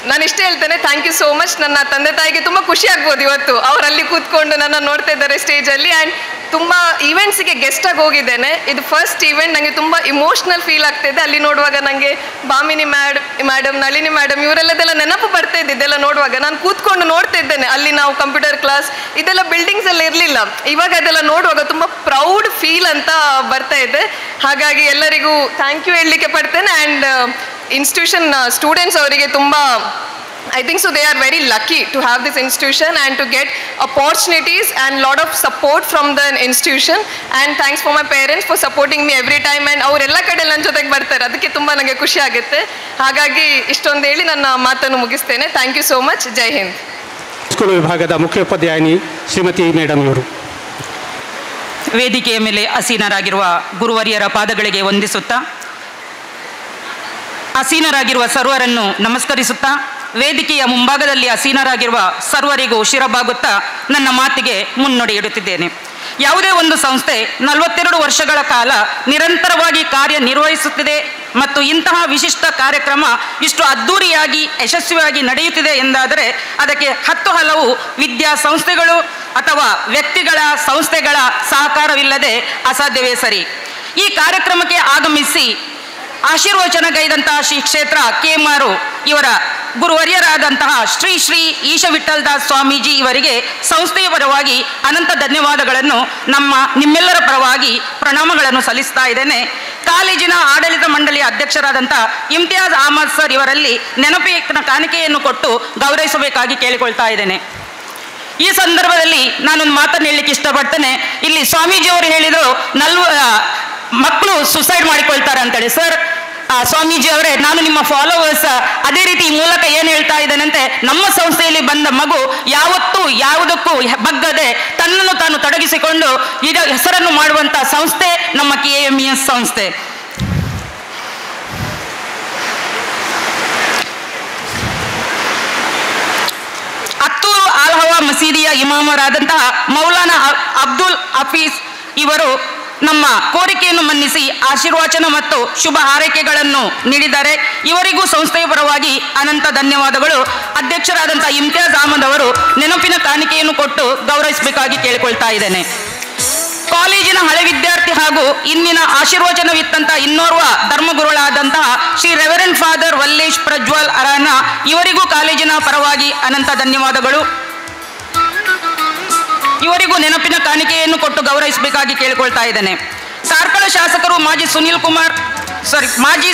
ನಾನು ಇಷ್ಟೇ ಹೇಳ್ತೇನೆ, ಥ್ಯಾಂಕ್ ಯು ಸೋ ಮಚ್. ನನ್ನ ತಂದೆ ತಾಯಿಗೆ ತುಂಬ ಖುಷಿ ಆಗ್ಬೋದು ಇವತ್ತು ಅವರಲ್ಲಿ ಕೂತ್ಕೊಂಡು ನನ್ನ ನೋಡ್ತಾ ಇದ್ದಾರೆ ಸ್ಟೇಜಲ್ಲಿ. ಆ್ಯಂಡ್ ತುಂಬ ಈವೆಂಟ್ಸಿಗೆ ಗೆಸ್ಟಾಗಿ ಹೋಗಿದ್ದೇನೆ. ಇದು ಫಸ್ಟ್ ಈವೆಂಟ್, ನನಗೆ ತುಂಬ ಇಮೋಷ್ನಲ್ ಫೀಲ್ ಆಗ್ತಾಯಿದೆ. ಅಲ್ಲಿ ನೋಡುವಾಗ ನನಗೆ ಭಾಮಿನಿ ಮೇಡಮ್, ನಳಿನಿ ಮೇಡಮ್ ಇವರೆಲ್ಲದೆಲ್ಲ ನೆನಪು ಬರ್ತಾ ಇದ್ದಿದ್ದೆಲ್ಲ ನೋಡುವಾಗ. ನಾನು ಕೂತ್ಕೊಂಡು ನೋಡ್ತಾ ಇದ್ದೇನೆ. ಅಲ್ಲಿ ನಾವು ಕಂಪ್ಯೂಟರ್ ಕ್ಲಾಸ್ ಇದೆಲ್ಲ ಬಿಲ್ಡಿಂಗ್ಸ್ ಎಲ್ಲ ಇರಲಿಲ್ಲ. ಇವಾಗ ಅದೆಲ್ಲ ನೋಡುವಾಗ ತುಂಬ ಪ್ರೌಡ್ ಫೀಲ್ ಅಂತ ಬರ್ತಾ ಇದೆ. ಹಾಗಾಗಿ ಎಲ್ಲರಿಗೂ ಥ್ಯಾಂಕ್ ಯು ಹೇಳಲಿಕ್ಕೆ ಪಡ್ತೇನೆ. ಆ್ಯಂಡ್ ಇನ್ಸ್ಟಿಟ್ಯೂಷನ್ ಸ್ಟೂಡೆಂಟ್ಸ್ ಅವರಿಗೆ ತುಂಬ I think so they are very lucky to have this institution and to get opportunities and lot of support from the institution. And thanks for my parents for supporting me every time. And ಅವರೆಲ್ಲ ಕಡೆ ನನ್ನ ಜೊತೆಗೆ ಬರ್ತಾರೆ, ಅದಕ್ಕೆ ತುಂಬ ನನಗೆ ಖುಷಿ ಆಗುತ್ತೆ. ಹಾಗಾಗಿ ಇಷ್ಟೊಂದು ಹೇಳಿ ನನ್ನ ಮಾತನ್ನು ಮುಗಿಸ್ತೇನೆ. Thank you so much. Jai Hind. School ವಿಭಾಗದ ಮುಖ್ಯೋಪಾಧ್ಯಾಯಿನಿ ಶ್ರೀಮತಿ ಮೇಡಮ್ ಇವರು. ವೇದಿಕೆಯ ಮೇಲೆ ಆಸೀನರಾಗಿರುವ ಗುರುವರಿಯರ ಪಾದಗಳಿಗೆ ವಂದಿಸುತ್ತಾ, ಆಸೀನರಾಗಿರುವ ಸರ್ವರನ್ನು ನಮಸ್ಕರಿಸುತ್ತಾ, ವೇದಿಕೆಯ ಮುಂಭಾಗದಲ್ಲಿ ಆಸೀನರಾಗಿರುವ ಸರ್ವರಿಗೂ ಶಿರಬಾಗುತ್ತಾ ನನ್ನ ಮಾತಿಗೆ ಮುನ್ನುಡಿಯಿಡುತ್ತಿದ್ದೇನೆ. ಯಾವುದೇ ಒಂದು ಸಂಸ್ಥೆ 42 ವರ್ಷಗಳ ಕಾಲ ನಿರಂತರವಾಗಿ ಕಾರ್ಯನಿರ್ವಹಿಸುತ್ತಿದೆ ಮತ್ತು ಇಂತಹ ವಿಶಿಷ್ಟ ಕಾರ್ಯಕ್ರಮ ಇಷ್ಟು ಅದ್ಧೂರಿಯಾಗಿ ಯಶಸ್ವಿಯಾಗಿ ನಡೆಯುತ್ತಿದೆ ಎಂದಾದರೆ ಅದಕ್ಕೆ 10 ಹಲವು ವಿದ್ಯಾಸಂಸ್ಥೆಗಳು ಅಥವಾ ವ್ಯಕ್ತಿಗಳ ಸಂಸ್ಥೆಗಳ ಸಹಕಾರವಿಲ್ಲದೆ ಅಸಾಧ್ಯವೇ ಸರಿ. ಈ ಕಾರ್ಯಕ್ರಮಕ್ಕೆ ಆಗಮಿಸಿ ಆಶೀರ್ವಚನಗೈದಂತಹ ಶ್ರೀ ಕ್ಷೇತ್ರ KMR ಇವರ ಗುರುವರ್ಯರಾದಂತಹ ಶ್ರೀ ಶ್ರೀ ಈಶ ವಿಠಲ್ ದಾಸ್ ಸ್ವಾಮೀಜಿ ಇವರಿಗೆ ಸಂಸ್ಥೆಯ ಪರವಾಗಿ ಅನಂತ ಧನ್ಯವಾದಗಳನ್ನು ನಿಮ್ಮೆಲ್ಲರ ಪರವಾಗಿ ಪ್ರಣಾಮಗಳನ್ನು ಸಲ್ಲಿಸ್ತಾ ಇದ್ದೇನೆ. ಕಾಲೇಜಿನ ಆಡಳಿತ ಮಂಡಳಿಯ ಅಧ್ಯಕ್ಷರಾದಂಥ ಇಮ್ತಿಯಾಜ್ ಅಹಮದ್ ಸರ್ ಇವರಲ್ಲಿ ನೆನಪಿನ ಕಾಣಿಕೆಯನ್ನು ಕೊಟ್ಟು ಗೌರವಿಸಬೇಕಾಗಿ ಕೇಳಿಕೊಳ್ತಾ ಇದ್ದೇನೆ. ಈ ಸಂದರ್ಭದಲ್ಲಿ ನಾನೊಂದು ಮಾತನ್ನು ಹೇಳಲಿಕ್ಕೆ ಇಷ್ಟಪಡ್ತೇನೆ. ಇಲ್ಲಿ ಸ್ವಾಮೀಜಿಯವರು ಹೇಳಿದರು ಮಕ್ಕಳು ಸುಸೈಡ್ ಮಾಡಿಕೊಳ್ತಾರೆ ಅಂತೇಳಿ. ಸರ್ ಸ್ವಾಮೀಜಿ ಅವರೇ, ನಾನು ನಿಮ್ಮ ಫಾಲೋವರ್ಸ್, ಅದೇ ರೀತಿ ಈ ಮೂಲಕ ಏನು ಹೇಳ್ತಾ ಇದ್ದೇನೆಂತೆ, ನಮ್ಮ ಸಂಸ್ಥೆಯಲ್ಲಿ ಬಂದ ಮಗು ಯಾವತ್ತೂ ಯಾವುದಕ್ಕೂ ಬಗ್ಗದೆ ತನ್ನನ್ನು ತಾನು ತೊಡಗಿಸಿಕೊಂಡು ಹೆಸರನ್ನು ಮಾಡುವಂತ ಸಂಸ್ಥೆ ನಮ್ಮ KMES ಸಂಸ್ಥೆ. ಹತ್ತೂರು ಆಲ್ಹವಾ ಮಸೀದಿಯ ಇಮಾಮರಾದಂತಹ ಮೌಲಾನಾ ಅಬ್ದುಲ್ ಹಫೀಜ್ ಇವರು ನಮ್ಮ ಕೋರಿಕೆಯನ್ನು ಮನ್ನಿಸಿ ಆಶೀರ್ವಚನ ಮತ್ತು ಶುಭ ಹಾರೈಕೆಗಳನ್ನು ನೀಡಿದ್ದಾರೆ. ಇವರಿಗೂ ಸಂಸ್ಥೆಯ ಪರವಾಗಿ ಅನಂತ ಧನ್ಯವಾದಗಳು. ಅಧ್ಯಕ್ಷರಾದಂತಹ ಇಮ್ತಿಯಾಜ್ ಅಹಮದ್ ಅವರು ನೆನಪಿನ ಕಾಣಿಕೆಯನ್ನು ಕೊಟ್ಟು ಗೌರವಿಸಬೇಕಾಗಿ ಕೇಳಿಕೊಳ್ತಾ ಇದ್ದೇನೆ. ಕಾಲೇಜಿನ ಹಳೆ ವಿದ್ಯಾರ್ಥಿ ಹಾಗೂ ಇಂದಿನ ಆಶೀರ್ವಚನವಿತ್ತಂತ ಇನ್ನೋರ್ವ ಧರ್ಮಗುರುಗಳಾದಂತಹ ಶ್ರೀ ರೆವರೆಂಡ್ ಫಾದರ್ ವಲ್ಲೇಶ್ ಪ್ರಜ್ವಲ್ ಅರಾನ ಇವರಿಗೂ ಕಾಲೇಜಿನ ಪರವಾಗಿ ಅನಂತ ಧನ್ಯವಾದಗಳು. ಇವರಿಗೂ ನೆನಪಿನ ಕಾಣಿಕೆಯನ್ನು ಕೊಟ್ಟು ಗೌರವಿಸಬೇಕಾಗಿ ಕೇಳಿಕೊಳ್ತಾ ಇದ್ದೇನೆ. ಕಾರ್ಕಳ ಶಾಸಕರು ಮಾಜಿ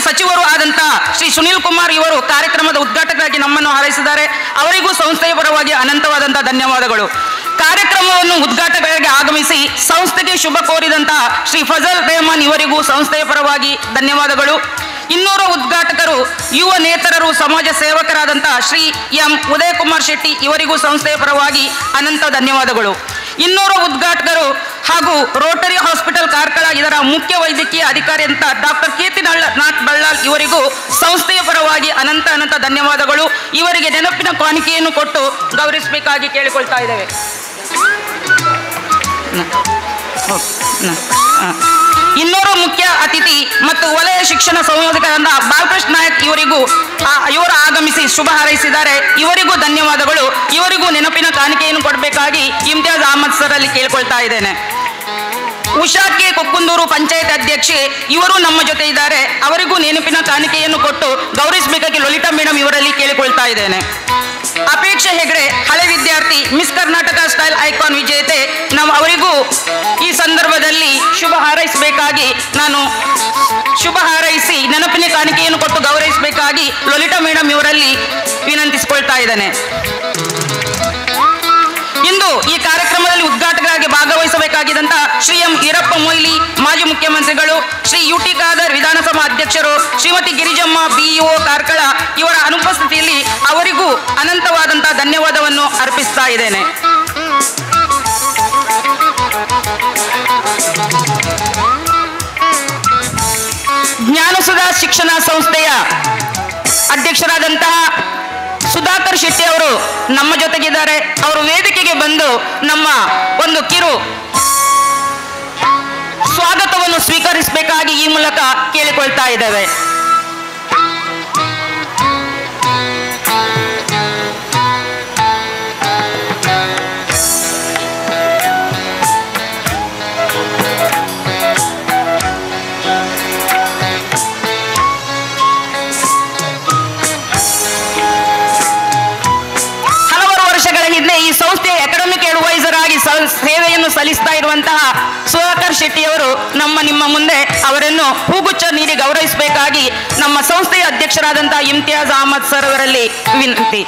ಸಚಿವರು ಆದಂತಹ ಶ್ರೀ ಸುನೀಲ್ ಕುಮಾರ್ ಇವರು ಕಾರ್ಯಕ್ರಮದ ಉದ್ಘಾಟಕರಾಗಿ ನಮ್ಮನ್ನು ಹಾರೈಸಿದ್ದಾರೆ. ಅವರಿಗೂ ಸಂಸ್ಥೆಯ ಪರವಾಗಿ ಅನಂತವಾದಂತಹ ಧನ್ಯವಾದಗಳು. ಕಾರ್ಯಕ್ರಮವನ್ನು ಉದ್ಘಾಟಕರಾಗಿ ಆಗಮಿಸಿ ಸಂಸ್ಥೆಗೆ ಶುಭ ಕೋರಿದಂತಹ ಶ್ರೀ ಫಜಲ್ ರೆಹಮಾನ್ ಇವರಿಗೂ ಸಂಸ್ಥೆಯ ಪರವಾಗಿ ಧನ್ಯವಾದಗಳು. ಇನ್ನೋರ್ವ ಉದ್ಘಾಟಕರು ಯುವ ನೇತರರು ಸಮಾಜ ಸೇವಕರಾದಂತಹ ಶ್ರೀ ಎಂ ಉದಯ್ ಕುಮಾರ್ ಶೆಟ್ಟಿ ಇವರಿಗೂ ಸಂಸ್ಥೆಯ ಪರವಾಗಿ ಅನಂತ ಧನ್ಯವಾದಗಳು. ಇನ್ನೋರ್ವ ಉದ್ಘಾಟಕರು ಹಾಗೂ ರೋಟರಿ ಹಾಸ್ಪಿಟಲ್ ಕಾರ್ಕಳ ಇದರ ಮುಖ್ಯ ವೈದ್ಯಕೀಯ ಅಧಿಕಾರಿ ಅಂತ ಡಾಕ್ಟರ್ ಕೀರ್ತಿನಾಥ್ ಬಳ್ಳಾಲ್ ಇವರಿಗೂ ಸಂಸ್ಥೆಯ ಪರವಾಗಿ ಅನಂತ ಧನ್ಯವಾದಗಳು. ಇವರಿಗೆ ನೆನಪಿನ ಕಾಣಿಕೆಯನ್ನು ಕೊಟ್ಟು ಗೌರವಿಸಬೇಕಾಗಿ ಕೇಳಿಕೊಳ್ತಾ ಇದ್ದೇವೆ. ಇನ್ನೋರ್ವ ಮುಖ್ಯ ಅತಿಥಿ ಮತ್ತು ವಲಯ ಶಿಕ್ಷಣ ಸಂಯೋಜಕರಾದ ಬಾಲಕೃಷ್ಣ ನಾಯಕ್ ಇವರು ಆಗಮಿಸಿ ಶುಭ ಹಾರೈಸಿದ್ದಾರೆ. ಇವರಿಗೂ ಧನ್ಯವಾದಗಳು. ಇವರಿಗೂ ನೆನಪಿನ ಕಾಣಿಕೆಯನ್ನು ಕೊಡಬೇಕಾಗಿ ಇಮ್ತಿಯಾಜ್ ಅಹಮದ್ ಸರ್ ಅಲ್ಲಿ ಕೇಳ್ಕೊಳ್ತಾ ಇದ್ದೇನೆ. ಉಷಾ ಕೆ ಕೊಕ್ಕುಂದೂರು ಪಂಚಾಯತ್ ಅಧ್ಯಕ್ಷೆ ಇವರು ನಮ್ಮ ಜೊತೆ ಇದ್ದಾರೆ. ಅವರಿಗೂ ನೆನಪಿನ ಕಾಣಿಕೆಯನ್ನು ಕೊಟ್ಟು ಗೌರವಿಸಬೇಕಾಗಿ ಲಲಿತಾ ಮೇಡಮ್ ಇವರಲ್ಲಿ ಕೇಳಿಕೊಳ್ತಾ ಇದ್ದೇನೆ. ಅಪೇಕ್ಷೆ ಹೆಗ್ಡೆ ಹಳೆ ವಿದ್ಯಾರ್ಥಿ ಮಿಸ್ ಕರ್ನಾಟಕ ಸ್ಟೈಲ್ ಐಕಾನ್ ವಿಜೇತೆ ಅವರಿಗೂ ಈ ಸಂದರ್ಭದಲ್ಲಿ ಶುಭ ಹಾರೈಸಬೇಕಾಗಿ ಶುಭ ಹಾರೈಸಿ ನೆನಪಿನ ಕಾಣಿಕೆಯನ್ನು ಕೊಟ್ಟು ಗೌರವಿಸಬೇಕಾಗಿ ಲಲಿತಾ ಮೇಡಮ್ ಇವರಲ್ಲಿ ವಿನಂತಿಸಿಕೊಳ್ತಾ ಇದ್ದೇನೆ. ಇಂದು ಈ ಕಾರ್ಯಕ್ರಮದಲ್ಲಿ ಉದ್ಘಾಟಕರಾಗಿ ಭಾಗವಹಿಸಬೇಕಾಗಿದ್ದಂತಹ ಶ್ರೀ ಎಂ ಈರಪ್ಪ ಮೊಯ್ಲಿ ಮಾಜಿ ಮುಖ್ಯಮಂತ್ರಿಗಳು, ಶ್ರೀ UT ಖಾದರ್ ವಿಧಾನಸಭಾ ಅಧ್ಯಕ್ಷರು, ಶ್ರೀಮತಿ ಗಿರಿಜಮ್ಮ BEO ಕಾರ್ಕಳ ಇವರ ಅನುಪಸ್ಥಿತಿಯಲ್ಲಿ ಅವರಿಗೂ ಅನಂತವಾದಂತಹ ಧನ್ಯವಾದವನ್ನು ಅರ್ಪಿಸ್ತಾ ಇದ್ದೇನೆ. ಜ್ಞಾನಸುಧಾ ಶಿಕ್ಷಣ ಸಂಸ್ಥೆಯ ಅಧ್ಯಕ್ಷರಾದಂತಹ ಸುಧಾಕರ್ ಶೆಟ್ಟಿ ಅವರು ನಮ್ಮ ಜೊತೆಗಿದ್ದಾರೆ. ಅವರು ವೇದಿಕೆಗೆ ಬಂದು ನಮ್ಮ ಒಂದು ಕಿರು ಸ್ವಾಗತವನ್ನು ಸ್ವೀಕರಿಸಬೇಕಾಗಿ ಈ ಮೂಲಕ ಕೇಳಿಕೊಳ್ತಾ ಇದ್ದೇವೆ. ಈ ಸಂಸ್ಥೆಯ ಅಕಾಡೆಮಿಕ್ ಅಡ್ವೈಸರ್ ಆಗಿ ಸೇವೆಯನ್ನು ಸಲ್ಲಿಸ್ತಾ ಇರುವಂತಹ ಸುಧಾಕರ್ ಶೆಟ್ಟಿ ಅವರು ನಿಮ್ಮ ಮುಂದೆ ಅವರನ್ನು ಹೂಗುಚ್ಛ ನೀಡಿ ಗೌರವಿಸಬೇಕಾಗಿ ನಮ್ಮ ಸಂಸ್ಥೆಯ ಅಧ್ಯಕ್ಷರಾದಂತಹ ಇಮ್ತಿಯಾಜ್ ಅಹಮದ್ ಸರ್ ಅವರಲ್ಲಿ ವಿನಂತಿ.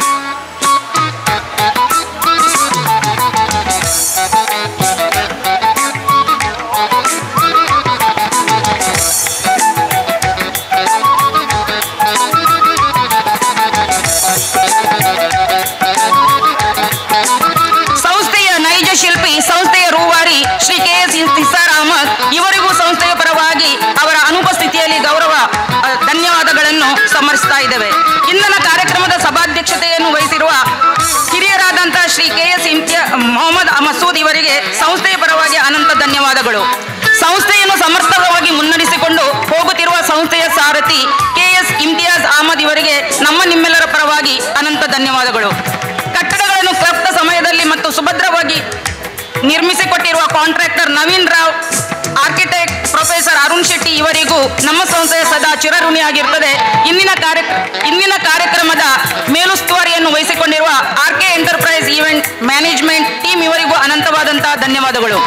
ಸಂಸ್ಥೆಯ ರೂವಾರಿ ಶ್ರೀ KS ನಿಸಾರ್ ಅಹಮದ್ ಇವರಿಗೂ ಸಂಸ್ಥೆಯ ಪರವಾಗಿ ಅವರ ಅನುಪಸ್ಥಿತಿಯಲ್ಲಿ ಧನ್ಯವಾದಗಳನ್ನು ಸಮರ್ಪಿಸ್ತಾ ಇದ್ದೇವೆ. ಇಂದಿನ ಕಾರ್ಯಕ್ರಮದ ಸಭಾಧ್ಯಕ್ಷತೆಯನ್ನು ವಹಿಸಿರುವ ಹಿರಿಯರಾದಂತಹ ಶ್ರೀ KS ಮೊಹಮ್ಮದ್ ಮಸೂದ್ ಇವರಿಗೆ ಸಂಸ್ಥೆಯ ಪರವಾಗಿ ಅನಂತ ಧನ್ಯವಾದಗಳು. ಸಂಸ್ಥೆಯನ್ನು ಸಮರ್ಥವಾಗಿ ಮುನ್ನಡೆಸಿಕೊಂಡು ಹೋಗುತ್ತಿರುವ ಸಂಸ್ಥೆಯ ಸಾರಥಿ KS ಇಮ್ತಿಯಾಜ್ ಅಹಮದ್ ಇವರಿಗೆ ನಿಮ್ಮೆಲ್ಲರ ಪರವಾಗಿ ಅನಂತ ಧನ್ಯವಾದಗಳು. ಕಟ್ಟಡಗಳನ್ನು ಕ್ಲಬ್ದ ಸಮಯದಲ್ಲಿ ಮತ್ತು ಸುಭದ್ರವಾಗಿ ನಿರ್ಮಿಸಿಕೊಟ್ಟಿರುವ contractor Naveen Rao, architect professor Arun Shetty ಇವರಿಗೂ ನಮ್ಮ ಸಂಸ್ಥೆಯ ಸದಾ ಚಿರಋಣಿಯಾಗಿರುತ್ತದೆ. ಇಂದಿನ ಕಾರ್ಯಕ್ರಮದ ಮೇಲುಸ್ತುವಾರಿಯನ್ನು ವಹಿಸಿಕೊಂಡಿರುವ RK enterprise event management team ಇವರಿಗೂ ಅನಂತವಾದಂತಹ ಧನ್ಯವಾದಗಳು.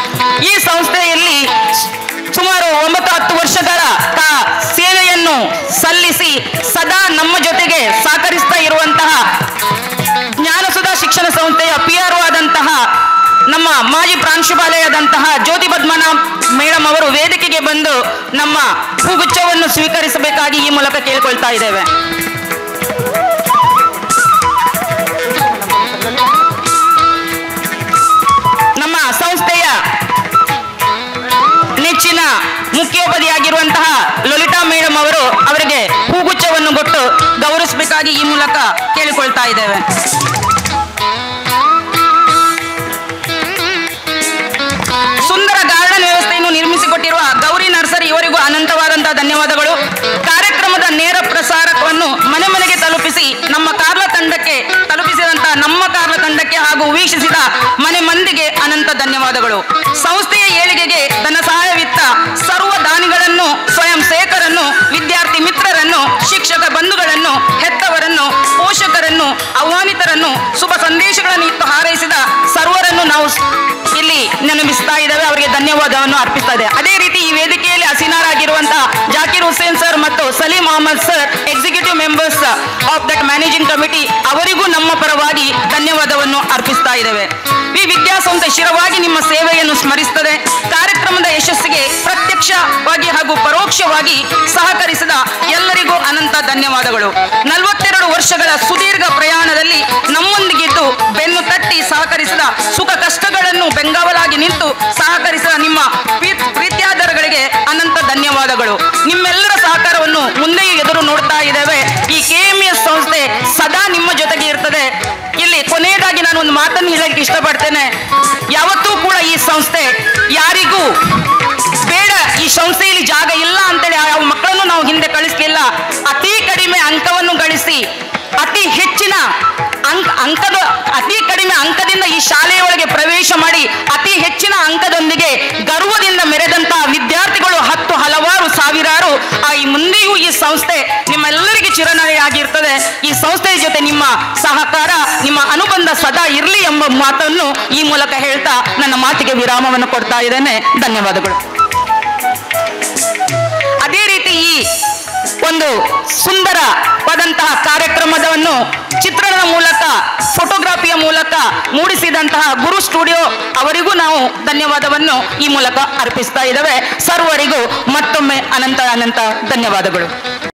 ಈ ಸಂಸ್ಥೆಯಲ್ಲಿ ಸುಮಾರು 9-10 ವರ್ಷಗಳ ಸೇವೆಯನ್ನು ಸಲ್ಲಿಸಿ ಸದಾ ನಮ್ಮ ಜೊತೆಗೆ ಸಹಕರಿಸ್ತಾ ಇರುವಂತಹ ಜ್ಞಾನಸುಧಾ ಶಿಕ್ಷಣ ಸಂಸ್ಥೆಯ PRO ಆದಂತಹ ನಮ್ಮ ಮಾಜಿ ಪ್ರಾಂಶುಪಾಲೆಯಾದಂತಹ ಜ್ಯೋತಿ ಪದ್ಮನಾಭ್ ಮೇಡಮ್ ಅವರು ವೇದಿಕೆಗೆ ಬಂದು ನಮ್ಮ ಹೂಗುಚ್ಛವನ್ನು ಸ್ವೀಕರಿಸಬೇಕಾಗಿ ಈ ಮೂಲಕ ಕೇಳಿಕೊಳ್ತಾ ಇದ್ದೇವೆ. ನಮ್ಮ ಸಂಸ್ಥೆಯ ನೆಚ್ಚಿನ ಮುಖ್ಯೋಪಾಧ್ಯಾಯರಾಗಿರುವಂತಹ ಲಲಿತಾ ಮೇಡಮ್ ಅವರು ಅವರಿಗೆ ಹೂಗುಚ್ಛವನ್ನು ಕೊಟ್ಟು ಗೌರವಿಸಬೇಕಾಗಿ ಈ ಮೂಲಕ ಕೇಳಿಕೊಳ್ತಾ ಇದ್ದೇವೆ. ಸುಂದರ ಗಾರ್ಡನ್ ವ್ಯವಸ್ಥೆಯನ್ನು ನಿರ್ಮಿಸಿಕೊಟ್ಟಿರುವ ಗೌರಿ ನರ್ಸರಿ ಇವರಿಗೂ ಅನಂತವಾದಂತಹ ಧನ್ಯವಾದಗಳು. ಕಾರ್ಯಕ್ರಮದ ನೇರ ಪ್ರಸಾರವನ್ನು ಮನೆ ಮನೆಗೆ ತಲುಪಿಸಿ ನಮ್ಮ ಕಾರ್ಲ ತಂಡಕ್ಕೆ ಹಾಗೂ ವೀಕ್ಷಿಸಿದ ಮನೆ ಮಂದಿಗೆ ಅನಂತ ಧನ್ಯವಾದಗಳು. ಸಂಸ್ಥೆಯ ಏಳಿಗೆಗೆ ಧನ ಸಹಾಯವಿತ್ತ ಸರ್ವ ದಾನಿಗಳನ್ನು, ಸ್ವಯಂ ಸೇವಕರನ್ನು, ವಿದ್ಯಾರ್ಥಿ ಮಿತ್ರರನ್ನು, ಶಿಕ್ಷಕ ಬಂಧುಗಳನ್ನು, ಹೆತ್ತವರನ್ನು, ಪೋಷಕರನ್ನು, ಆಹ್ವಾನಿತರನ್ನು, ಶುಭ ಸಂದೇಶಗಳನ್ನು ಇಟ್ಟು ಹಾರೈಸಿದ ಸರ್ವರನ್ನು ನಾವು ಇಲ್ಲಿ ನೆನಪಿಸ್ತಾ ಇದ್ದೇವೆ. ಅವರಿಗೆ ಧನ್ಯವಾದವನ್ನು ಅರ್ಪಿಸ್ತಾ ಇದೆ. ಅದೇ ರೀತಿ ಈ ವೇದಿಕೆಯಲ್ಲಿ ಹಸೀನರಾಗಿರುವಂತಹ ಜಾಕಿರ್ ಹುಸೇನ್ ಸರ್ ಮತ್ತು Salim Ahmed sir, executive members of that managing committee, ಅವರಿಗೂ ನಮ್ಮ ಪರವಾಗಿ ಧನ್ಯವಾದವನ್ನು ಅರ್ಪಿಸ್ತಾ ಇದ್ದೇವೆ. ಈ ವಿದ್ಯಾಸಂಸ್ಥೆ ಶಿರವಾಗಿ ನಿಮ್ಮ ಸೇವೆಯನ್ನು ಸ್ಮರಿಸುತ್ತದೆ. ಕಾರ್ಯಕ್ರಮದ ಯಶಸ್ಸಿಗೆ ಪ್ರತ್ಯಕ್ಷವಾಗಿ ಹಾಗೂ ಪರೋಕ್ಷವಾಗಿ ಸಹಕರಿಸಿದ ಎಲ್ಲರಿಗೂ ಅನಂತ ಧನ್ಯವಾದಗಳು. 42 ವರ್ಷಗಳ ಸುದೀರ್ಘ ಪ್ರಯಾಣದಲ್ಲಿ ನಮ್ಮೊಂದಿಗಿದ್ದು ಬೆನ್ನು ತಟ್ಟಿ ಸಹಕರಿಸಿದ, ಸುಖ ಕಷ್ಟಗಳನ್ನು ಬೆಂಗಾವಲಾಗಿ ನಿಂತು ಸಹಕರಿಸಿದ ನಿಮ್ಮ ಪ್ರೀತ್ಯಾದರಗಳಿಗೆ ಅನಂತ ಧನ್ಯವಾದಗಳು. ನಿಮ್ಮೆಲ್ಲರ ಸಹಕಾರವನ್ನು ಮುಂದೆಯೂ ಎದುರು ನೋಡ್ತಾ ಇದ್ದೇವೆ. ಈ KMS ಸಂಸ್ಥೆ ಸದಾ ನಿಮ್ಮ ಜೊತೆಗೆ ಇರ್ತದೆ. ಇಲ್ಲಿ ಕೊನೆಯದಾಗಿ ನಾನು ಒಂದು ಮಾತನ್ನು ಹೇಳಕ್ಕೆ ಇಷ್ಟಪಡ್ತೇನೆ. ಯಾವತ್ತೂ ಕೂಡ ಈ ಸಂಸ್ಥೆ ಯಾರಿಗೂ ಬೇಡ, ಈ ಸಂಸ್ಥೆಯಲ್ಲಿ ಜಾಗ ಇಲ್ಲ ಅಂತೇಳಿ ಯಾವ ಮಕ್ಕಳನ್ನು ನಾವು ಹಿಂದೆ ಕಳಿಸ್ಲಿಲ್ಲ. ಅತಿ ಕಡಿಮೆ ಅಂಕವನ್ನು ಗಳಿಸಿ ಅತಿ ಕಡಿಮೆ ಅಂಕದಿಂದ ಈ ಶಾಲೆಯೊಳಗೆ ಪ್ರವೇಶ ಮಾಡಿ ಅತಿ ಹೆಚ್ಚಿನ ಅಂಕದೊಂದಿಗೆ ಗರ್ವದಿಂದ ಮೆರೆದಂತಹ ವಿದ್ಯಾರ್ಥಿಗಳು ಹಲವಾರು ಸಾವಿರಾರು. ಈ ಮುಂದೆಯೂ ಈ ಸಂಸ್ಥೆ ನಿಮ್ಮೆಲ್ಲರಿಗೆ ಚಿರಋಣಿಯಾಗಿರ್ತದೆ. ಈ ಸಂಸ್ಥೆಯ ಜೊತೆ ನಿಮ್ಮ ಸಹಕಾರ, ನಿಮ್ಮ ಅನುಬಂಧ ಸದಾ ಇರಲಿ ಎಂಬ ಮಾತನ್ನು ಈ ಮೂಲಕ ಹೇಳ್ತಾ ನನ್ನ ಮಾತಿಗೆ ವಿರಾಮವನ್ನು ಕೊಡ್ತಾ ಇದ್ದೇನೆ. ಧನ್ಯವಾದಗಳು. ಅದೇ ರೀತಿ ಈ ಒಂದು ಸುಂದರವಾದಂತಹ ಕಾರ್ಯಕ್ರಮವನ್ನು ಚಿತ್ರಣದ ಮೂಲಕ, ಫೋಟೋಗ್ರಫಿಯ ಮೂಲಕ ಮೂಡಿಸಿದಂತಹ ಗುರು ಸ್ಟುಡಿಯೋ ಅವರಿಗೂ ನಾವು ಧನ್ಯವಾದವನ್ನು ಈ ಮೂಲಕ ಅರ್ಪಿಸ್ತಾ ಇದ್ದೇವೆ. ಸರ್ವರಿಗೂ ಮತ್ತೊಮ್ಮೆ ಅನಂತ ಧನ್ಯವಾದಗಳು.